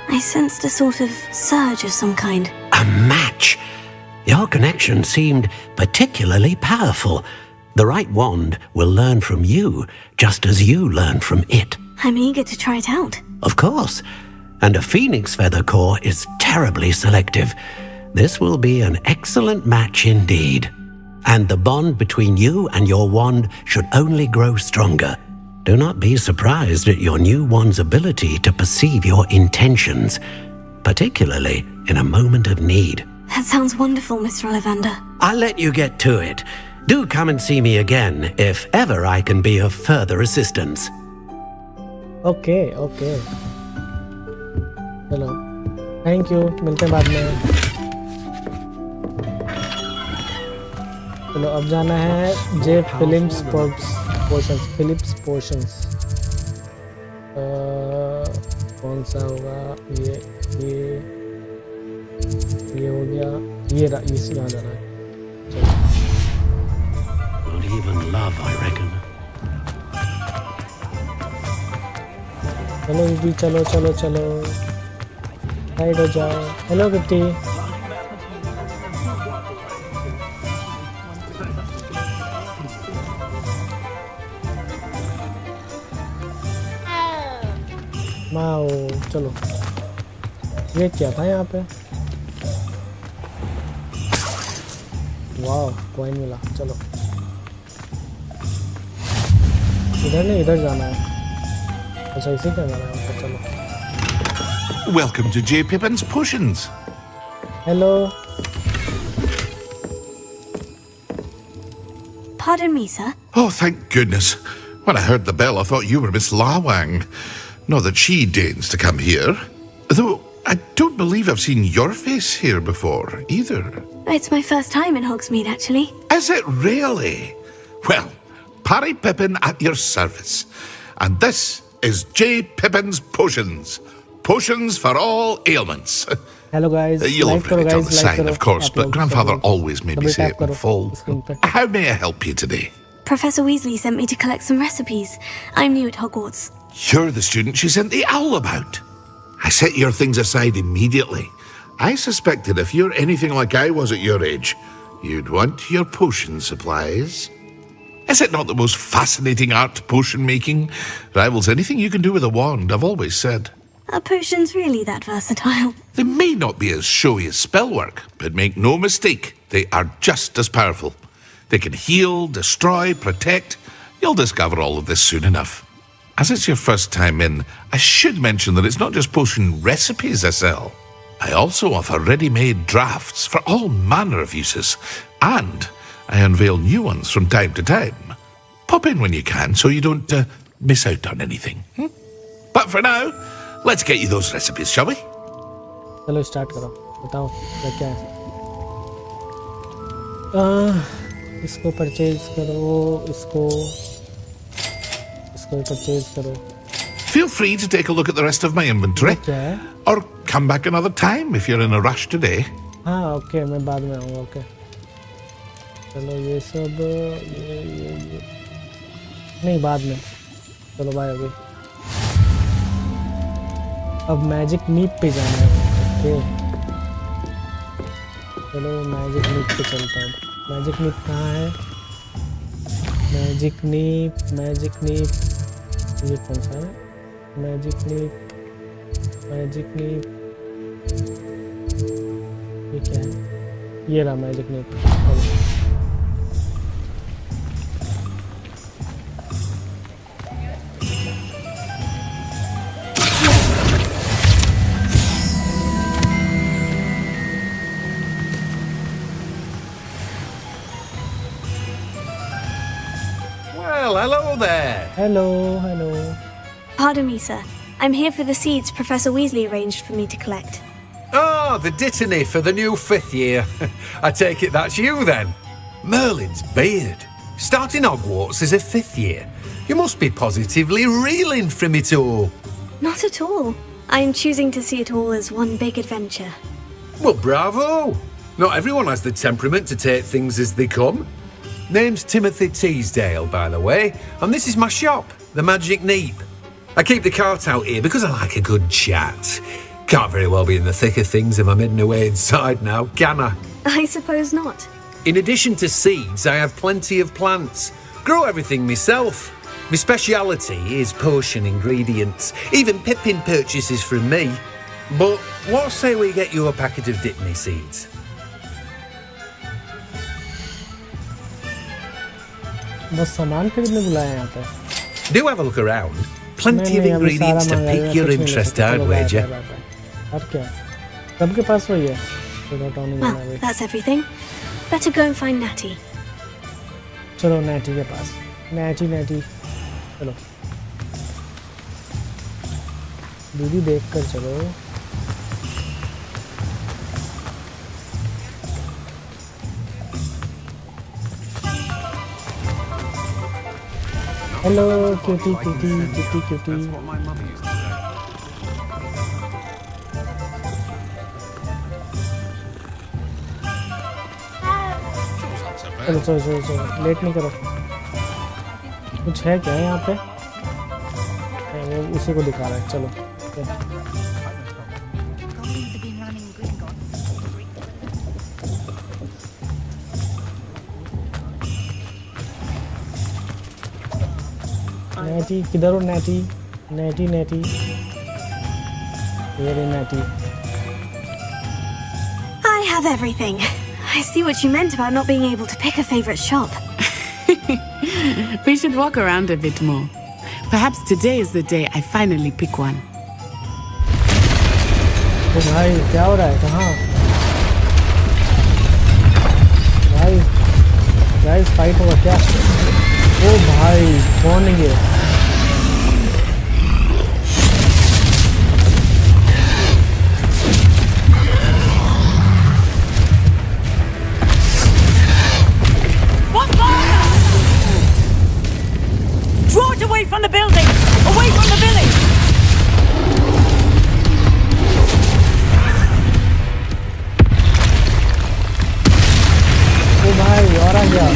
I sensed a sort of surge of some kind. A match. Your connection seemed particularly powerful. The right wand will learn from you, just as you learn from it. I'm eager to try it out. Of course. And a phoenix feather core is terribly selective. This will be an excellent match indeed. And the bond between you and your wand should only grow stronger. Do not be surprised at your new wand's ability to perceive your intentions, particularly in a moment of need. That sounds wonderful, Mr. Ollivander. I'll let you get to it. Do come and see me again if ever I can be of further assistance. Okay. चलो. Thank you. मिलते हैं बाद में. चलो अब जाना है जे Philips portions. कौन सा होगा ये हो गया. ये यहाँ जाना है. Believe in love, I reckon. चलो दीदी चलो. साइड हो जाओ. Hello kitty. माओ चलो. ये क्या था यहाँ पे. वाह कॉइन मिला. चलो इधर नहीं इधर जाना है. अच्छा इसी का जाना है. चलो. Welcome to J. Pippin's Potions. Hello. Pardon me, sir. Oh, thank goodness. When I heard the bell, I thought you were Miss Lawang. Not that she deigns to come here. Though I don't believe I've seen your face here before, either. It's my first time in Hogsmeade, actually. Is it really? Well, Parry Pippin at your service. And this is J. Pippin's Potions. Potions for all ailments. Hello guys. You'll like have read it on the like sign, of course, but Grandfather always made me say it in full. पे. How may I help you today? Professor Weasley sent me to collect some recipes. I'm new at Hogwarts. You're the student she sent the owl about. I set your things aside immediately. I suspected if you're anything like I was at your age, you'd want your potion supplies. Is it not the most fascinating art, potion making? Rivals anything you can do with a wand, I've always said. Are potions really that versatile? They may not be as showy as spellwork, but make no mistake, they are just as powerful. They can heal, destroy, protect. You'll discover all of this soon enough. As it's your first time in, I should mention that it's not just potion recipes I sell. I also offer ready-made drafts for all manner of uses, and I unveil new ones from time to time. Pop in when you can so you don't miss out on anything. But for now, let's get you those recipes, shall we? चलो start करो. बताओ क्या है. इसको purchase करो. इसको purchase करो. Feel free to take a look at the rest of my inventory. Okay. Or come back another time if you're in a rush today. हाँ ओके मैं बाद में आऊँगा. ओके चलो ये सब ये नहीं बाद में. चलो बाय. अभी अब मैजिक नीप पे जाना है. ओके चलो मैजिक नीप पे चलता है. मैजिक नीप कहाँ है. मैजिक नीप ये कौन सा है. मैजिक नीप ये क्या है. ये रहा मैजिक नीप. Well, hello there. Hello. Pardon me, sir. I'm here for the seeds Professor Weasley arranged for me to collect. Oh, the dittany for the new 5th year. I take it that's you then. Merlin's beard. Starting Hogwarts as a 5th year. You must be positively reeling from it all. Not at all. I'm choosing to see it all as one big adventure. Well, bravo. Not everyone has the temperament to take things as they come. Name's Timothy Teasdale, by the way, and this is my shop, the Magic Neep. I keep the cart out here because I like a good chat. Can't very well be in the thick of things if I'm hidden away inside now, can I? I suppose not. In addition to seeds, I have plenty of plants. Grow everything myself. My speciality is potion ingredients. Even Pippin purchases from me. But what say we get you a packet of Dittany seeds? बस सामान खरीदने बुलाया यहाँ पे. Do have a look around. Plenty of ingredients to pique your interest, I'd wager. और क्या? सबके पास वही है. Well, that's everything. Better go and find Natty. चलो नैटी के पास. नैटी. चलो. दीदी देख कर चलो. Hello, cutie. चलो लेट नहीं करो. कुछ है क्या यहाँ पे? वो उसी को दिखा रहा है. चलो नैटी किधर हो? Natty very natty. I have everything. I see what you meant about not being able to pick a favorite shop. We should walk around a bit more. Perhaps today is the day I finally pick one. ओ भाई क्या हो रहा है? कहाँ? भाई guys fight होगा क्या? ओ भाई कौन है ये? Draw it away from the building! Away from the village! ओ भाई और आ गया.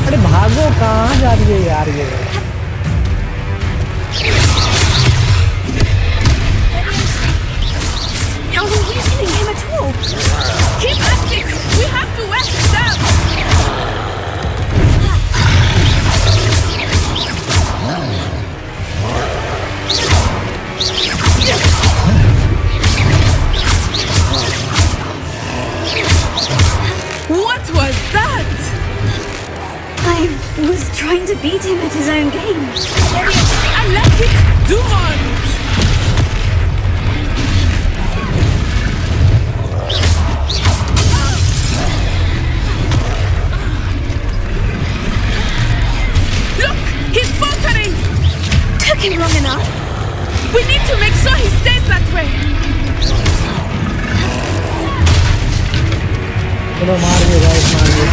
अरे भागो, कहाँ जा रही है यार ये? Are we weakening him at all? Keep acting! We have to wear him down! What was that? I was trying to beat him at his own game. I like it! Do on! Look! He's faltering! Took him long enough. We need to make sure he stays that way! चलो मार दे guys, मार दे.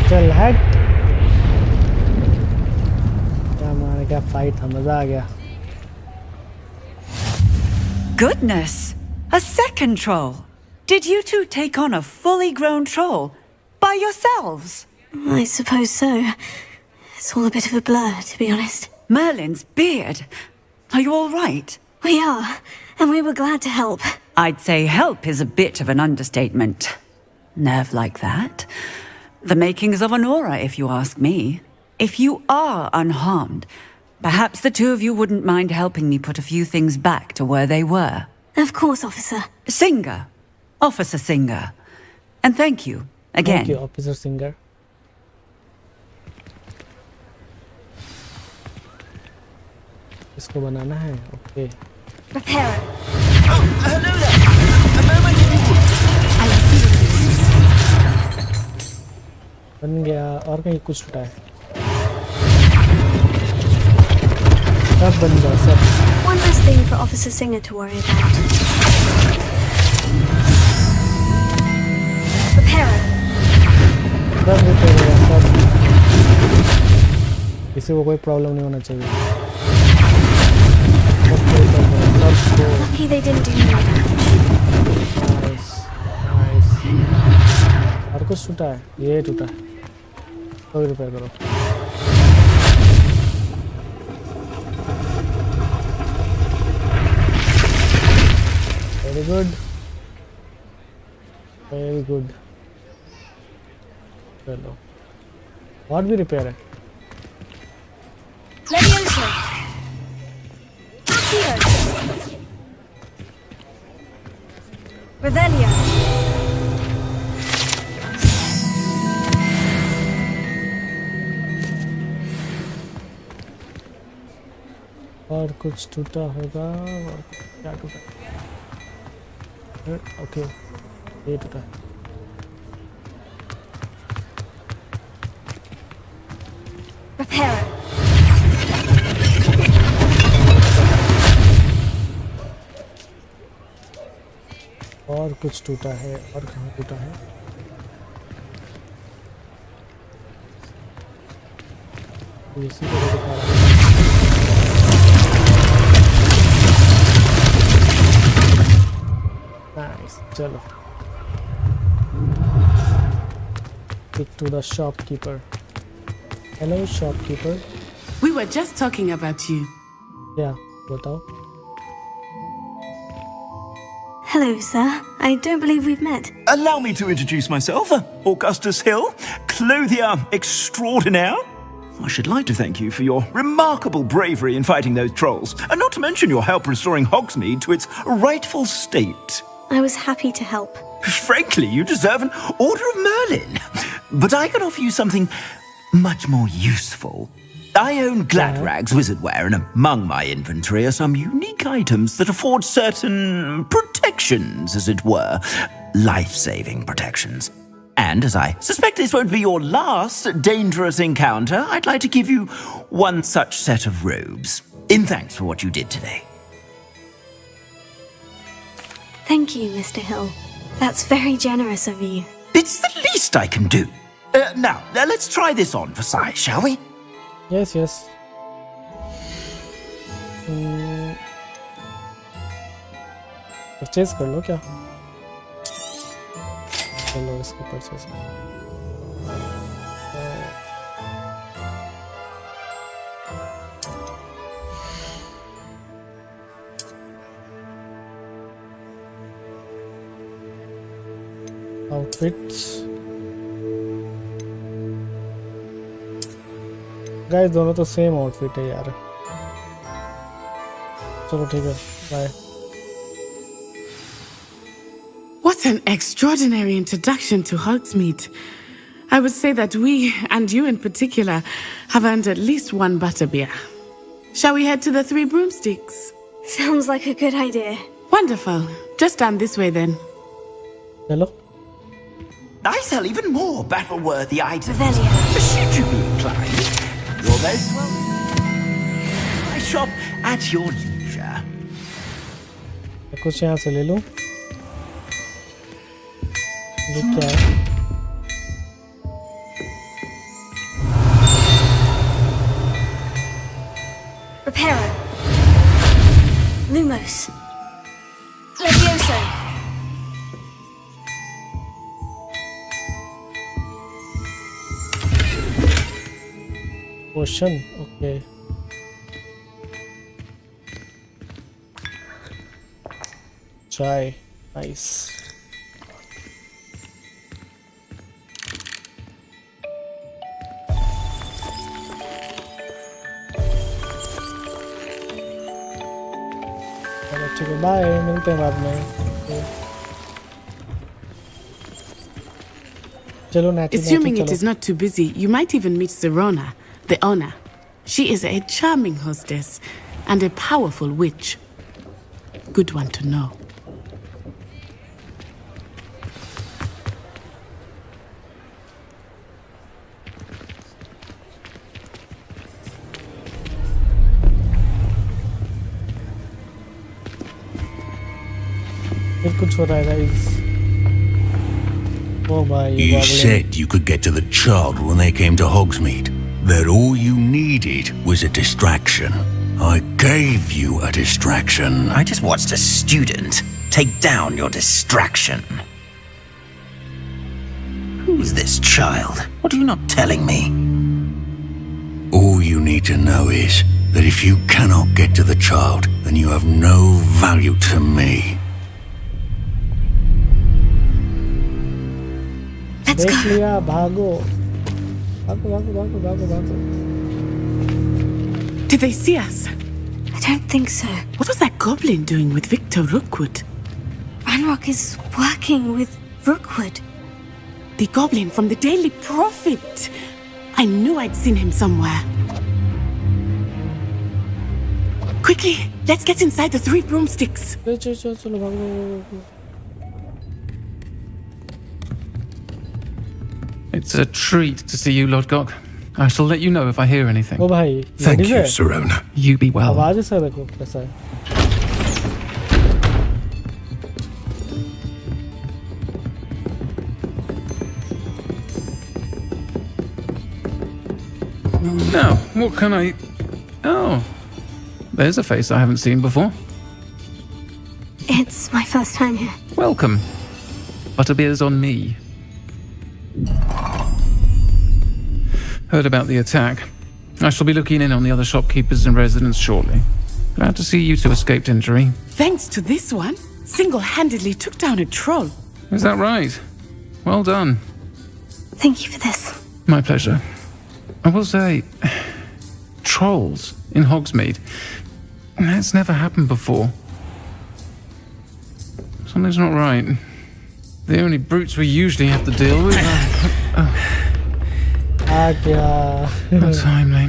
चल हट. क्या मार, क्या fight था, मजा आ गया. Goodness! A second troll! Did you two take on a fully grown troll? By yourselves? I suppose so. It's all a bit of a blur, to be honest. Merlin's beard! Are you all right? We are, and we were glad to help. I'd say help is a bit of an understatement. Nerve like that? The makings of an aura, if you ask me. If you are unharmed, perhaps the two of you wouldn't mind helping me put a few things back to where they were. Of course, officer. Singer. Officer Singer. And thank you, again. Thank you, Officer Singer. इसको बनाना है. Okay. Repair it. Oh, hello there. A moment if you would. बन गया. और कहीं कुछ छूटा है. सब बन जा सब. One less thing for Officer Singer to worry about. Repairer. सब रिपेयर होगा सब. किसी को कोई प्रॉब्लम नहीं होना चाहिए. Lucky they didn't do more damage. Nice, nice. और कुछ टूटा है? ये टूटा है. कोई रिपेयर करो. Very good. Very good. चलो. और भी रिपेयर है. Levioso. Accio. Revelio. और कुछ टूटा होगा. और क्या टूटा? ओके, ये टूटा. Repairer. और कुछ टूटा है. और कहाँ टूटा है? इसी को दिखा रहा है. Nice. चलो. Speak to the shopkeeper. Hello, shopkeeper. We were just talking about you. Yeah, बताओ. Hello, sir. I don't believe we've met. Allow me to introduce myself, Augustus Hill, clothier extraordinaire. I should like to thank you for your remarkable bravery in fighting those trolls, and not to mention your help restoring Hogsmeade to its rightful state. I was happy to help. Frankly, you deserve an Order of Merlin. But I can offer you something much more useful. I own Gladrag's wizardware, and among my inventory are some unique items that afford certain protections, as it were. Life-saving protections. And as I suspect this won't be your last dangerous encounter, I'd like to give you one such set of robes, in thanks for what you did today. Thank you, Mr. Hill. That's very generous of you. It's the least I can do. Now, let's try this on for size, shall we? Yes, yes. Purchase कर लो क्या? चलो इसको purchase कर. Outfits. Guys दोनों तो same outfit है यार. चलो ठीक है, bye. What an extraordinary introduction to Hogsmeade. I would say that we, and you in particular, have earned at least one butterbeer. Shall we head to the Three Broomsticks? Sounds like a good idea. Wonderful. Just down this way then. Hello? I sell even more battle-worthy items. Should you be inclined, you're most welcome. I shop at your leisure. कुछ यहाँ से ले लूँ. ये क्या है? Repairer. Lumos. Levioso. Potion, okay. Chai, nice. ठीक है, बाय, मिलते हैं बाद में. चलो नाटी. Assuming it is not too busy, you might even meet Zerona, the owner. She is a charming hostess and a powerful witch. Good one to know. फिर कुछ हो रहा है गाइस। ओ भाई You goblin. said you could get to the child when they came to Hogsmeade. That all you needed was a distraction. I gave you a distraction. I just watched a student take down your distraction. Who's this child? What are you not telling me? All you need to know is that if you cannot get to the child, then you have no value to me. देख लिया, भागो भागो भागो भागो भागो भागो। Did they see us? I don't think so. What was that goblin doing with Victor Rookwood? Ranrock is working with Rookwood. The goblin from the Daily Prophet. I knew I'd seen him somewhere. Quickly, let's get inside the 3 broomsticks. चलो भागो। It's a treat to see you, Lodgok. I shall let you know if I hear anything. ओ भाई, Thank ladies you, है? Serona. You be well. आवाज से देखो कैसा है। Now, what can I... Oh, there's a face I haven't seen before. It's my first time here. Welcome. Butterbeer's on me. Heard about the attack. I shall be looking in on the other shopkeepers and residents shortly. Glad to see you two escaped injury. Thanks to this one, single-handedly took down a troll. Is that right? Well done. Thank you for this. My pleasure. I will say, trolls in Hogsmeade. That's never happened before. Something's not right. The only brutes we usually have to deal with are... Not timely.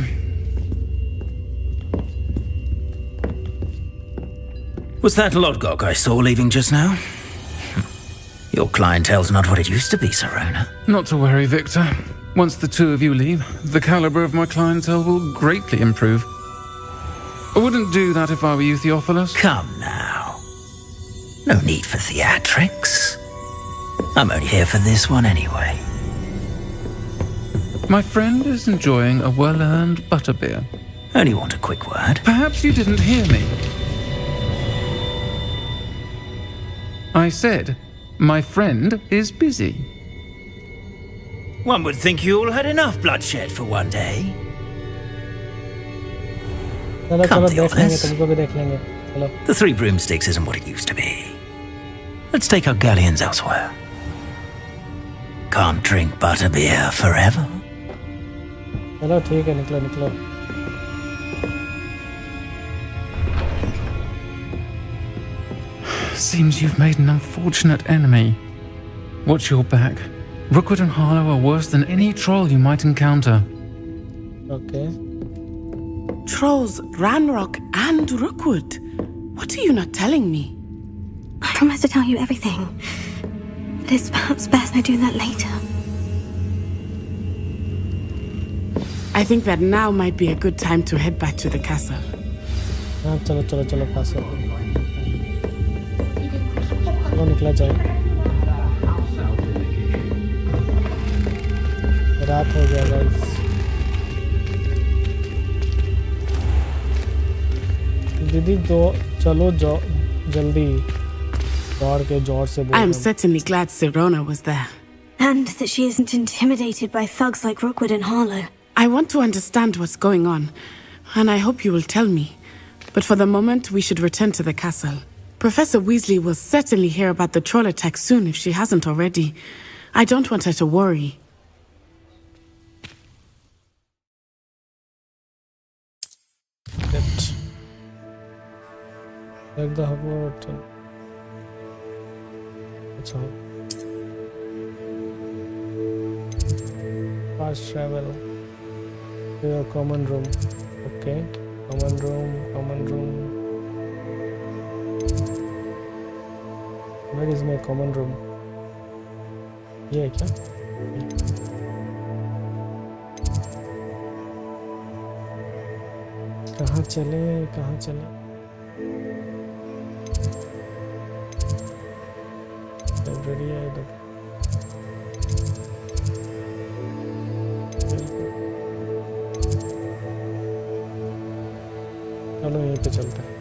Was that Lodgok I saw leaving just now? Your clientele's not what it used to be, Serona. Not to worry, Victor. Once the two of you leave, the caliber of my clientele will greatly improve. I wouldn't do that if I were you, Theophilus. Come now. No need for theatrics. I'm only here for this one anyway. My friend is enjoying a well-earned butterbeer. Only want a quick word. Perhaps you didn't hear me. I said, my friend is busy. One would think you all had enough bloodshed for one day. Come, Theophilus. The 3 broomsticks isn't what it used to be. Let's take our galleons elsewhere. Can't drink butterbeer forever. चलो ठीक है, निकलो निकलो। Seems you've made an unfortunate enemy. Watch your back. Rookwood and Harlow are worse than any troll you might encounter. Okay. Trolls, Ranrock, and Rookwood. What are you not telling me? I promise to tell you everything. But it's perhaps best I do that later. I think that now might be a good time to head back to the castle. हाँ चलो चलो चलो पास हो। चलो निकला जाए। रात हो गया गाइस। दीदी दो चलो जल्दी दौड़ के जोर से बोल। I am certainly glad Serona was there. And that she isn't intimidated by thugs like Rookwood and Harlow. I want to understand what's going on, and I hope you will tell me. But for the moment, we should return to the castle. Professor Weasley will certainly hear about the troll attack soon if she hasn't already. I don't want her to worry. Like the Hogwarts. अच्छा fast travel to your common room. Okay, common room. Where is my common room? ये है क्या? कहाँ चले already है इधर। चलो यहीं पे चलते हैं।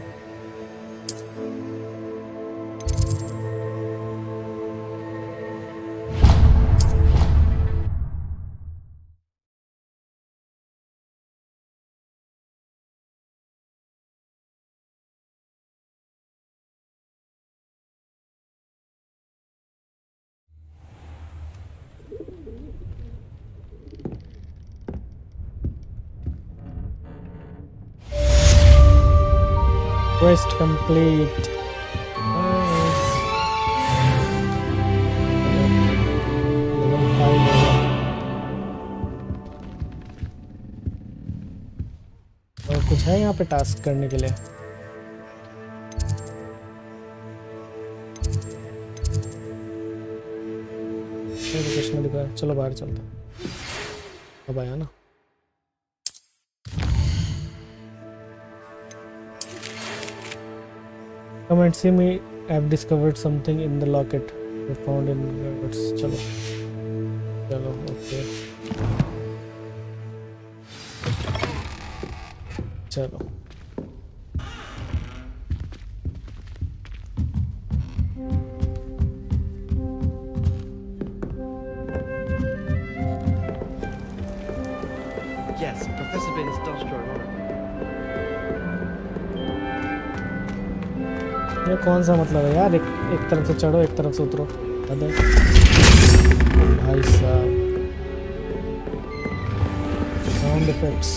Quest complete. Nice. Level 5 हो गया। और कुछ है यहाँ पे टास्क करने के लिए? कुछ नहीं दिखा। चलो बाहर चलते हैं। अब आया ना। Come and see me. I've discovered something in the locket we found in Hogwarts. चलो ओके चलो। Yes, Professor Binns does draw an oracle. ये कौन सा मतलब है यार? एक तरफ से चढ़ो, एक तरफ से उतरो। भाई साहब, साउंड इफेक्ट्स।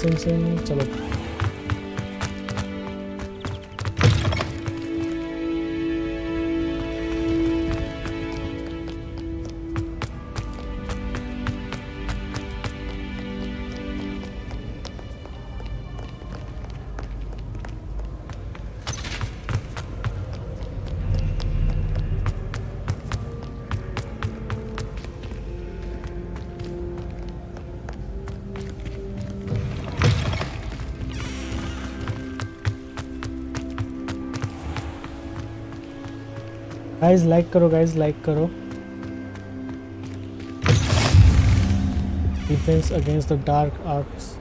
सिंह चलो। गाइस लाइक करो, गाइस लाइक करो। Defence against the dark arts.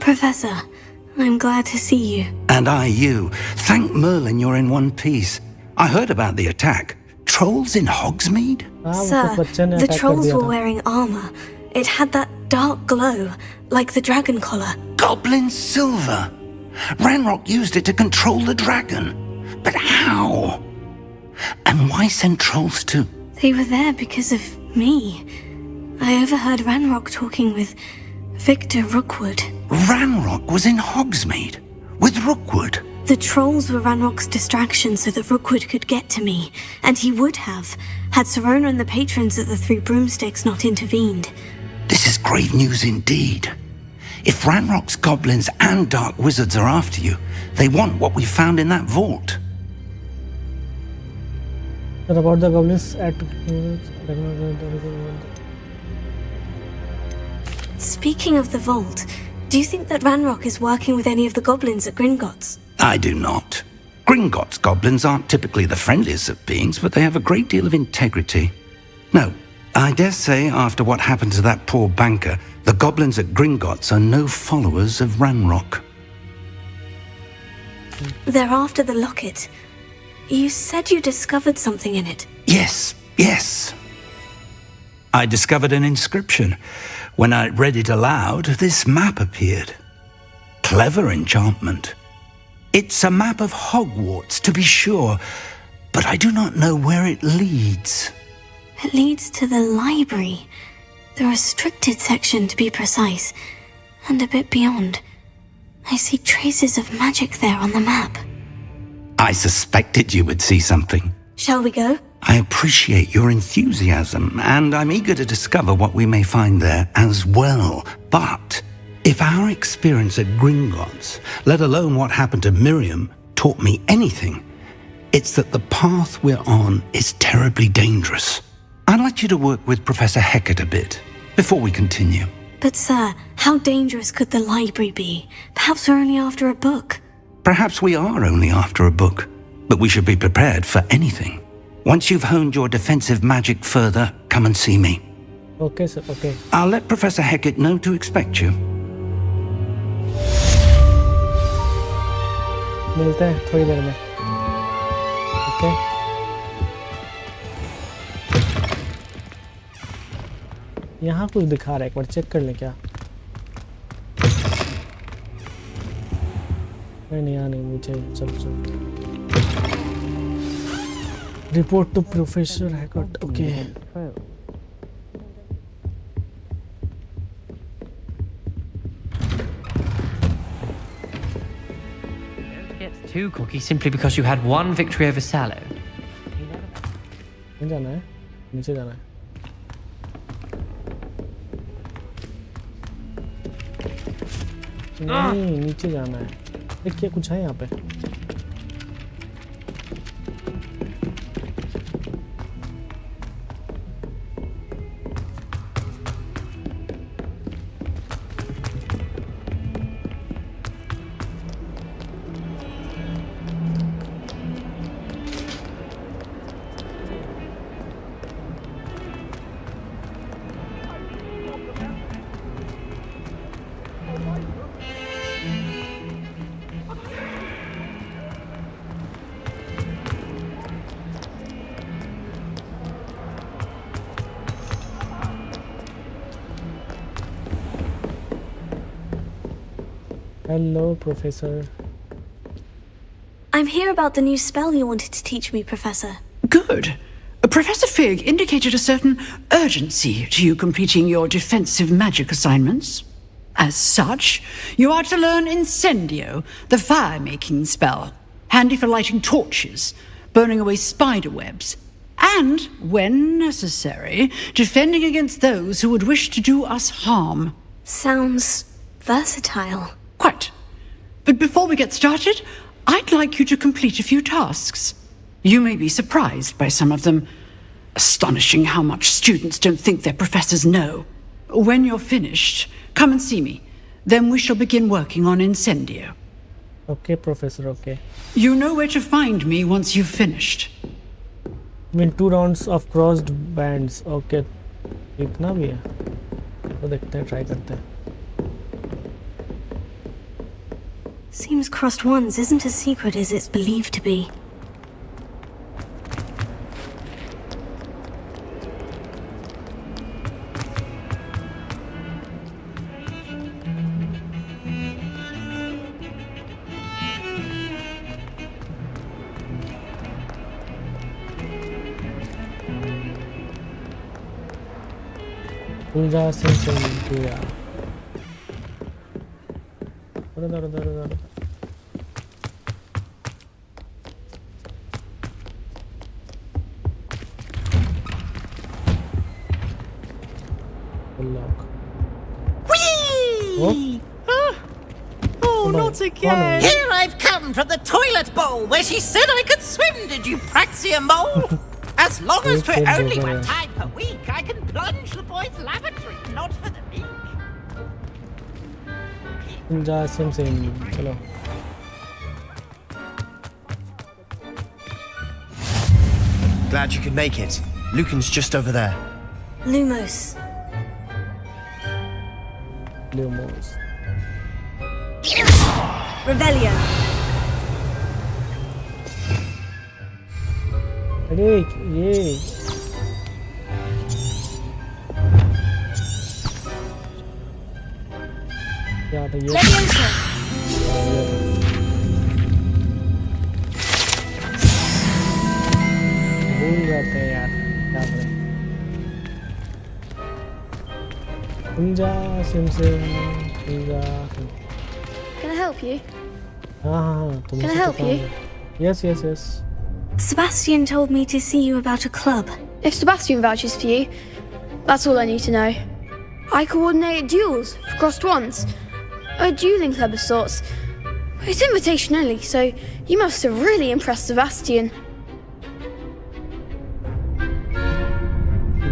Professor, I'm glad to see you. And I you. Thank Merlin you're in one piece. I heard about the attack. Trolls in Hogsmeade? Sir, the trolls were wearing armor. It had that dark glow, like the dragon collar. Goblin silver! Ranrock used it to control the dragon. But how? And why send trolls too? They were there because of me. I overheard Ranrock talking with Victor Rookwood. Ranrock was in Hogsmeade? With Rookwood? The trolls were Ranrock's distraction so that Rookwood could get to me. And he would have, had Serona and the patrons at the Three Broomsticks not intervened. This is grave news indeed. If Ranrock's goblins and dark wizards are after you, they want what we found in that vault. What about the goblins at... Speaking of the vault, Do you think that Ranrock is working with any of the goblins at Gringotts? I do not. Gringotts goblins aren't typically the friendliest of beings, but they have a great deal of integrity. No, I dare say after what happened to that poor banker, the goblins at Gringotts are no followers of Ranrock. They're after the locket. You said you discovered something in it. Yes. I discovered an inscription. When I read it aloud, this map appeared. Clever enchantment. It's a map of Hogwarts, to be sure, but I do not know where it leads. It leads to the library. The restricted section, to be precise, and a bit beyond. I see traces of magic there on the map. I suspected you would see something. Shall we go? I appreciate your enthusiasm, and I'm eager to discover what we may find there as well. But if our experience at Gringotts, let alone what happened to Miriam, taught me anything, it's that the path we're on is terribly dangerous. I'd like you to work with Professor Hecat a bit before we continue. But sir, how dangerous could the library be? Perhaps we're only after a book. Perhaps we are only after a book, but we should be prepared for anything. Once you've honed your defensive magic further, come and see me. Okay, sir, okay. I'll let Professor Hecat know to expect you. मिलते हैं थोड़ी देर में. Okay. यहाँ कुछ दिखा रहा है, एक बार चेक कर लें क्या? नहीं यहाँ नहीं, नीचे चल. Report to Professor Hecat. Okay. Don't get too cocky simply because you had one victory over Sallow. नहीं जाना है, नीचे जाना है. नहीं, नीचे जाना है. देखिए कुछ है यहाँ पे. Hello, Professor. I'm here about the new spell you wanted to teach me, Professor. Good. Professor Fig indicated a certain urgency to you completing your defensive magic assignments. As such, you are to learn Incendio, the fire-making spell, handy for lighting torches, burning away spider webs, and, when necessary, defending against those who would wish to do us harm. Sounds versatile. Quite. But before we get started, I'd like you to complete a few tasks. You may be surprised by some of them. Astonishing how much students don't think their professors know. When you're finished, come and see me. Then we shall begin working on Incendio. Okay, Professor, okay. You know where to find me once you've finished. I mean 2 rounds of crossed bands. Okay. इतना भी है. तो देखते हैं, try करते हैं. Seems crossed ones isn't as secret as it's believed to be. Pulja Sensei. Unlock. Whee! Oh, not again! Here I've come from the toilet bowl where she said I could swim, did you praxia mole? As long as for only 1 time per week, I can plunge the boys' lavatory, not for the meek. जा same चलो Glad you could make it. Lucan's just over there. Lumos. Revelio. अरे ये क्या था ये भूल जाते हैं यार क्या करें SIM Can I help you? हाँ Can I help you? Yes. Sebastian told me to see you about a club. If Sebastian vouches for you, that's all I need to know. I coordinate duels for crossed wands. A dueling club of sorts. It's invitation only, so you must have really impressed Sebastian.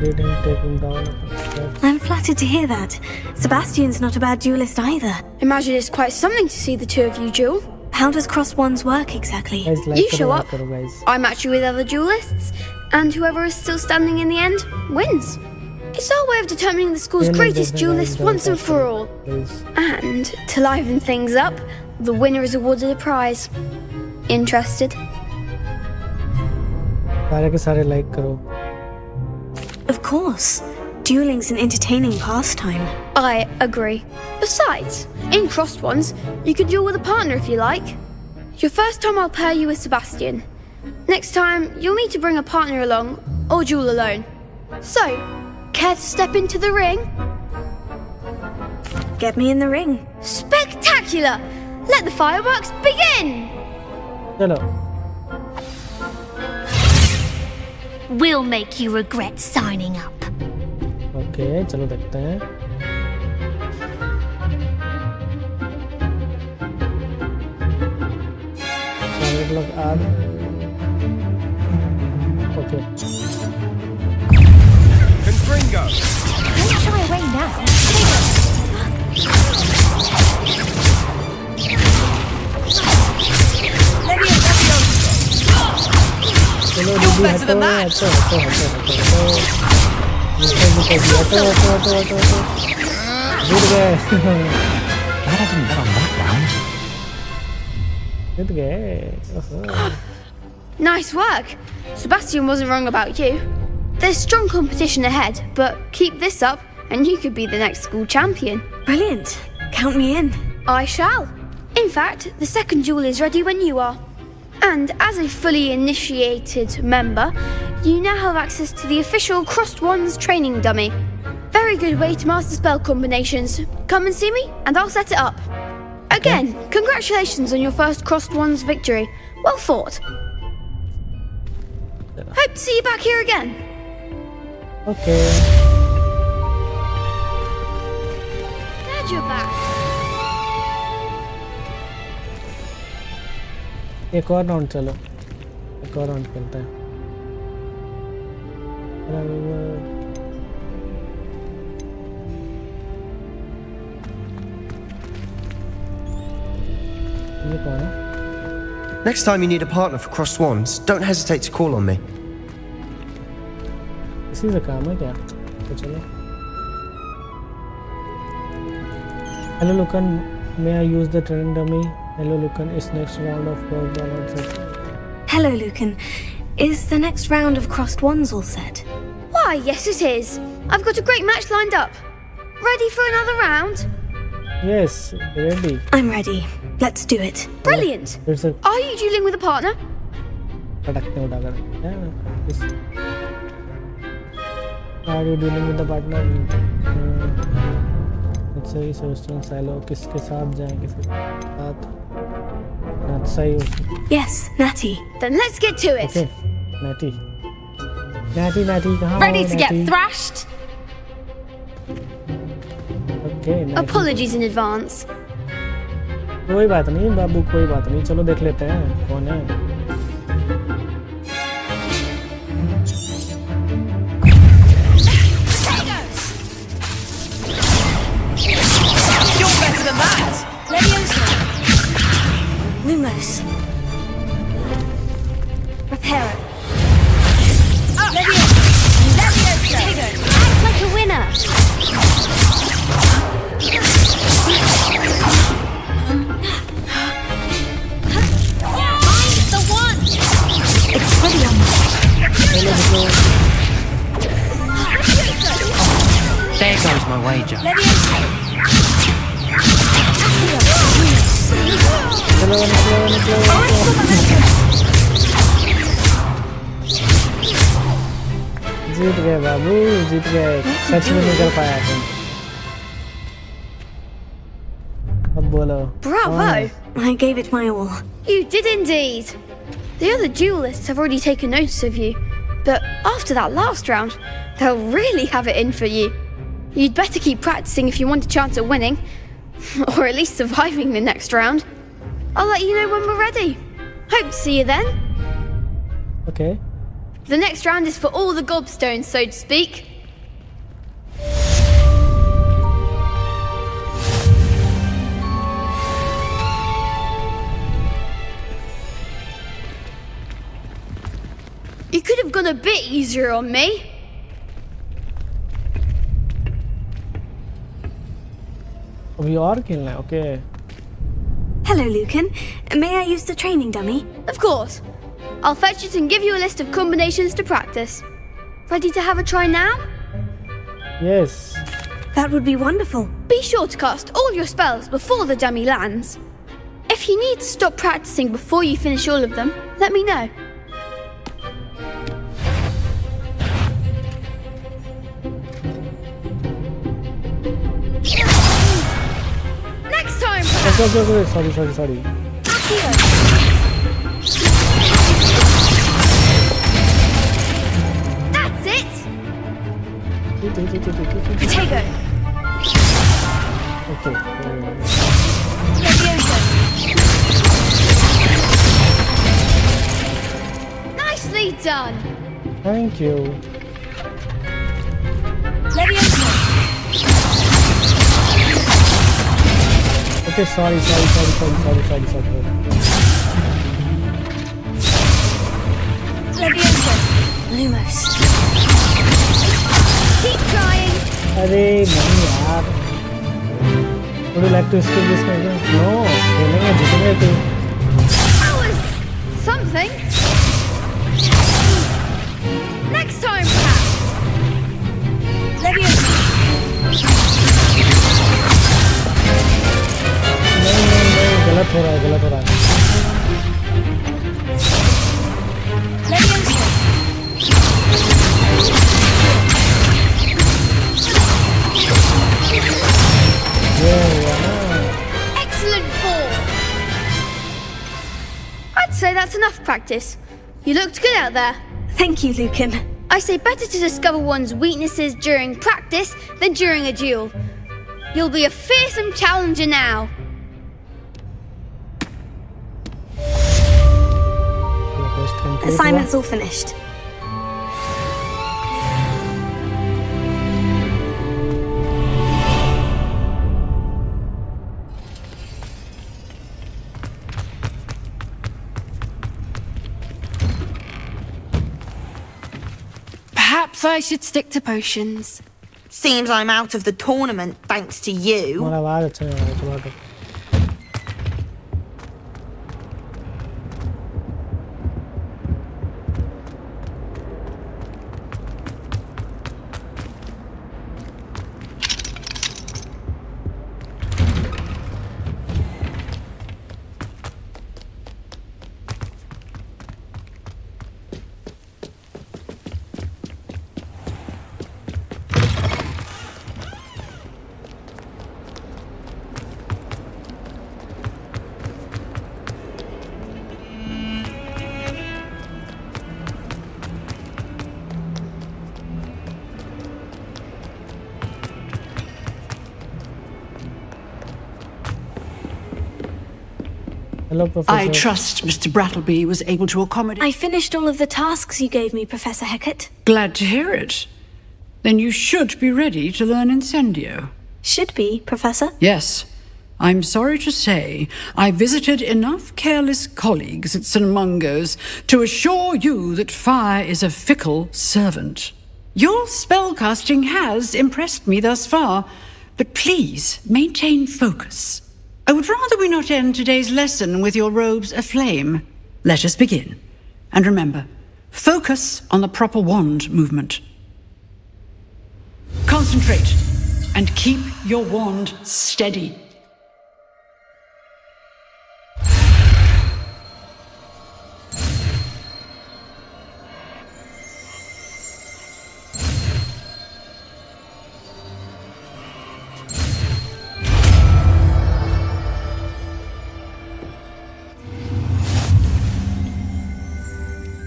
They didn't take him down. I'm flattered to hear that. Sebastian's not a bad duelist either. Imagine it's quite something to see the two of you duel. How does crossed wands work exactly? You show up, I match you with other duelists, and whoever is still standing in the end wins. It's our way of determining the school's greatest duelist once and for all. And to liven things up, the winner is awarded a prize. Interested? सारे के सारे like करो. Of course. Dueling's an entertaining pastime. I agree. Besides, in crossed ones, you can duel with a partner if you like. Your first time I'll pair you with Sebastian. Next time, you'll need to bring a partner along, or duel alone. So, care to step into the ring? Get me in the ring. Spectacular! Let the fireworks begin! चलो. We'll make you regret signing up. Okay, चलो देखते हैं. लोग add. Okay. Confringo! Don't shy away now. You're better than that. Nice work. Sebastian wasn't wrong about you. There's strong competition ahead, but keep this up and you could be the next school champion. Brilliant. Count me in. I shall. In fact, the second duel is ready when you are. And as a fully initiated member, you now have access to the official Crossed Wands training dummy. Very good way to master spell combinations. Come and see me, and I'll set it up. Again, congratulations on your first Crossed Wands victory. Well fought. Hope to see you back here again. Okay. Glad you're back. एक और round चलो. एक और round खेलते हैं. ये कौन है? Next time you need a partner for crossed wands, don't hesitate to call on me. इसी से काम है क्या? तो चलो. Hello Lucan, may I use the training dummy? Hello Lucan, is next round of Crossed Wands all set? Hello Lucan, is the next round of Crossed Wands all set? Why, yes it is. I've got a great match lined up. Ready for another round? Yes, ready. I'm ready. Let's do it. Brilliant. Are you dueling with a partner? Are you dealing with the partner? Let's say Sebastian Silo. किसके साथ जाएं किसके साथ? Nat सही. Yes, Natty. Then let's get to it. Okay, Natty. Natty कहाँ? Ready to get thrashed? Okay. Natty. Apologies in advance. कोई बात नहीं बाबू, कोई बात नहीं. चलो देख लेते हैं कौन है. You're better than that. my wager. जीत गए बाबू, जीत गए। सच में नहीं कर पाया तुम। अब बोलो। Bravo! I gave it my all. You did indeed. The other duelists have already taken notice of you, but after that last round, they'll really have it in for you. You'd better keep practicing if you want a chance at winning, or at least surviving the next round. I'll let you know when we're ready. Hope to see you then. Okay. The next round is for all the gobstones, so to speak. You could have gone a bit easier on me. अभी और खेलना है, okay. Hello, Lucan. May I use the training dummy? Of course. I'll fetch it and give you a list of combinations to practice. Ready to have a try now? Yes. That would be wonderful. Be sure to cast all your spells before the dummy lands. If you need to stop practicing before you finish all of them, let me know. Next time, perhaps. Okay. Sorry. That's it. Potato. Okay. Nicely done. Thank you. Okay, sorry. Lumos. Keep trying. अरे नहीं यार। Would you like to skip this match? No, खेलेंगे, जीतेंगे तू। That was something. Next time, perhaps. नहीं, गलत हो रहा है। Excellent ball. I'd say that's enough practice. You looked good out there. Thank you, Lucan. I say better to discover one's weaknesses during practice than during a duel. You'll be a fearsome challenger now. Assignment's all finished. Perhaps I should stick to potions. Seems I'm out of the tournament thanks to you. हमारा आवाज अच्छा है, चलो तो। Hello, Professor. I trust Mr. Brattleby was able to accommodate. I finished all of the tasks you gave me, Professor Hecat. Glad to hear it. Then you should be ready to learn Incendio. Should be, Professor. Yes. I'm sorry to say I visited enough careless colleagues at St. Mungo's to assure you that fire is a fickle servant. Your spellcasting has impressed me thus far, but please maintain focus. I would rather we not end today's lesson with your robes aflame. Let us begin. And remember, focus on the proper wand movement. Concentrate. and keep your wand steady.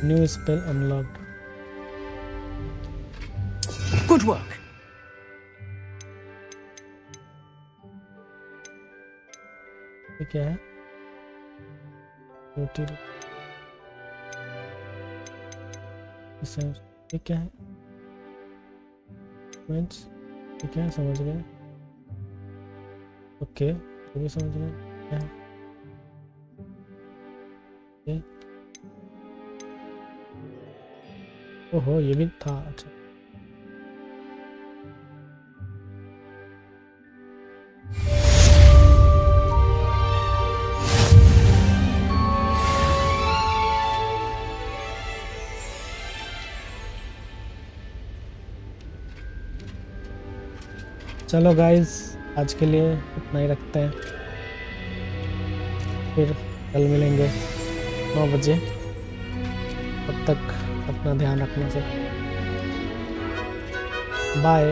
New spell unlocked. Good work. ये क्या है? रोटी ये क्या है? ये क्या है? समझ गए? ओके, ये भी समझ गए क्या है? ये ओहो, ये भी था। अच्छा, चलो गाइस, आज के लिए इतना ही रखते हैं। फिर कल मिलेंगे 9 बजे। तब तक अपना ध्यान रखना सब। Bye.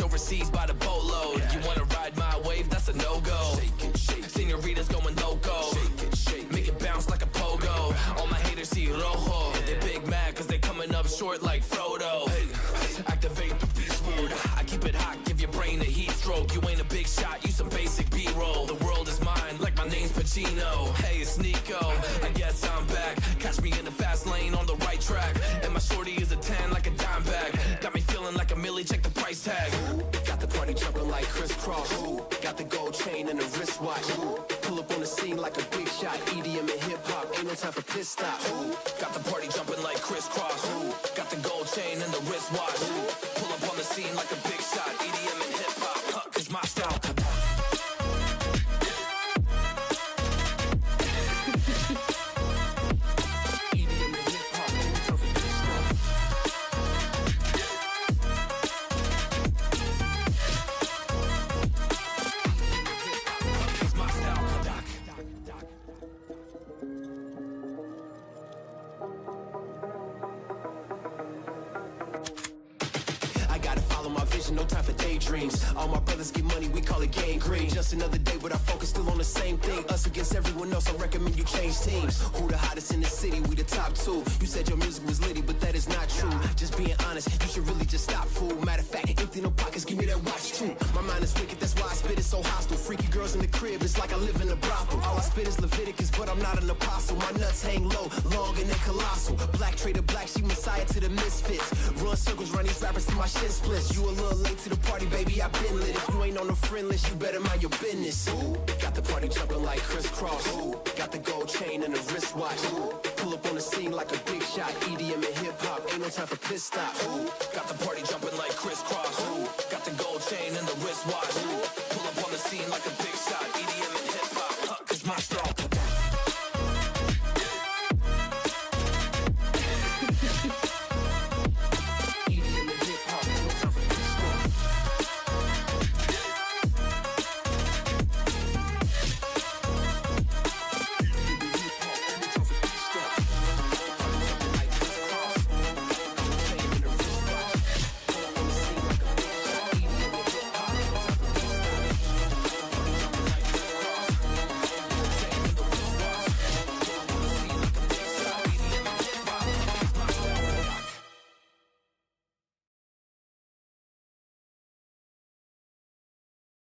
Overseas by the boatload. You wanna ride my wave? That's a no-go. Senoritas going loco. Make it bounce like a pogo. All my haters see rojo. They big mad cause they coming up short like Frodo. Activate the beast mode. I keep it hot, give your brain a heat stroke. You ain't a big shot, you some basic B-roll. The world is mine, like my name's Pacino. Hey, it's Nico, I guess I'm back. Catch me in the fast lane on the right track. And my shorty is a 10 like a dime bag. Got me feeling like a millie, check the price tag. Got the party jumping like crisscross. Got the gold chain and the wristwatch. Pull up on the scene like a big shot. EDM and hip hop, ain't no time for piss stops. Got the party jumping like crisscross. Got the gold chain and the wristwatch. Pull up on the scene like a big shot. EDM and hip hop, cause my style. No time for daydreams. All my brothers get money, we call it gang green. Just another day, but our focus still on the same thing. Us against everyone else, I recommend you change teams. Who the hottest in the city? We the top 2. You said your music was litty, but that is not true. Just being honest, you should really just stop, fool. Matter of fact, empty no pockets, give me that watch too. My mind is wicked, that's why I spit it so hostile. Freaky girls in the crib, it's like I live in a brothel. All I spit is Leviticus, but I'm not an apostle. My nuts hang low, long and they're colossal. Black trader black, she messiah to the misfits. Run circles, run these rappers to my shit splits. You a little late to the party, baby, I've been lit. If you ain't on the friend list, you better mind your business. Got the party jumping like crisscross. Got the gold chain and the wristwatch. Pull up on the scene like a big shot. EDM and hip hop, ain't no time for piss stops. Got the party jumping like crisscross.